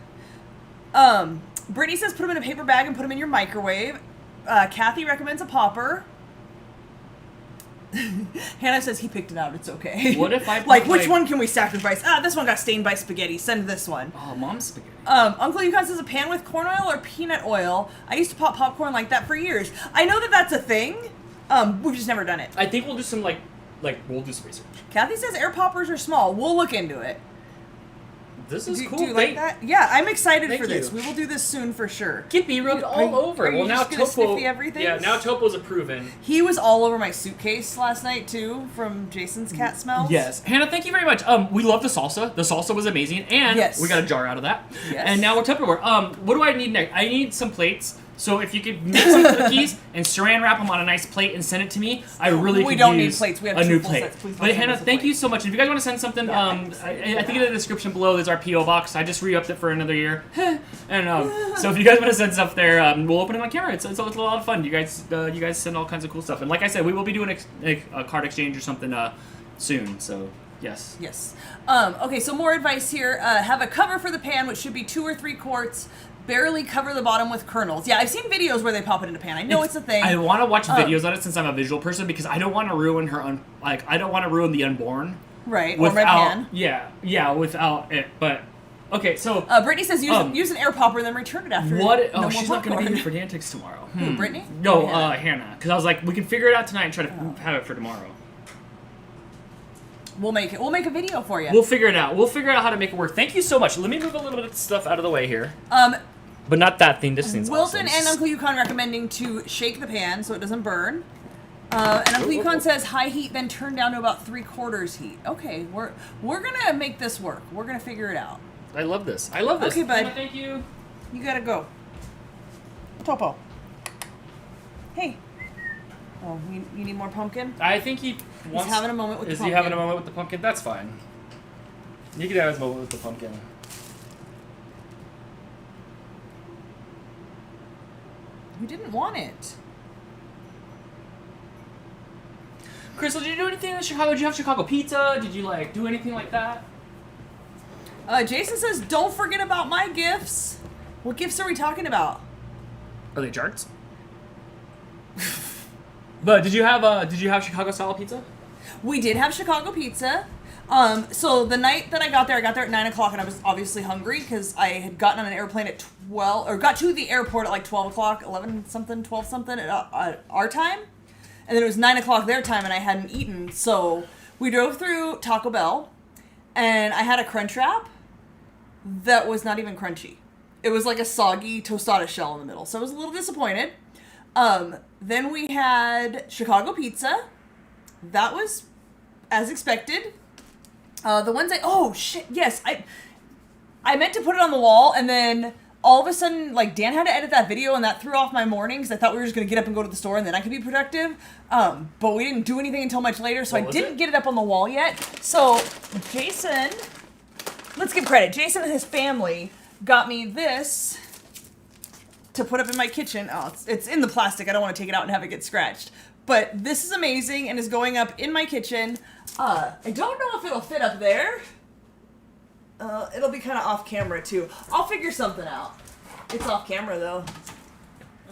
Brittany says put them in a paper bag and put them in your microwave. Kathy recommends a popper. Hannah says he picked it out. It's okay. What if I put, like which like- one can we sacrifice? This one got stained by spaghetti. Send this one. Oh, mom's spaghetti. Uncle Yukon says a pan with corn oil or peanut oil. I used to pop popcorn like that for years. I know that that's a thing. We've just never done it. I think we'll do some like we'll do some research. Kathy says air poppers are small. We'll look into it. This is cool. Do you like that? Yeah, I'm excited Thank for this. you. We will do this soon for sure. Get B-rubbed all over. Are you Well, now just gonna Topo. sniffy everything? Yeah, now Topo's approven. He was all over my suitcase last night too, from Jason's cat smells. Yes, Hannah, thank you very much. We love the salsa. The salsa was amazing, and Yes. we got a jar out of that. Yes. And now we're Tupperware. What do I need next? I need some plates. So if you could make some cookies and saran wrap them on a nice plate and send it to me, I really We could don't need use plates. We have a two new full plate. sets. Please don't But send Hannah, us a thank plate. you so much. If you guys want to send something, I think in the description below there's our PO box. I just re-upped it for another year, and so if you guys want to send stuff there, we'll open it on camera. It's a lot of fun. You guys send all kinds of cool stuff, and like I said, we will be doing a card exchange or something soon. So. Yes. Yes. Okay, so more advice here. Have a cover for the pan, which should be 2 or 3 quarts. Barely cover the bottom with kernels. Yeah, I've seen videos where they pop it in a pan. I know it's a thing. I want to watch videos on it since I'm a visual person because I don't want to ruin I don't want to ruin the unborn. Right, or my pan. Yeah, without it. But okay, so Brittany says use an air popper and then return it after. what? No more She's not going to popcorn. be here for Dantics tomorrow. Who, Brittany? No, Or Hannah? Hannah. Because I was like, we can figure it out tonight and try to have it for tomorrow. We'll make it. We'll make a video for you. We'll figure it out. We'll figure out how to make it work. Thank you so much. Let me move a little bit of stuff out of the way here. But not that thing. This thing's Wilton awesome. and Uncle Yukon recommending to shake the pan so it doesn't burn. And Uncle Yukon says high heat, then turn down to about 3/4 heat. Okay, we're gonna make this work. We're gonna figure it out. I love this. I love this. Okay, bud. Hannah, thank you. You gotta go. Topo. Hey. Oh, you need more pumpkin? I think he wants... He's having a moment with the Is pumpkin. he having a moment with the pumpkin? That's fine. You can have his moment with the pumpkin. You didn't want it. Crystal, did you do anything in Chicago? Did you have Chicago pizza? Did you do anything like that? Jason says, don't forget about my gifts. What gifts are we talking about? Are they jarts? But did you have Chicago style pizza? We did have Chicago pizza. So the night that I got there at 9 o'clock, and I was obviously hungry because I had gotten on an airplane at 12, or got to the airport at like 12 o'clock, 11 something, 12 something at our time. And then it was 9 o'clock their time, and I hadn't eaten. So we drove through Taco Bell, and I had a crunch wrap that was not even crunchy. It was like a soggy tostada shell in the middle. So I was a little disappointed. Then we had Chicago pizza. That was as expected. The ones I meant to put it on the wall, and then all of a sudden, like, Dan had to edit that video, and that threw off my morning because I thought we were just going to get up and go to the store, and then I could be productive. But we didn't do anything until much later, so I didn't get it up on the wall yet. So Jason, let's give credit. Jason and his family got me this to put up in my kitchen. Oh, it's in the plastic. I don't want to take it out and have it get scratched. But this is amazing and is going up in my kitchen. I don't know if it'll fit up there. It'll be kind of off camera too. I'll figure something out. It's off camera though.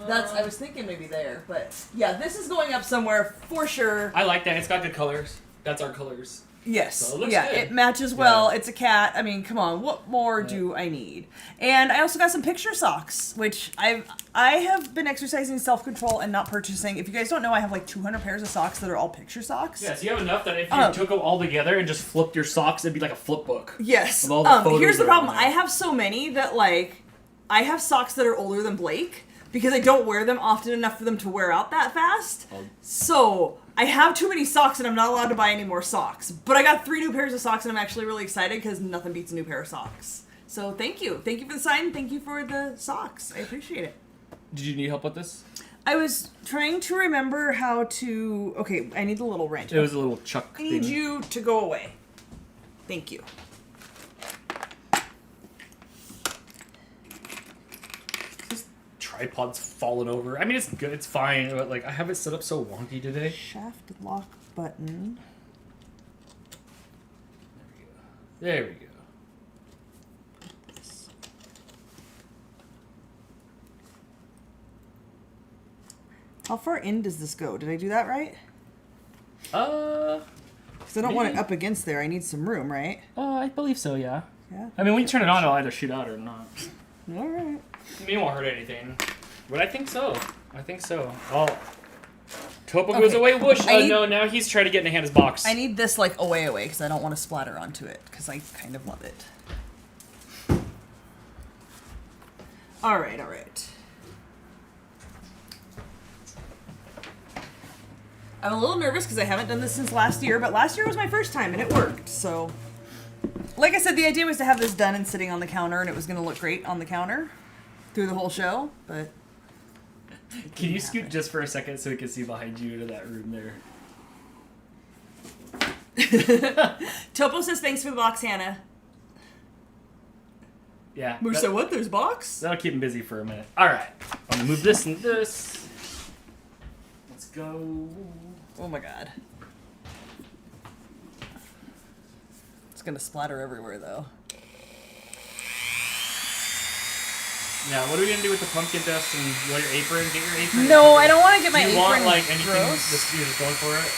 I was thinking maybe there, but yeah, this is going up somewhere for sure. I like that. It's got good colors. That's our colors. Yes. So it looks yeah, good. It matches well. Yeah. It's a cat. I mean, come on. What more do I need? And I also got some picture socks, which I have been exercising self-control and not purchasing. If you guys don't know, I have like 200 pairs of socks that are all picture socks. Yeah, so you have enough that if you took them all together and just flipped your socks, it'd be like a flip book. Yes. Of all the photos Here's the that are problem. on there. I have so many that, like, I have socks that are older than Blake because I don't wear them often enough for them to wear out that fast. So I have too many socks and I'm not allowed to buy any more socks. But I got 3 new pairs of socks and I'm actually really excited because nothing beats a new pair of socks. So thank you. Thank you for the sign. Thank you for the socks. I appreciate it. Did you need help with this? I was trying to remember how to... Okay, I need the little wrench. It was a little chuck I need thing. you to go away. Thank you. This tripod's fallen over. I mean, it's good. It's fine. But, like, I have it set up so wonky today. Shaft lock button. There we go. How far in does this go? Did I do that right? Because Because I don't want it up against there. I need some room, right? I believe so, yeah. Yeah. I mean, when you turn it on, it'll either shoot out or not. All right. I mean, it won't hurt anything. But I think so. Oh. Topo goes away, whoosh. Oh, no, now he's trying to get in Hannah's box. I need this, like, away, because I don't want to splatter onto it, because I kind of love it. All right. I'm a little nervous because I haven't done this since last year, but last year was my first time, and it worked, so... Like I said, the idea was to have this done and sitting on the counter, and it was going to look great on the counter through the whole show, but... Can you scoot just for a second so we can see behind you to that room there? Topo says thanks for the box, Hannah. Yeah. Moose said, what? There's box? That'll keep him busy for a minute. Alright. I'm gonna move this and this. Let's go. Oh my god. It's gonna splatter everywhere, though. Yeah, what are we gonna do with the pumpkin dust and you want your apron? Get your apron. No, I don't want to get my Do you apron want, like, anything? gross. You're just going for it?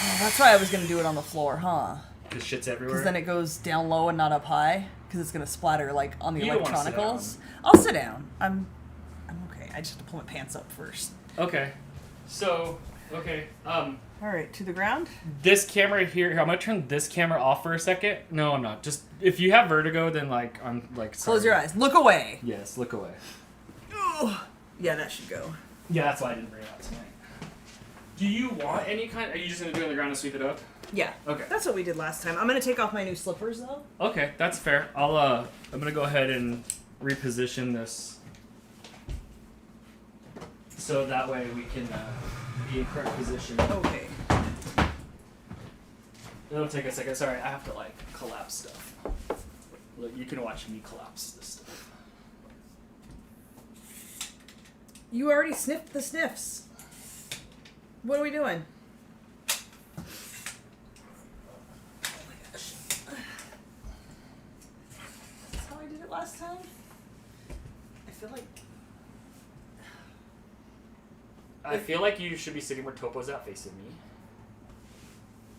Oh, that's why I was gonna do it on the floor, huh? Because shit's everywhere. Because then it goes down low and not up high. Because it's gonna splatter like on the You don't wanna sit electronicals. I'll sit down. I'm okay. I just have to pull my pants up first. Okay. So, okay. All right, to the ground. This camera here, I'm gonna turn this camera off for a second. No, I'm not. Just if you have vertigo, then like I'm like. Sorry. Close your eyes. Look away. Yes, look away. Oh, yeah, that should go. Yeah, that's why I didn't bring it out tonight. Do you want any kind? Are you just gonna do it on the ground and sweep it up? Yeah. Okay. That's what we did last time. I'm gonna take off my new slippers though. Okay, that's fair. I'm gonna go ahead and reposition this so that way we can be in correct position. Okay. It'll take a second. Sorry, I have to like collapse stuff. Look, you can watch me collapse this stuff. You already sniffed the sniffs. What are we doing? Oh my gosh. That's how I did it last time? I feel like you should be sitting where Topo's at facing me.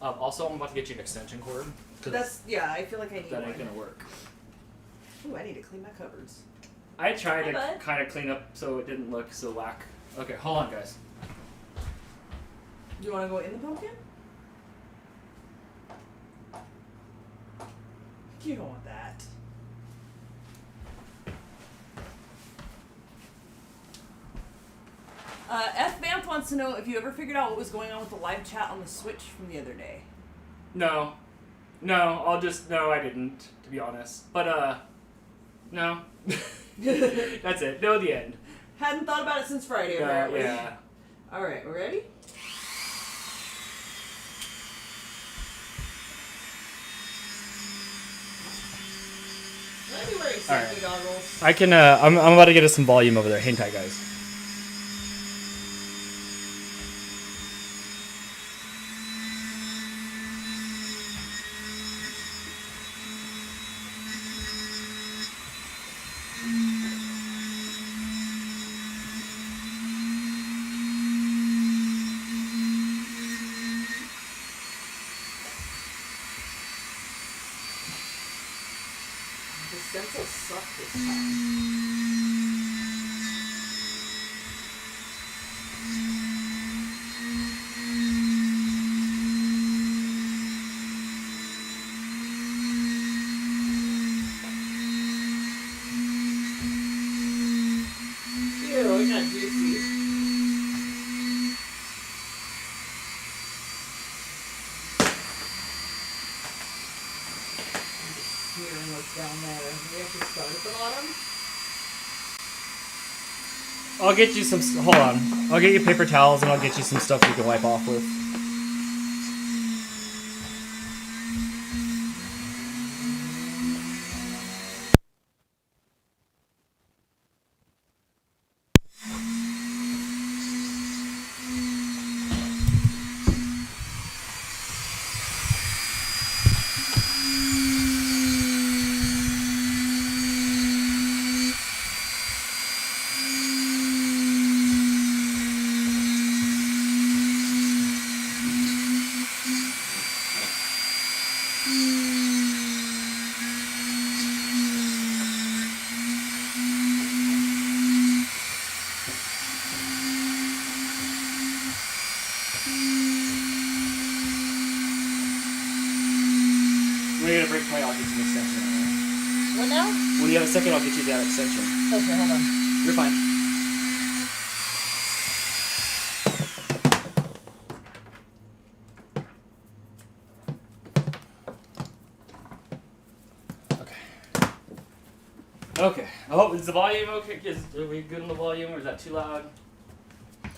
Also, I'm about to get you an extension cord. Yeah, I feel like I need That one. ain't gonna work. Ooh, I need to clean my cupboards. I tried Hey, to bud. kind of clean up so it didn't look so whack. Okay, hold on, guys. Do you want to go in the pumpkin? You don't want that. F. Vamp wants to know if you ever figured out what was going on with the live chat on the Switch from the other day. No, I didn't, to be honest. But no, that's it. No, the end. Hadn't thought about it since Friday, apparently. Yeah. All right, we're ready. Let me wear safety goggles. I can. I'm about to get us some volume over there. Hang tight, guys. The stencils suck this time. Ew, it got juicy. Smearing what's down there. We have to start at the bottom. I'll get you some. Hold on. I'll get you paper towels and I'll get you some stuff you can wipe off with. When you're gonna break point, I'll get you an extension. What now? When you have a second, I'll get you that extension. Okay, hold on. You're fine. Okay. Oh, is the volume okay? Are we good on the volume, or is that too loud?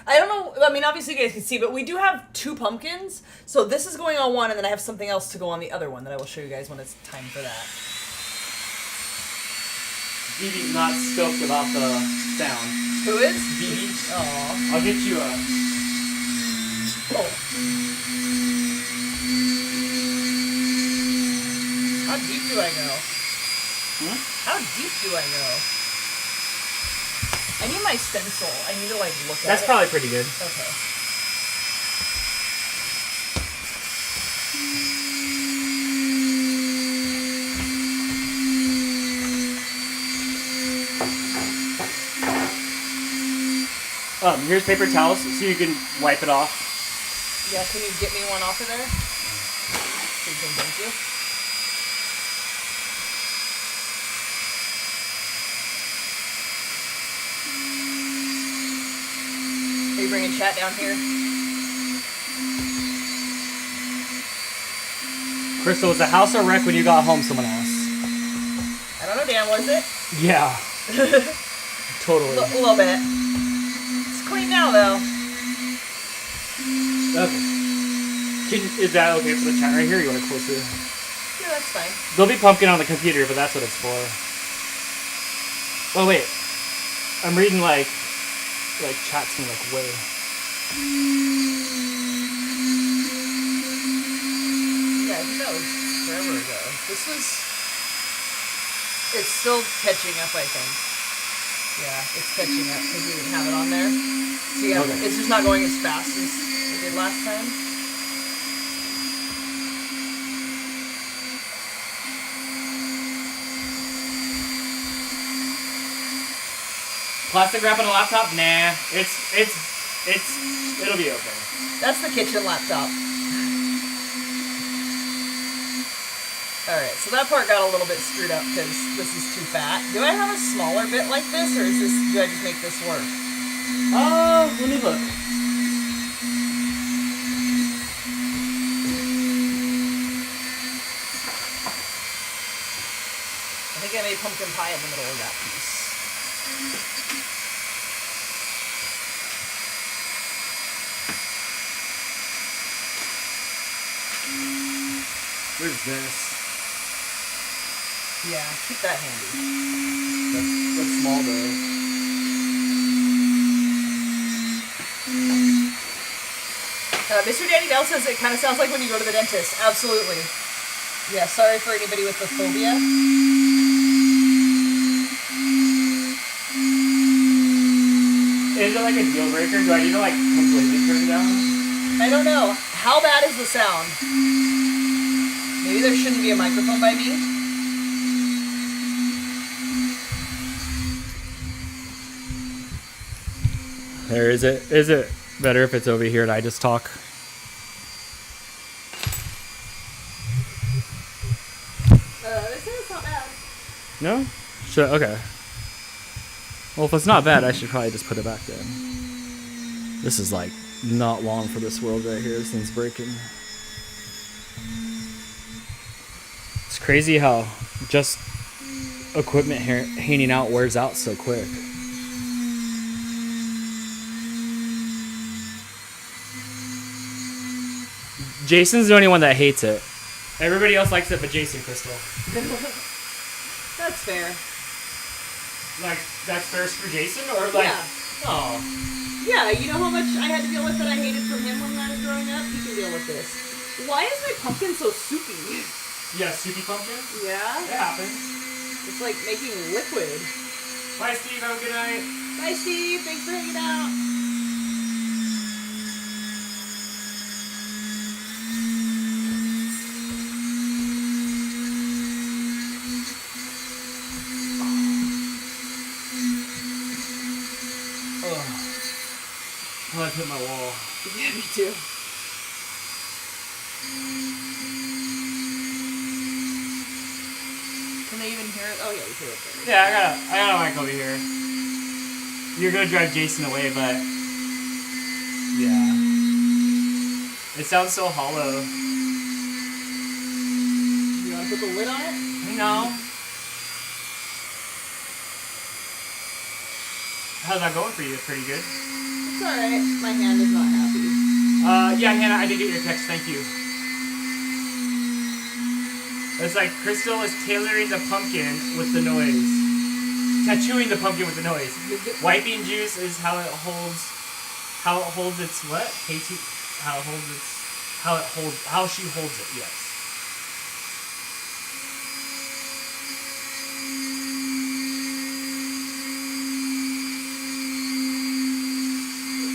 I don't know. I mean, obviously you guys can see, but we do have 2 pumpkins. So this is going on one, and then I have something else to go on the other one that I will show you guys when it's time for that. BB's not stoked about the sound. Who is? BB. Aww. I'll get you a. Oh. How deep do I go? How deep do I go? I need my stencil. I need to like look at it. That's probably pretty good. Okay. Here's paper towels so you can wipe it off. Yeah, can you get me one off of there? Thank you. Are you bringing chat down here? Crystal, was the house a wreck when you got home? Someone asked. I don't know, Dan, was it? Yeah. Totally. A little bit. It's clean now, though. Okay. Is that okay for the chat right here? You want to close it? Yeah, that's fine. There'll be pumpkin on the computer, but that's what it's for. Oh wait, I'm reading like chats me like way. Yeah, I think that was forever ago. This was... It's still catching up, I think. Yeah, it's catching up because we didn't have it on there. So yeah, Okay. It's just not going as fast as it did last time. Plastic wrap on a laptop? Nah. It'll be okay. That's the kitchen laptop. Alright, so that part got a little bit screwed up because this is too fat. Do I have a smaller bit like this, or do I just make this work? Let me look. I think I made pumpkin pie in the middle of that piece. Where's this? Yeah, keep that handy. That's small though. Mr. Danny Bell says it kind of sounds like when you go to the dentist. Absolutely. Yeah, sorry for anybody with the phobia. Is it like a deal breaker? Do I need to like completely turn it down? I don't know. How bad is the sound? Maybe there shouldn't be a microphone by me. There is it. Is it better if it's over here and I just talk? They say it's not bad. No? Should okay. Well, if it's not bad, I should probably just put it back then. This is like not long for this world right here. This thing's breaking. It's crazy how just equipment hanging out wears out so quick. Jason's the only one that hates it. Everybody else likes it but Jason, Crystal. That's fair. Like, that's first for Jason? Or like, Yeah. oh. Yeah, you know how much I had to deal with that I hated from him when I was growing up? You can deal with this. Why is my pumpkin so soupy? Yeah, soupy pumpkin? Yeah? It happens. It's like making liquid. Bye, Steve. Have a good night. Bye, Steve. Thanks for hanging out. Oh, I hit my wall. Yeah, me too. Can they even hear it? Oh yeah, you hear it there. Yeah, I got a mic over here. You're gonna drive Jason away, but yeah, it sounds so hollow. You want to put the lid on it? No. How's that going for you? Pretty good. It's alright. My hand is not happy. Yeah, Hannah, I did get your text. Thank you. It's like Crystal is tailoring the pumpkin with the noise. Tattooing the pumpkin with the noise. Wiping juice is how it holds its what? How she holds it, yes.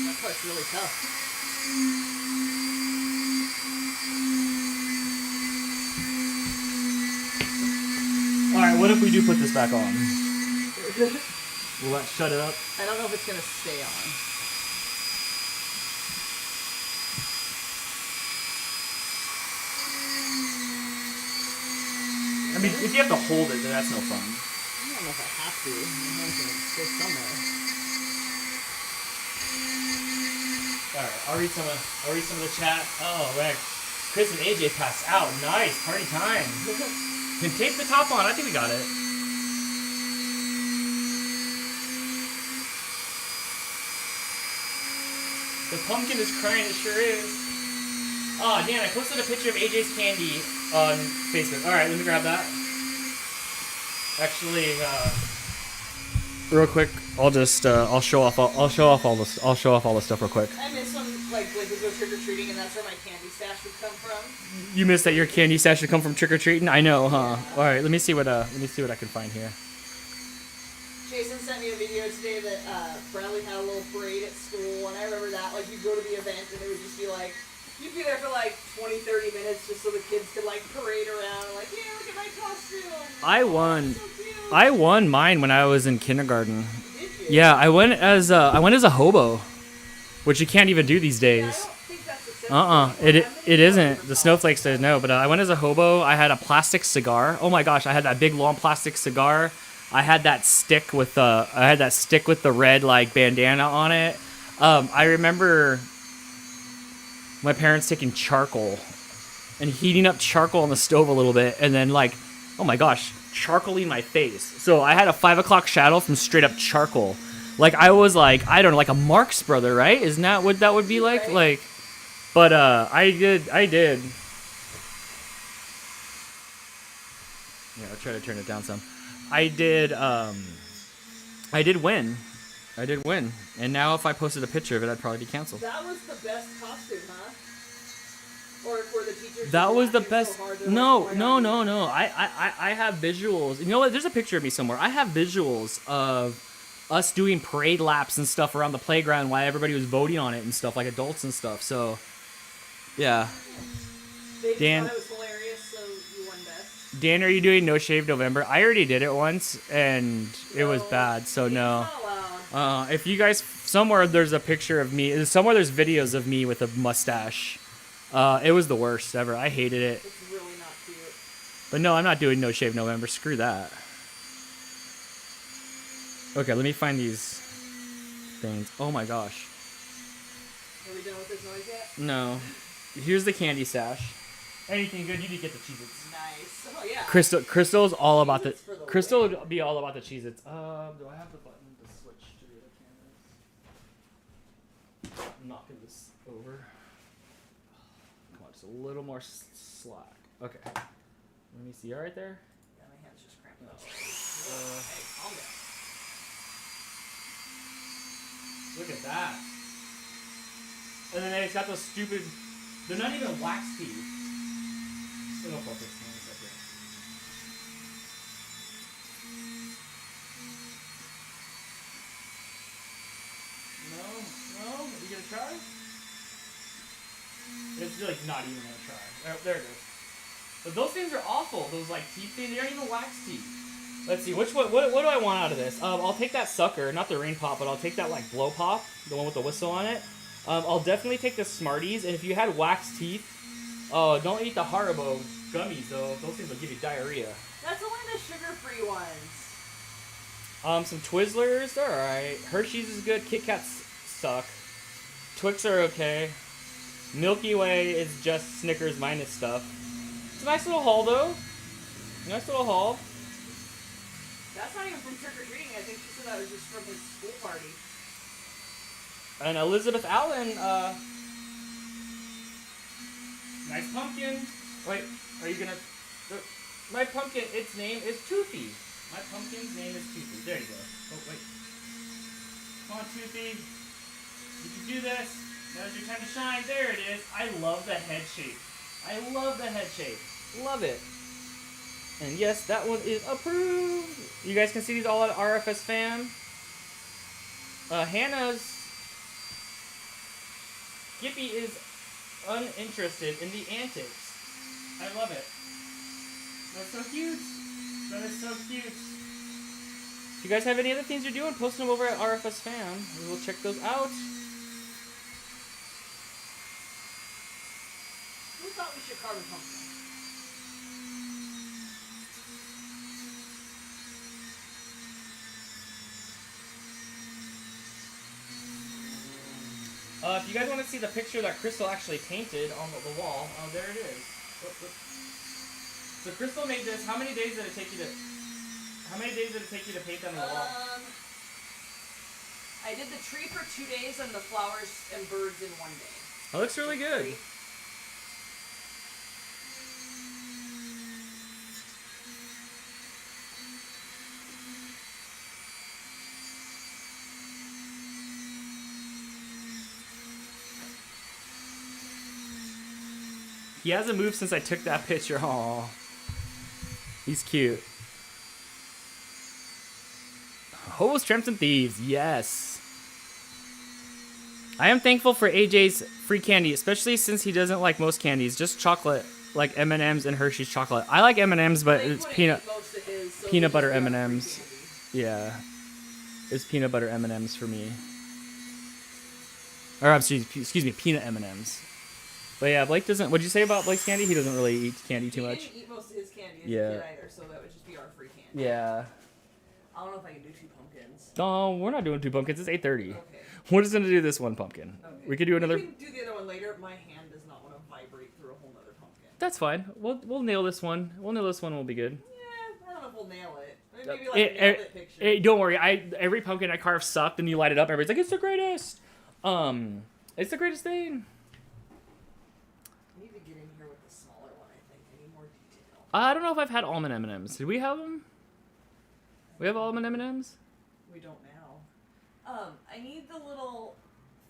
That part's really tough. Alright, what if we do put this back on? Will that shut it up? I don't know if it's gonna stay on. I mean, if you have to hold it, then that's no fun. I don't know if I have to. My hand's gonna go somewhere. Alright, I'll read some of the chat. Oh, right. Chris and AJ passed out. Nice, party time. Then tape the top on. I think we got it. The pumpkin is crying. It sure is. Oh, Dan, I posted a picture of AJ's candy on Facebook. All right, let me grab that. Actually, Real quick, I'll just I'll show off all the stuff real quick. I miss when like we go trick or treating, and that's where my candy stash would come from. You missed that your candy stash should come from trick or treating. I know, huh? All right, let me see what I can find here. Jason sent me a video today that Bradley had a little parade at school, and I remember that. Like, you'd go to the event, and it would just be like, you'd be there for like 20, 30 minutes just so the kids could like parade around, and like, yeah, look at my costume. I won. So cute. I won mine when I was in kindergarten. Did you? Yeah, I went as a hobo, which you can't even do these days. I don't think that's acceptable. It isn't. The snowflakes said no, but I went as a hobo. I had a plastic cigar. Oh my gosh, I had that big long plastic cigar. I had that stick with the red like bandana on it. I remember my parents taking charcoal and heating up charcoal on the stove a little bit, and then like, oh my gosh, charcoaling my face. So I had a 5 o'clock shadow from straight up charcoal. Like I was like, I don't know, like a Marx brother, right? Isn't that what that would be like? Right. Like, but I did. Yeah, I'll try to turn it down some. I did win. And now if I posted a picture of it, I'd probably be canceled. That was the best costume, huh? Or were the teachers? That was the laughing best. So hard, they're No. like, "Oh my God, I have visuals. You know what? There's a picture of me somewhere. I have visuals of us doing parade laps and stuff around the playground while everybody was voting on it and stuff, like adults and stuff. So, yeah. They just Dan- thought it was hilarious, so you won best. Dan, are you doing No Shave November? I already did it once, and it was bad, so It's no. not allowed. If you guys, somewhere there's a picture of me, somewhere there's videos of me with a mustache. It was the worst ever. I hated it. It's really not cute. But no, I'm not doing No Shave November. Screw that. Okay, let me find these things. Oh my gosh. Are we done with this noise yet? No. Here's the candy stash. Anything good, you need to get the Cheez-Its. Nice. Oh yeah. Crystal's all about the... Cheez-Its for the Crystal win. would be all about the Cheez-Its. Do I have the button to switch to the other cameras? I'm knocking this over. Come on, just a little more slack. Okay. Let me see. You right there? Yeah, my hand's just cramped up. Hey, calm down. Look at that. And then it's got those stupid... They're not even wax teeth. Still no focus. Hang on a second. No? Are you gonna try? It's like not even gonna try. There it goes. But those things are awful. Those like teeth things, they aren't even wax teeth. Let's see, what do I want out of this? I'll take that sucker, not the rain pop, but I'll take that like blow pop, the one with the whistle on it. I'll definitely take the Smarties, and if you had wax teeth, don't eat the Haribo gummies though. Those things will give you diarrhea. That's only the sugar-free ones. Some Twizzlers, they're alright. Hershey's is good. Kit Kats suck. Twix are okay. Milky Way is just Snickers minus stuff. It's a nice little haul though. Nice little haul. That's not even from trick-or-treating. I think she said that was just from his school party. And Elizabeth Allen, nice pumpkin. Wait, are you gonna... My pumpkin, its name is Toothy. My pumpkin's name is Toothy. There you go. Oh, wait. Come on, Toothy. You can do this. Now's your time to shine. There it is. I love the head shape. Love it. And yes, that one is approved. You guys can see these all at RFS Fam. Hannah's Skippy is uninterested in the antics. I love it. That's so cute. That is so cute. If you guys have any other things you're doing, post them over at RFS Fam. We will check those out. Who thought we should carve a pumpkin? If you guys want to see the picture that Crystal actually painted on the wall, there it is. So Crystal made this. How many days did it take you to paint that on the wall? I did the tree for 2 days and the flowers and birds in 1 day. That looks really good. He hasn't moved since I took that picture. Aw. He's cute. Hobos, Tramps, and Thieves. Yes. I am thankful for AJ's free candy, especially since he doesn't like most candies. Just chocolate, like M&M's and Hershey's chocolate. I like M&M's, but They it's couldn't peanut eat most of his, so peanut we butter just got free M&Ms. candy. Yeah. is peanut butter M&Ms for me. Or excuse me, peanut M&Ms. But yeah, Blake doesn't. What'd you say about Blake's candy? He doesn't really eat candy too much. He didn't eat most of his candy as Yeah. a kid either, so that would just be our free candy. Yeah. I don't know if I can do 2 pumpkins. No, we're not doing 2 pumpkins. It's 8:30. Okay. We're just gonna do this one pumpkin. Okay. We could do another. We can do the other one later. My hand does not want to vibrate through a whole nother pumpkin. That's fine. We'll nail this one. We'll nail this one. We'll be good. Yeah, I don't know if we'll nail it. Maybe like a nailed it picture. Don't worry. Every pumpkin I carve sucked, and you light it up. Everybody's like, it's the greatest. It's the greatest thing. I need to get in here with the smaller one. I think I need more detail. I don't know if I've had almond M&Ms. Did we have them? We have almond M&Ms. We don't now. I need the little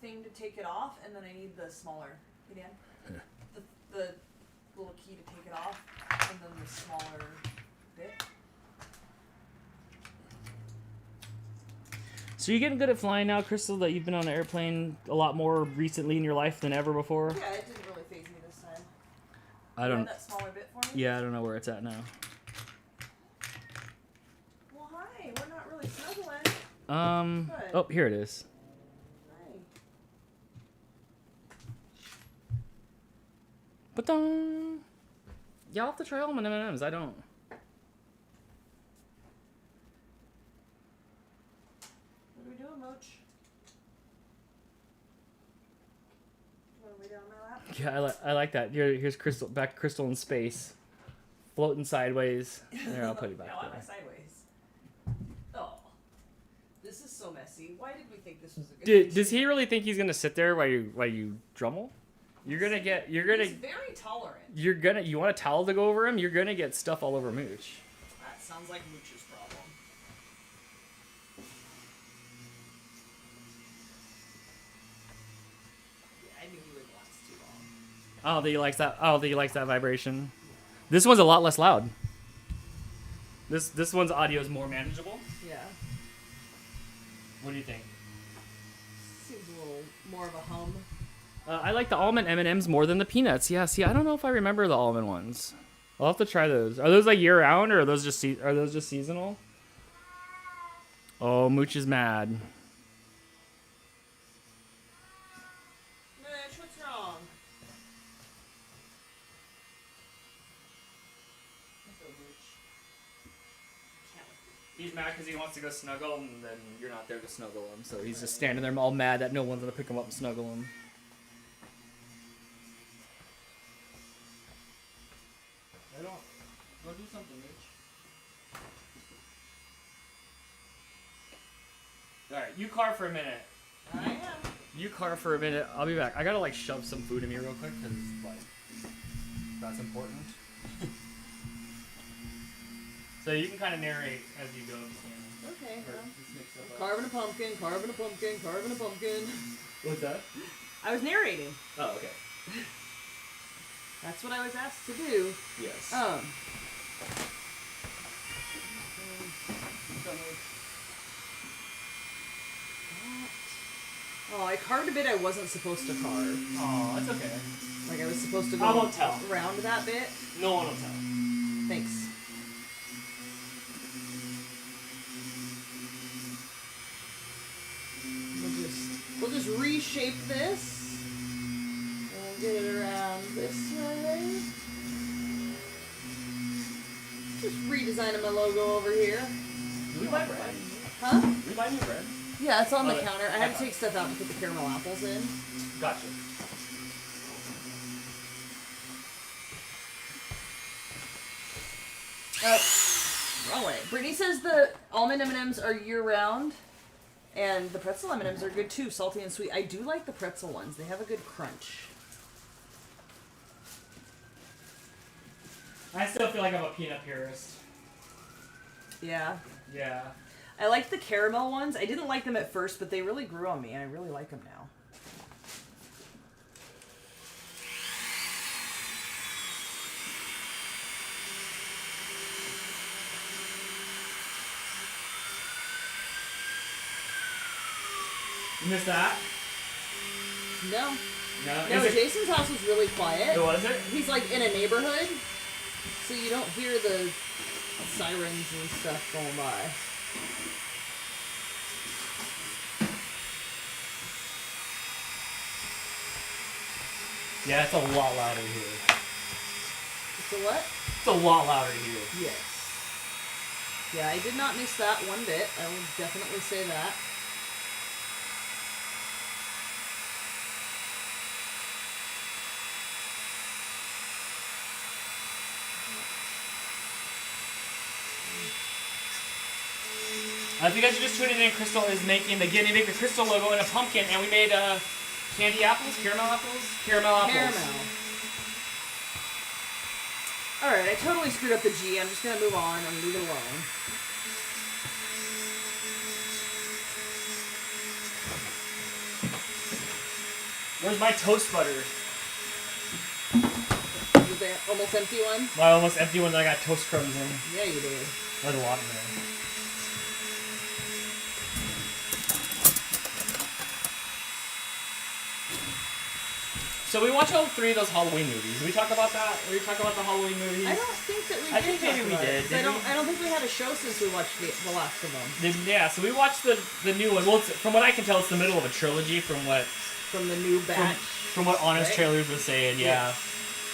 thing to take it off, and then I need the smaller. Hey, Dan? The little key to take it off, and then the smaller bit. So you're getting good at flying now, Crystal, that you've been on an airplane a lot more recently in your life than ever before? Yeah, it didn't really faze me this time. I You don't. have that smaller bit for me? Yeah, I don't know where it's at now. Well, hi. We're not really snuggling. Good. Oh, here it is. Hi. Ba-dum. Y'all have to try almond M&Ms. I don't. What are we doing, Moach? You want to lay down on my lap? Yeah, I like that. Here's Crystal, back Crystal in space, floating sideways. There, I'll put it back No, I'm there. sideways. Oh. This is so messy. Why did we think this was a good Does he really think he's gonna sit there while you drummel? He's very tolerant. You want a towel to go over him? You're gonna get stuff all over Mooch. That sounds like Mooch's problem. Yeah, I knew he would last too long. Oh, that he likes that vibration. This one's a lot less loud. This one's audio is more manageable. Yeah. What do you think? Seems a little more of a hum. I like the almond M&Ms more than the peanuts. Yeah, see, I don't know if I remember the almond ones. I'll have to try those. Are those like year round, or are those just seasonal? Oh, Mooch is mad. Mitch, what's wrong? He's mad because he wants to go snuggle, and then you're not there to snuggle him. So he's just standing there all mad that no one's gonna pick him up and snuggle him. Go do something, Mitch. Alright, you carve for a minute. I am. You carve for a minute. I'll be back. I gotta like shove some food in me real quick because like that's important. So you can kind of narrate as you go. Okay. Or Well, just mix stuff up. carving a pumpkin, carving a pumpkin, carving a pumpkin. What's that? I was narrating. Oh, okay. That's what I was asked to do. Yes. Oh, I carved a bit I wasn't supposed to carve. Oh, that's okay. Like I was supposed to go I won't tell. around that bit. No one will tell. Thanks. We'll just reshape this. And get it around this way. Just redesigning my logo over here. Do we buy bread? Huh? Do we buy new bread? Yeah, it's on the Oh, counter. I had to take stuff out and put the caramel apples in. Gotcha. Wrong way. Brittany says the almond M&Ms are year-round, and the pretzel M&Ms are good too, salty and sweet. I do like the pretzel ones. They have a good crunch. I still feel like I'm a peanut purist. Yeah. Yeah. I like the caramel ones. I didn't like them at first, but they really grew on me, and I really like them now. You missed that? No. No. No, Jason's house was really quiet. It was it? He's like in a neighborhood, so you don't hear the sirens and stuff going by. Yeah, it's a lot louder here. So what? It's a lot louder here. Yes. Yeah, I did not miss that one bit. I will definitely say that. If you guys are just tuning in, Crystal is making the Guinea Baker Crystal logo in a pumpkin, and we made candy apples, caramel apples, caramel apples. Caramel. Alright, I totally screwed up the G. I'm just going to move on and leave it alone. Where's my toast butter? Is the almost empty one? My almost empty one that I got toast crumbs in. Yeah, you did. There's a lot in there. So we watched all 3 of those Halloween movies. Did we talk about that? Did we talk about the Halloween movies? I don't think that we did. I think maybe we did. I don't think we had a show since we watched the last of them. Yeah, so we watched the new one. Well, from what I can tell, it's the middle of a trilogy from what... From the new batch. From what Honest right? Trailers was saying, yeah.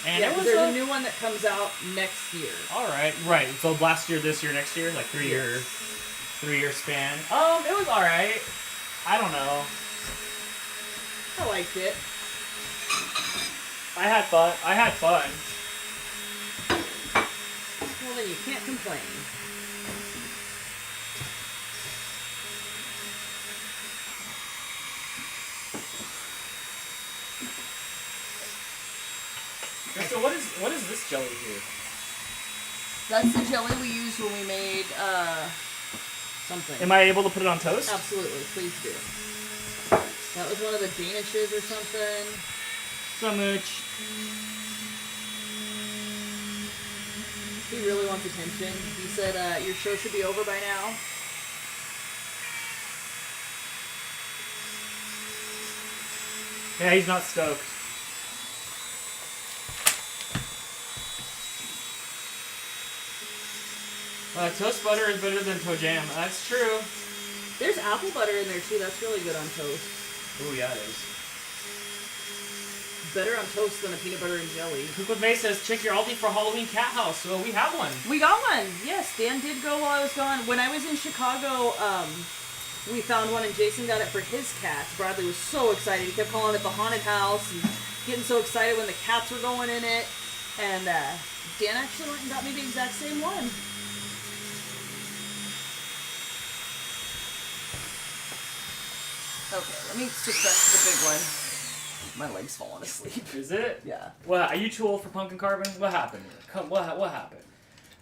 And yeah, it was there's a new one that comes out next year. Alright, right. So last year, this year, next year? Like 3-year span. It was alright. I don't know. I liked it. I had fun. Well, then you can't complain. So what is this jelly here? That's the jelly we used when we made something. Am I able to put it on toast? Absolutely, please do. That was one of the Danishes or something. So much. He really wants attention. He said, your show should be over by now. Yeah, he's not stoked. Toast butter is better than toe jam. That's true. There's apple butter in there too. That's really good on toast. Oh yeah, it is. Better on toast than a peanut butter and jelly. Cook with May says, check your Aldi for Halloween cat house. So we have one. We got one. Yes, Dan did go while I was gone. When I was in Chicago, we found one and Jason got it for his cats. Bradley was so excited. He kept calling it the haunted house and getting so excited when the cats were going in it. And Dan actually went and got me the exact same one. Okay, let me switch back to the big one. My leg's falling asleep. Is it? Yeah. Well, are you too old for pumpkin carving? What happened? What happened?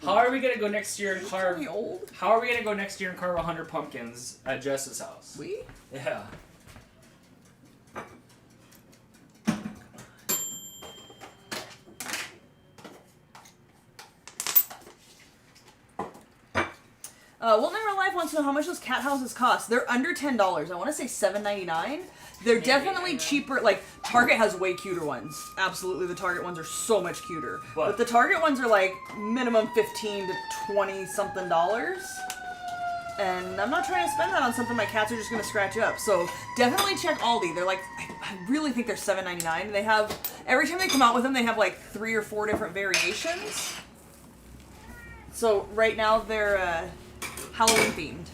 How are we gonna go next year and carve? Old? How are we gonna go next year and carve 100 pumpkins at Jess's house? We? Yeah. Will Never Life wants to know how much those cat houses cost. They're under $10. I want to say $7.99. They're definitely cheaper. Like, Target has way cuter ones. Absolutely, the Target ones are so much cuter. What? But the Target ones are like minimum $15 to $20 something. And I'm not trying to spend that on something my cats are just going to scratch up. So definitely check Aldi. They're like, I really think they're $7.99. They have, every time they come out with them, they have like 3 or 4 different variations. So right now they're Halloween themed.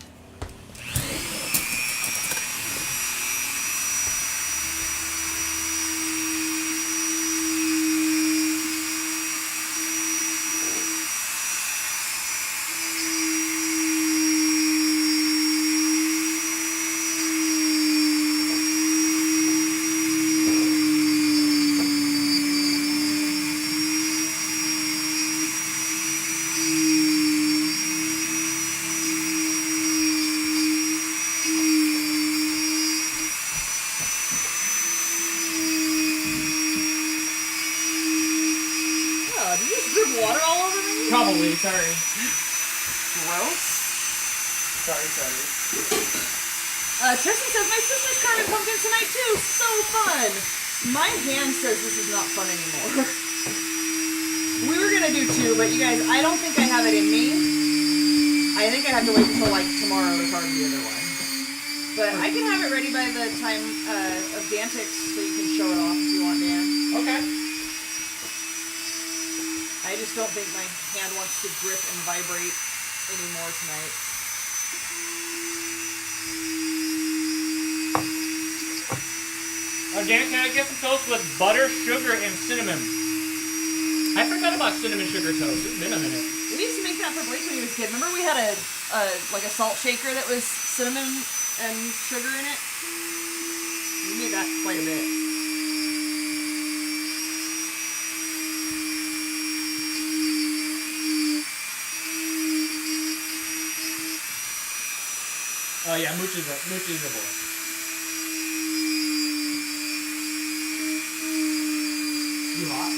Probably, sorry. Gross. Sorry. Tristan says, my sister's carving pumpkins tonight too. So fun. My hand says this is not fun anymore. We were going to do 2, but you guys, I don't think I have it in me. I think I have to wait until like tomorrow to carve the other one. But I can have it ready by the time of Dantix so you can show it off if you want, Dan. Okay. I just don't think my hand wants to grip and vibrate anymore tonight. Dan, can I get some toast with butter, sugar, and cinnamon? I forgot about cinnamon sugar toast. It's been a minute. We used to make that for Blake when he was a kid. Remember we had a salt shaker that was cinnamon and sugar in it? We made that quite a bit. Oh yeah, Mooch is a boy. You hot?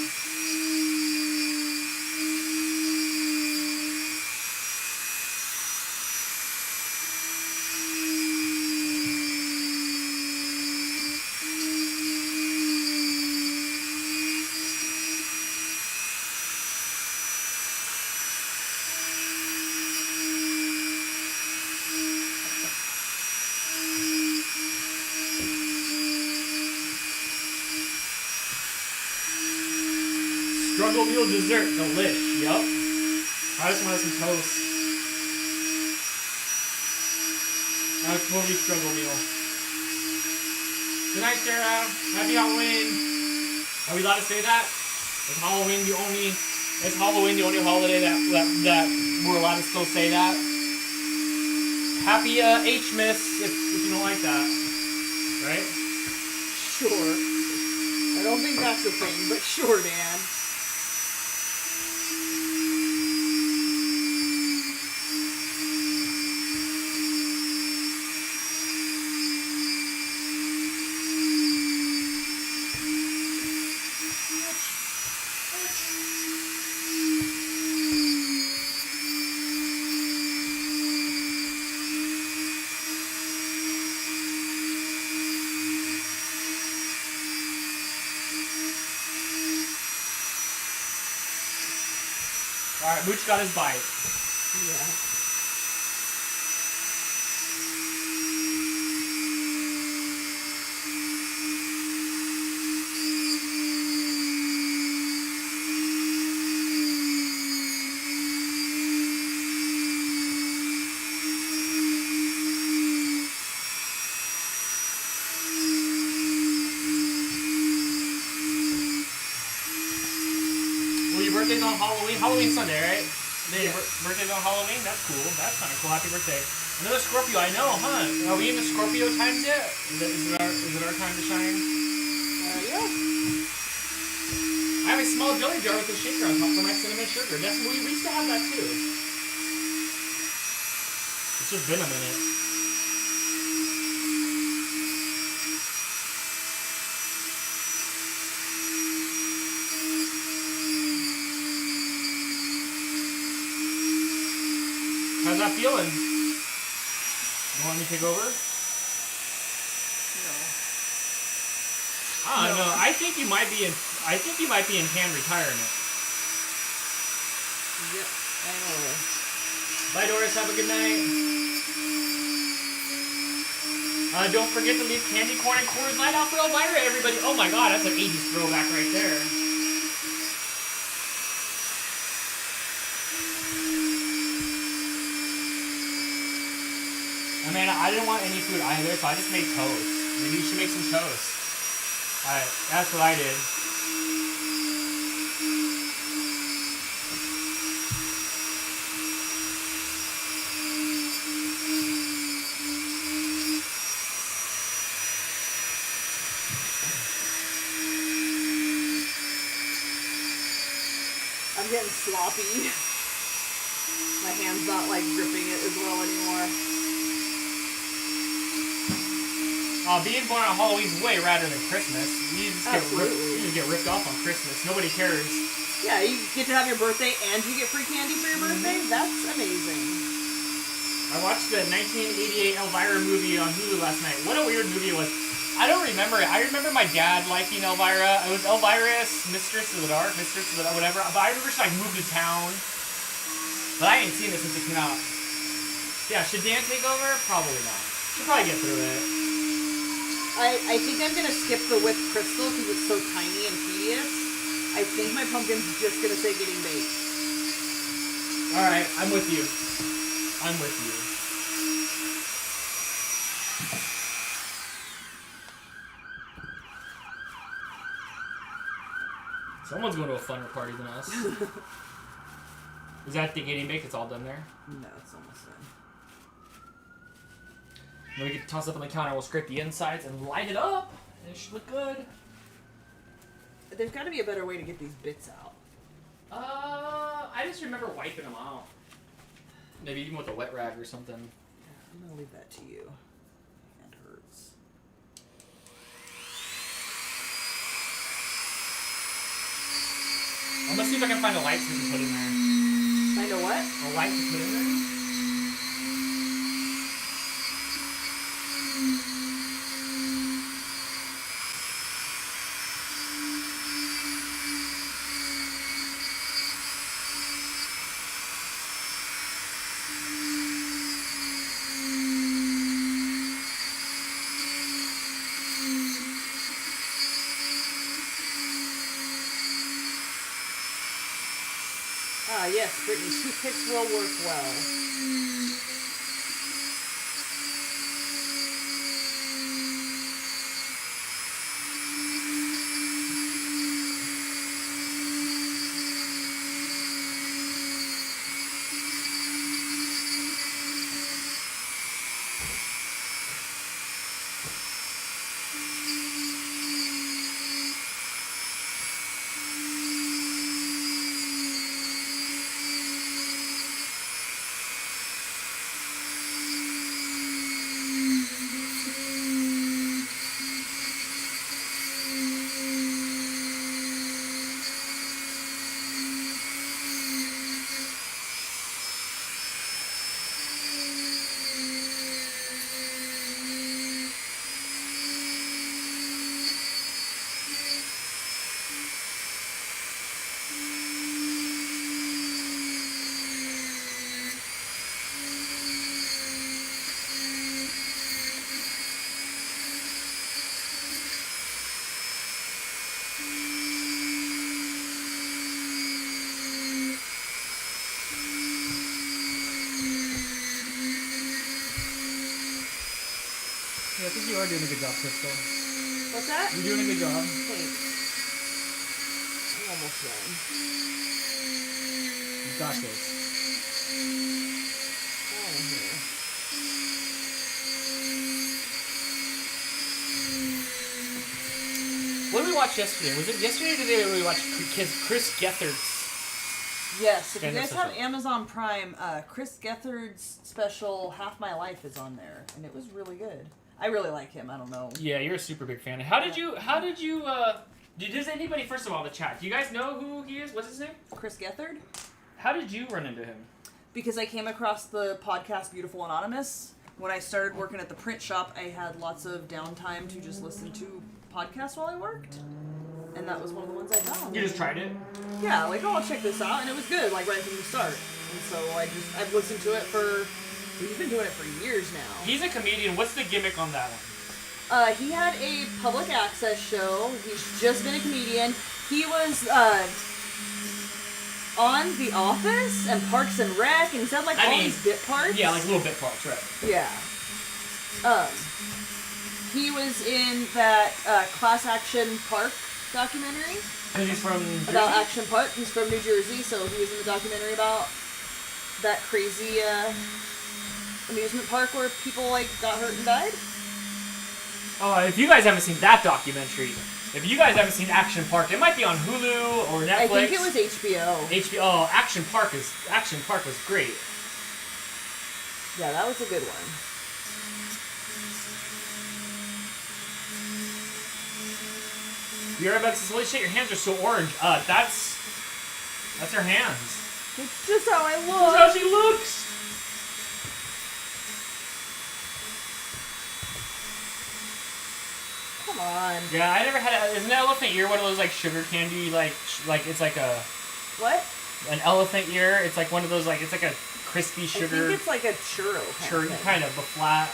Struggle meal dessert, delish. Yup. I just wanted some toast. That was totally struggle meal. Good night, Sarah. Happy Halloween. Are we allowed to say that? Is Halloween the only holiday that we're allowed to still say that? Happy H-Miss if you don't like that. Right? Sure. I don't think that's a thing, but sure, Dan. Alright, Mooch got his bite. Yeah. Well, your birthday's on Halloween. Halloween Sunday, right? Your birthday's on Halloween? That's cool. That's kind of cool. Happy birthday. Another Scorpio, I know, huh? Are we in the Scorpio times yet? Is it our time to shine? Yeah. I have a small jelly jar with a shaker on top for my cinnamon sugar. We used to have that too. It's just been a minute. How's that feeling? You want me to take over? No. I don't know. I think you might be in hand retirement. Yep. I know. Bye, Doris. Have a good night. Don't forget to leave candy corn and Coors Light out for Elvira, everybody. Oh my God, that's an 80s throwback right there. I mean, I didn't want any food either, so I just made toast. Maybe you should make some toast. Alright, that's what I did. I'm getting sloppy. My hand's not like gripping it as well anymore. Being born on Halloween's way rather than Christmas. You just Absolutely. get ripped off on Christmas. Nobody cares. Yeah, you get to have your birthday and you get free candy for your birthday? That's amazing. I watched the 1988 Elvira movie on Hulu last night. What a weird movie it was. I don't remember it. I remember my dad liking Elvira. It was Elvira, Mistress of the Dark, whatever. But I remember she like moved to town. But I ain't seen it since it came out. Yeah, should Dan take over? Probably not. She'll probably get through it. I think I'm going to skip the whipped crystal because it's so tiny and feeding previous, I think my pumpkin's just gonna say getting baked. Alright, I'm with you. I'm with you. Someone's going to a funner party than us. Is that the getting baked? It's all done there? No, it's almost done. Then we get to toss it up on the counter. We'll scrape the insides and light it up. And it should look good. There's got to be a better way to get these bits out. I just remember wiping them out. Maybe even with a wet rag or something. Yeah, I'm gonna leave that to you. Hand hurts. I'm gonna see if I can find a light we can put in there. Find a what? A light to put in there? Ah, yes, Brittany, toothpicks will work well. Yeah, I think you are doing a good job, Crystal. What's that? You're doing a good job. Thanks. I'm almost done. You got this. Oh, here. What did we watch yesterday? Was it yesterday or today we watched Chris Gethard's? Yes, if you Stand-up guys have special. Amazon Prime, Chris Gethard's special Half My Life is on there, and it was really good. I really like him. I don't know. Yeah, you're a super big fan. Does anybody, first of all, the chat, do you guys know who he is? What's his name? Chris Gethard? How did you run into him? Because I came across the podcast Beautiful Anonymous. When I started working at the print shop, I had lots of downtime to just listen to podcasts while I worked. And that was one of the ones I found. You just tried it? Yeah, like, oh, I'll check this out. And it was good, like, right from the start. And so I've listened to it he's been doing it for years now. He's a comedian. What's the gimmick on that one? He had a public access show. He's just been a comedian. He was on The Office and Parks and Rec, and he's had these bit parts. Yeah, like little bit parts, right? Yeah. He was in that Class Action Park documentary. And he's from Jersey? About Action Park. He's from New Jersey, so he was in the documentary about that crazy amusement park where people got hurt and died. Oh, if you guys haven't seen that documentary, if you guys haven't seen Action Park, it might be on Hulu or Netflix. I think it was HBO. HBO. Oh, Action Park was great. Yeah, that was a good one. You're about to say, holy shit, your hands are so orange. That's her hands. It's just how I That's look. how she looks. Come on. Yeah, I never had. Isn't an elephant ear one of those sugar candy it's like a What? an elephant ear? It's like one of those it's like a crispy I sugar. think it's like a churro Kind of a flat.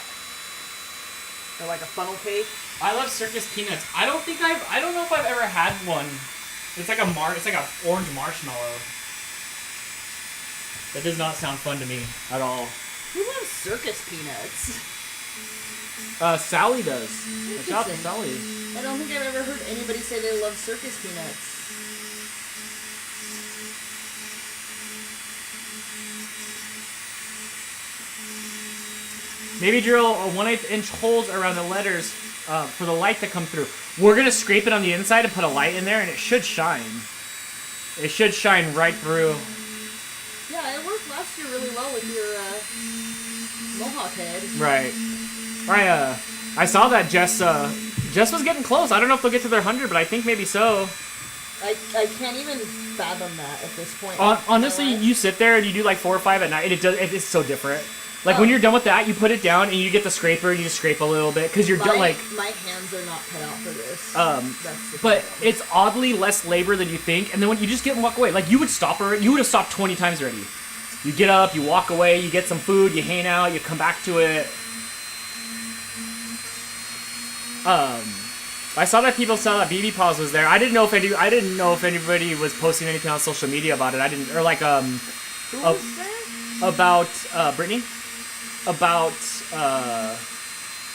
Or like a funnel cake. I love circus peanuts. I don't know if I've ever had one It's like a orange marshmallow. That does not sound fun to me at all. Who loves circus peanuts? Sally does. Watch out for Sally. I don't think I've ever heard anybody say they love circus peanuts. Maybe drill a 1/8 inch holes around the letters for the light to come through. We're gonna scrape it on the inside and put a light in there, and it should shine. It should shine right through. Yeah, it worked last year really well with your mohawk head. Right. I saw that Jess was getting close. I don't know if they'll get to their 100, but I think maybe so. I can't even fathom that at this point. Honestly, you sit there and you do like 4 or 5 at night, and it's so different. Like when you're done with that, you put it down and you get the scraper and you just scrape a little bit because you're done. Like my hands are not cut out for this. That's the but problem. it's oddly less labor than you think. And then when you just get and walk away, like you would have stopped 20 times already. You get up, you walk away, you get some food, you hang out, you come back to it. I saw that people saw that BB Paws was there. I didn't know if anybody was posting anything on social media about it. I didn't, or like Who was there? about Brittany, about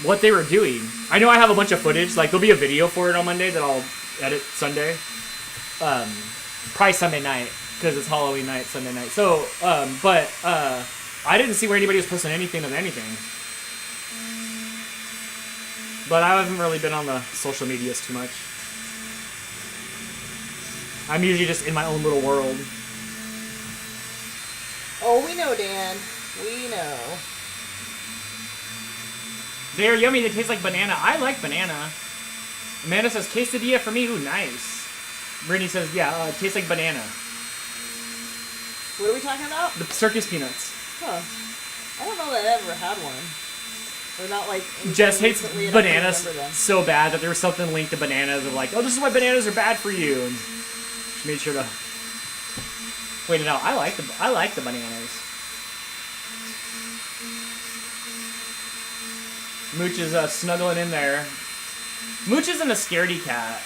what they were doing. I know I have a bunch of footage. Like there'll be a video for it on Monday that I'll edit Sunday. Probably Sunday night because it's Halloween night, Sunday night. So, I didn't see where anybody was posting anything of anything. But I haven't really been on the social medias too much. I'm usually just in my own little world. Oh, we know, Dan. We know. They're yummy. They taste like banana. I like banana. Amanda says, quesadilla for me. Ooh, nice. Brittany says, yeah, it tastes like banana. What are we talking about? The circus peanuts. Huh. I don't know that I ever had one. Or not like... Jess hates recently, and I can't bananas remember them. so bad that there was something linked to bananas of like, oh, this is why bananas are bad for you. And she made sure to point it out. I like the bananas. Mooch is snuggling in there. Mooch isn't a scaredy cat,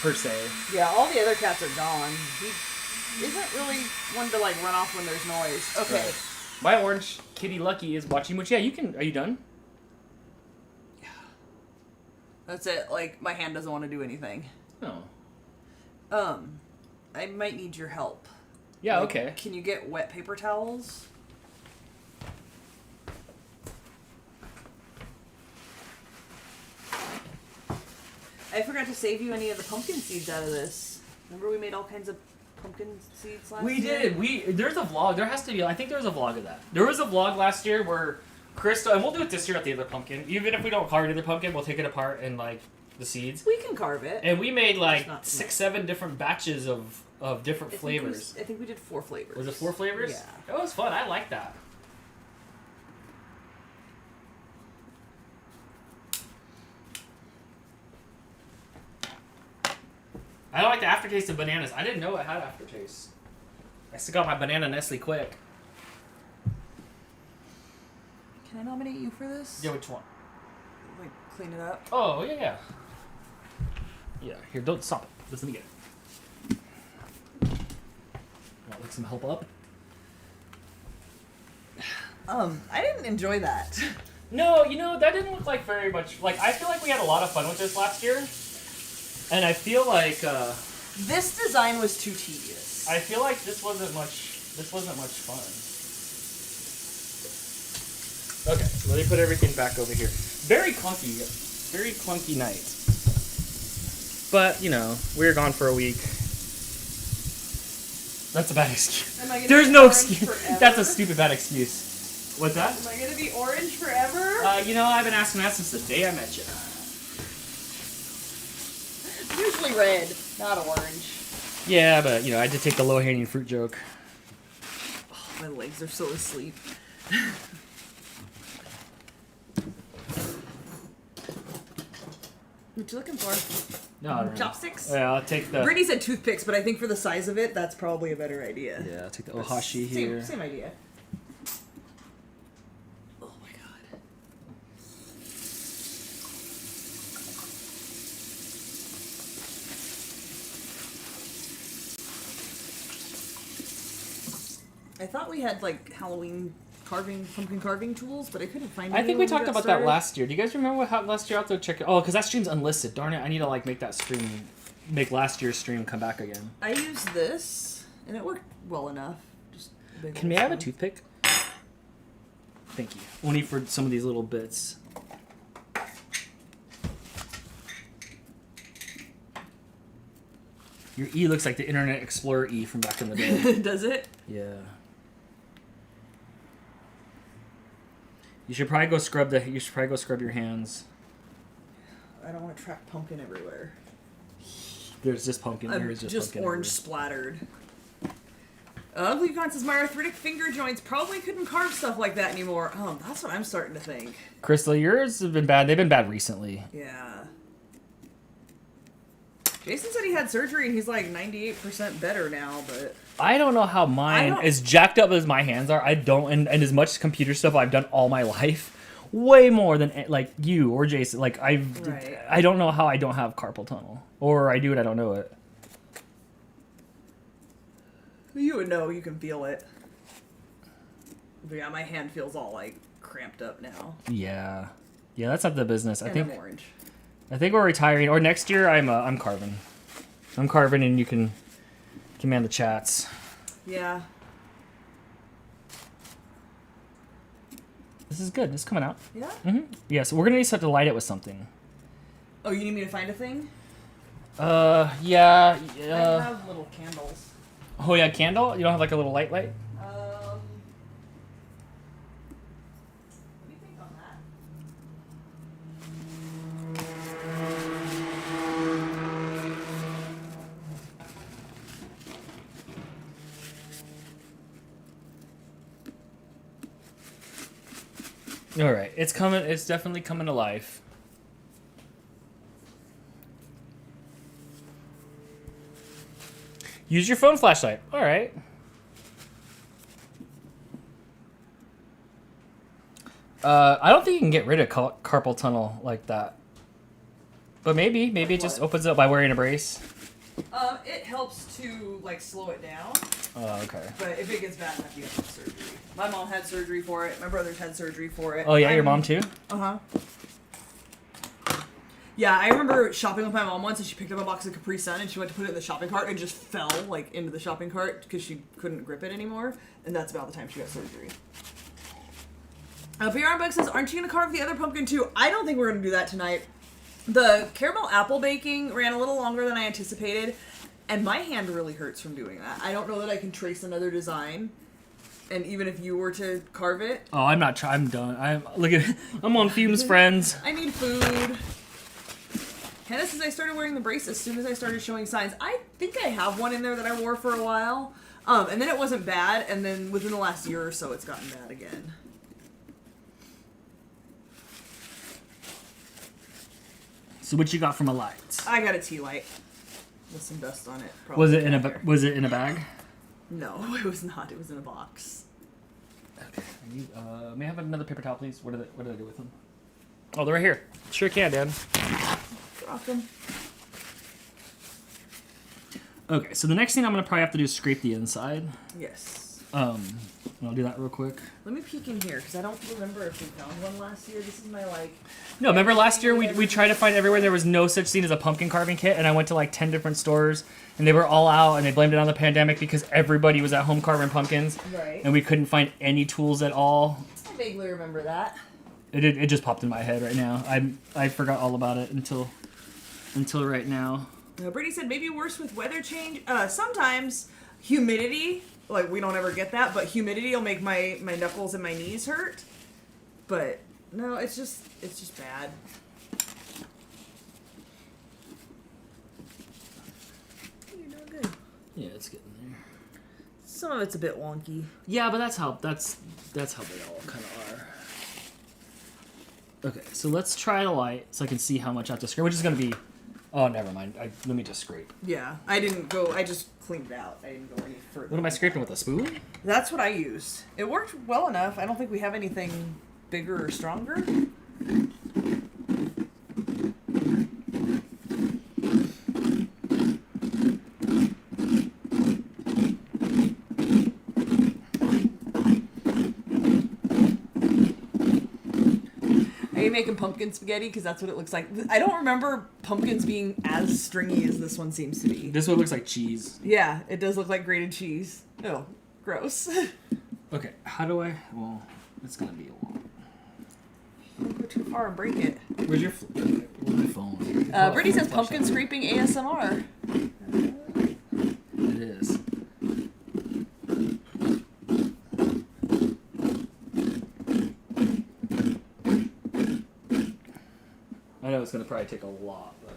per se. Yeah, all the other cats are gone. He isn't really one to like run off when there's noise. Okay. Right. My orange kitty Lucky is watching Mooch. Yeah, you can. Are you done? That's it. Like, my hand doesn't want to do anything. No. I might need your help. Yeah, Like, okay. Can you get wet paper towels? I forgot to save you any of the pumpkin seeds out of this. Remember we made all kinds of pumpkin seeds last year? We did. There's a vlog. There has to be. I think there's a vlog of that. There was a vlog last year where Krista, and we'll do it this year at the other pumpkin. Even if we don't carve the other pumpkin, we'll take it apart and like the seeds. We can carve it. And we made like not 6, 7 different batches of different flavors. I think we did 4 flavors. Was it 4 flavors? Yeah. It was fun. I like that. I don't like the aftertaste of bananas. I didn't know it had aftertaste. I still got my banana Nestle Quick. Can I nominate you for this? Yeah, which one? Like, clean it up? Oh, yeah, yeah. Yeah, here, don't stop it. Let's let me get it. Want like some help up? I didn't enjoy that. No, you know, that didn't look like very much. Like, I feel like we had a lot of fun with this last year. And I feel like, This design was too tedious. I feel like this wasn't much fun. Okay, so let me put everything back over here. Very clunky night. But, you know, we were gone for a week. That's a bad excuse. Am I gonna There's be no orange excuse. forever? That's a stupid bad excuse. What's that? Am I gonna be orange forever? You know, I've been asking that since the day I met you. Usually red, not orange. Yeah, but, you know, I did take the low-hanging fruit joke. Oh, my legs are so asleep. What you looking for? No, I don't know. Chopsticks? Yeah, I'll take the... Brittany said toothpicks, but I think for the size of it, that's probably a better idea. Yeah, I'll take the ohashi here. Same idea. Oh my god. I thought we had like Halloween pumpkin carving tools, but I couldn't find. I any think we when talked got about started. that last year. Do you guys remember what happened last year? I'll have to check it. Oh, because that stream's unlisted. Darn it! I need to like make that stream, make last year's stream come back again. I used this, and it worked well enough. Just a big Can we old have a one. toothpick? Thank you. Only for some of these little bits. Your E looks like the Internet Explorer E from back in the day. Does it? Yeah. You should probably go scrub your hands. I don't want to track pumpkin everywhere. There's just pumpkin. I'm There's just pumpkin orange splattered. Ugly Con says my arthritic finger joints probably couldn't carve stuff like that anymore. Oh, that's what I'm starting to think. Crystal, yours have been bad. They've been bad recently. Yeah. Jason said he had surgery and he's like 98% better now, but I don't know how mine, as jacked up as my hands are, I don't, and as much computer stuff I've done all my life, way more than like you or Jason. Like I don't know how I don't have carpal tunnel, or I do it, I don't know it. you would know. You can feel it. But yeah, my hand feels all like cramped up now. Yeah, that's not the business. And I'm orange. I think we're retiring, or next year I'm carving. I'm carving, and you can command the chats. Yeah. This is good. This is coming out. Yeah? Mm-hmm. Yeah, so we're gonna need to light it with something. Oh, you need me to find a thing? Yeah. I have little candles. Oh yeah, candle. You don't have like a little light? Let me think on that. All right, it's coming. It's definitely coming to life. Use your phone flashlight. All right. I don't think you can get rid of carpal tunnel like that. But maybe it just opens it up by wearing a brace. It helps to like slow it down. Oh, okay. But if it gets bad enough, you have to have surgery. My mom had surgery for it. My brother's had surgery for it. Oh yeah, your mom too? Uh-huh. Yeah, I remember shopping with my mom once, and she picked up a box of Capri Sun, and she went to put it in the shopping cart, and it just fell like into the shopping cart because she couldn't grip it anymore. And that's about the time she got surgery. PR Unbox says, "Aren't you gonna carve the other pumpkin too?" I don't think we're gonna do that tonight. The caramel apple baking ran a little longer than I anticipated, and my hand really hurts from doing that. I don't know that I can trace another design. And even if you were to carve it, Oh, I'm not. I'm done. I'm on fumes, friends. I need food. Hannah says I started wearing the brace as soon as I started showing signs. I think I have one in there that I wore for a while. And then it wasn't bad, and then within the last year or so, it's gotten bad again. So what you got from a light? I got a tea light with some dust on it. Was probably it back was it in a bag? there. No, it was not. It was in a box. Okay. May I have another paper towel, please? What did I do with them? Oh, they're right here. Sure can, Dan. Drop them. Okay, so the next thing I'm gonna probably have to do is scrape the inside. Yes. I'll do that real quick. Let me peek in here, because I don't remember if we found one last year. This is my, like... No, remember last year we tried to find everywhere. There was no such thing as a pumpkin carving kit, and I went to like 10 different stores, and they were all out, and they blamed it on the pandemic because everybody was at home carving pumpkins, Right. and we couldn't find any tools at all. I vaguely remember that. It just popped in my head right now. I forgot all about it until right now. Brittany said maybe worse with weather change. Sometimes humidity, like we don't ever get that, but humidity will make my knuckles and my knees hurt. But no, it's just bad. You're doing good. Yeah, it's getting there. Some of it's a bit wonky. Yeah, but that's how they all kind of are. Okay, so let's try the light so I can see how much I have to scrape, which is going to be... Oh, never mind. Let me just scrape. Yeah, I just cleaned it out. I didn't go any further. What am I scraping with, a spoon? That's what I used. It worked well enough. I don't think we have anything bigger or stronger. we making pumpkin spaghetti? Because that's what it looks like. I don't remember pumpkins being as stringy as this one seems to be. This one looks like cheese. Yeah, it does look like grated cheese. Oh, gross. Okay, how do I? Well, it's gonna be a lot. Don't go too far and break it. Where's your phone? Brittany says pumpkin scraping ASMR. It is. I know it's gonna probably take a lot, but.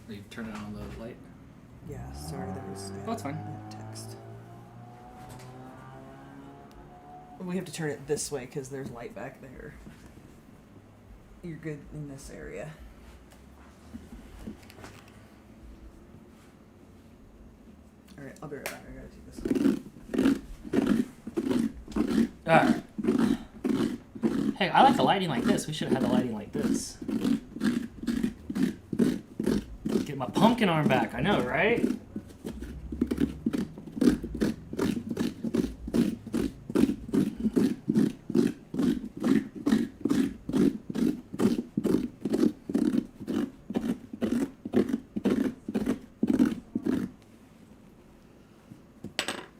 Are you turning on the light? Yeah, sorry, there was Oh, it's fine. text. We have to turn it this way because there's light back there. You're good in this area. Alright, I'll be right back. I gotta take this. Alright. Hey, I like the lighting like this. We should have had the lighting like this. Get my pumpkin arm back. I know, right?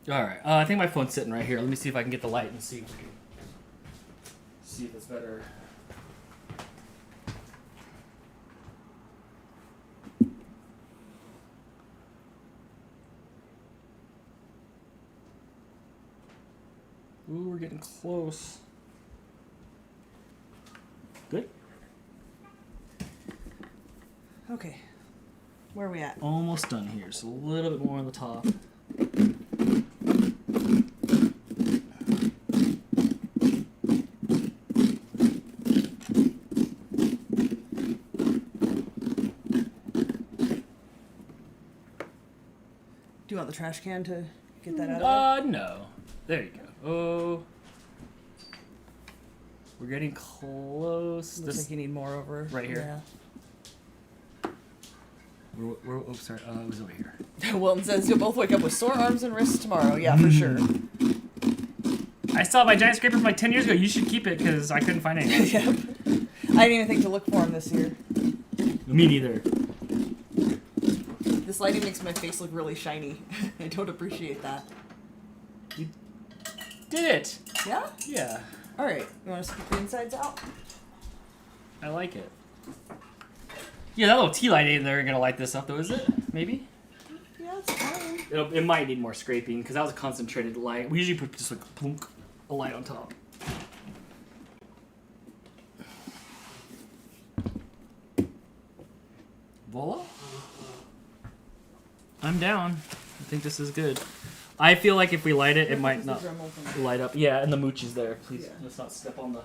Alright, I think my phone's sitting right here. Let me see if I can get the light and see if it's better. Ooh, we're getting close. Good? Okay. Where are we at? Almost done here, so a little bit more on the top. Do you want the trash can to get that out of there? No. There you go. Oh. We're getting close. Looks like you need more over. Right here. Oops, sorry. It was over here. Yeah. Wilton says you'll both wake up with sore arms and wrists tomorrow. Yeah, for sure. I saw my giant scraper from like 10 years ago. You should keep it because I couldn't find anything. Yep. I didn't even think to look for him this year. Me neither. This lighting makes my face look really shiny. I don't appreciate that. You did it. Yeah? Yeah. Alright, you want to scoop the insides out? I like it. Yeah, that little tea light ain't there gonna light this up though, is it? Maybe? Yeah, it's fine. It might need more scraping because that was a concentrated light. We usually put just like plunk, a light on top. Voila. I'm down. I think this is good. I feel like if we light it, it might not light up. Yeah, and the mooch is there. Please, Yeah. let's not step on the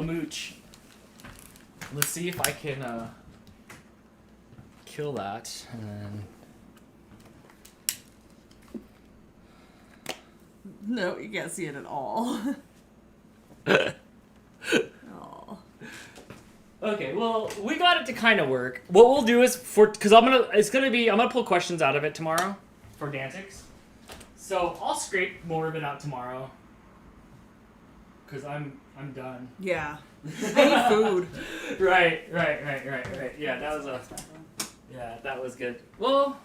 mooch. Let's see if I can kill that, and then. No, you can't see it at all. Aw. Okay, well, we got it to kind of work. What we'll do is because I'm gonna pull questions out of it tomorrow for Dantics. So I'll scrape more of it out tomorrow because I'm done. Yeah. I need food. Right. Yeah, that was good. Well,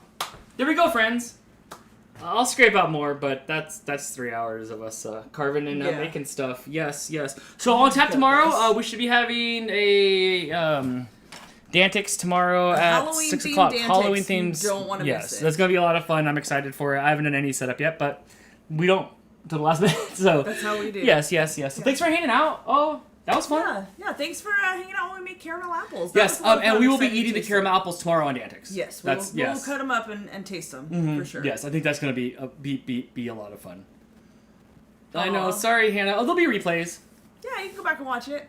there we go, friends. I'll scrape out more, but that's 3 hours of us carving and making stuff. Yes. So on tap tomorrow, we should be having a Dantics tomorrow at Halloween 6 themed o'clock. Dantics. Halloween themes. You don't want to miss Yes, it. that's gonna be a lot of fun. I'm excited for it. I haven't done any setup yet, but we don't till the last minute. So That's how we do. Yes. So thanks for hanging out. Oh, that was fun. Yeah. Thanks for hanging out when we make caramel apples. That Yes, was a lot of and fun. we will be Excited to eating the taste caramel them. apples tomorrow on Dantics. Yes, We'll we'll cut them up and taste them for sure. Yes, I think that's going to be a lot of fun. I know. Aw. Sorry, Hannah. Oh, there'll be replays. Yeah, you can go back and watch it.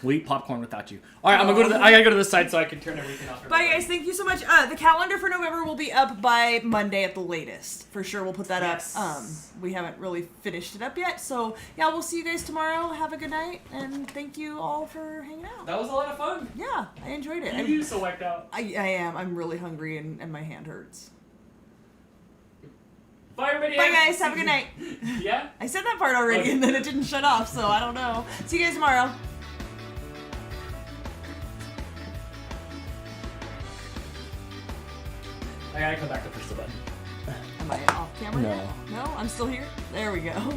We'll eat popcorn without you. All right, I gotta go to the side so I can turn everything off. Bye, guys. Thank you so much. The calendar for November will be up by Monday at the latest. For sure, we'll put that Yes. up. We haven't really finished it up yet. So, yeah, we'll see you guys tomorrow. Have a good night. And thank you all for hanging out. That was a lot of fun. Yeah, I enjoyed it. You so wiped out. I am. I'm really hungry and my hand hurts. Bye, everybody. Bye, guys. Have a good night. Yeah? I said that part already, and then it didn't shut off, so I don't know. See you guys tomorrow. I gotta come back to push the button. Am I off camera? No. yet? No? I'm still here? There we go.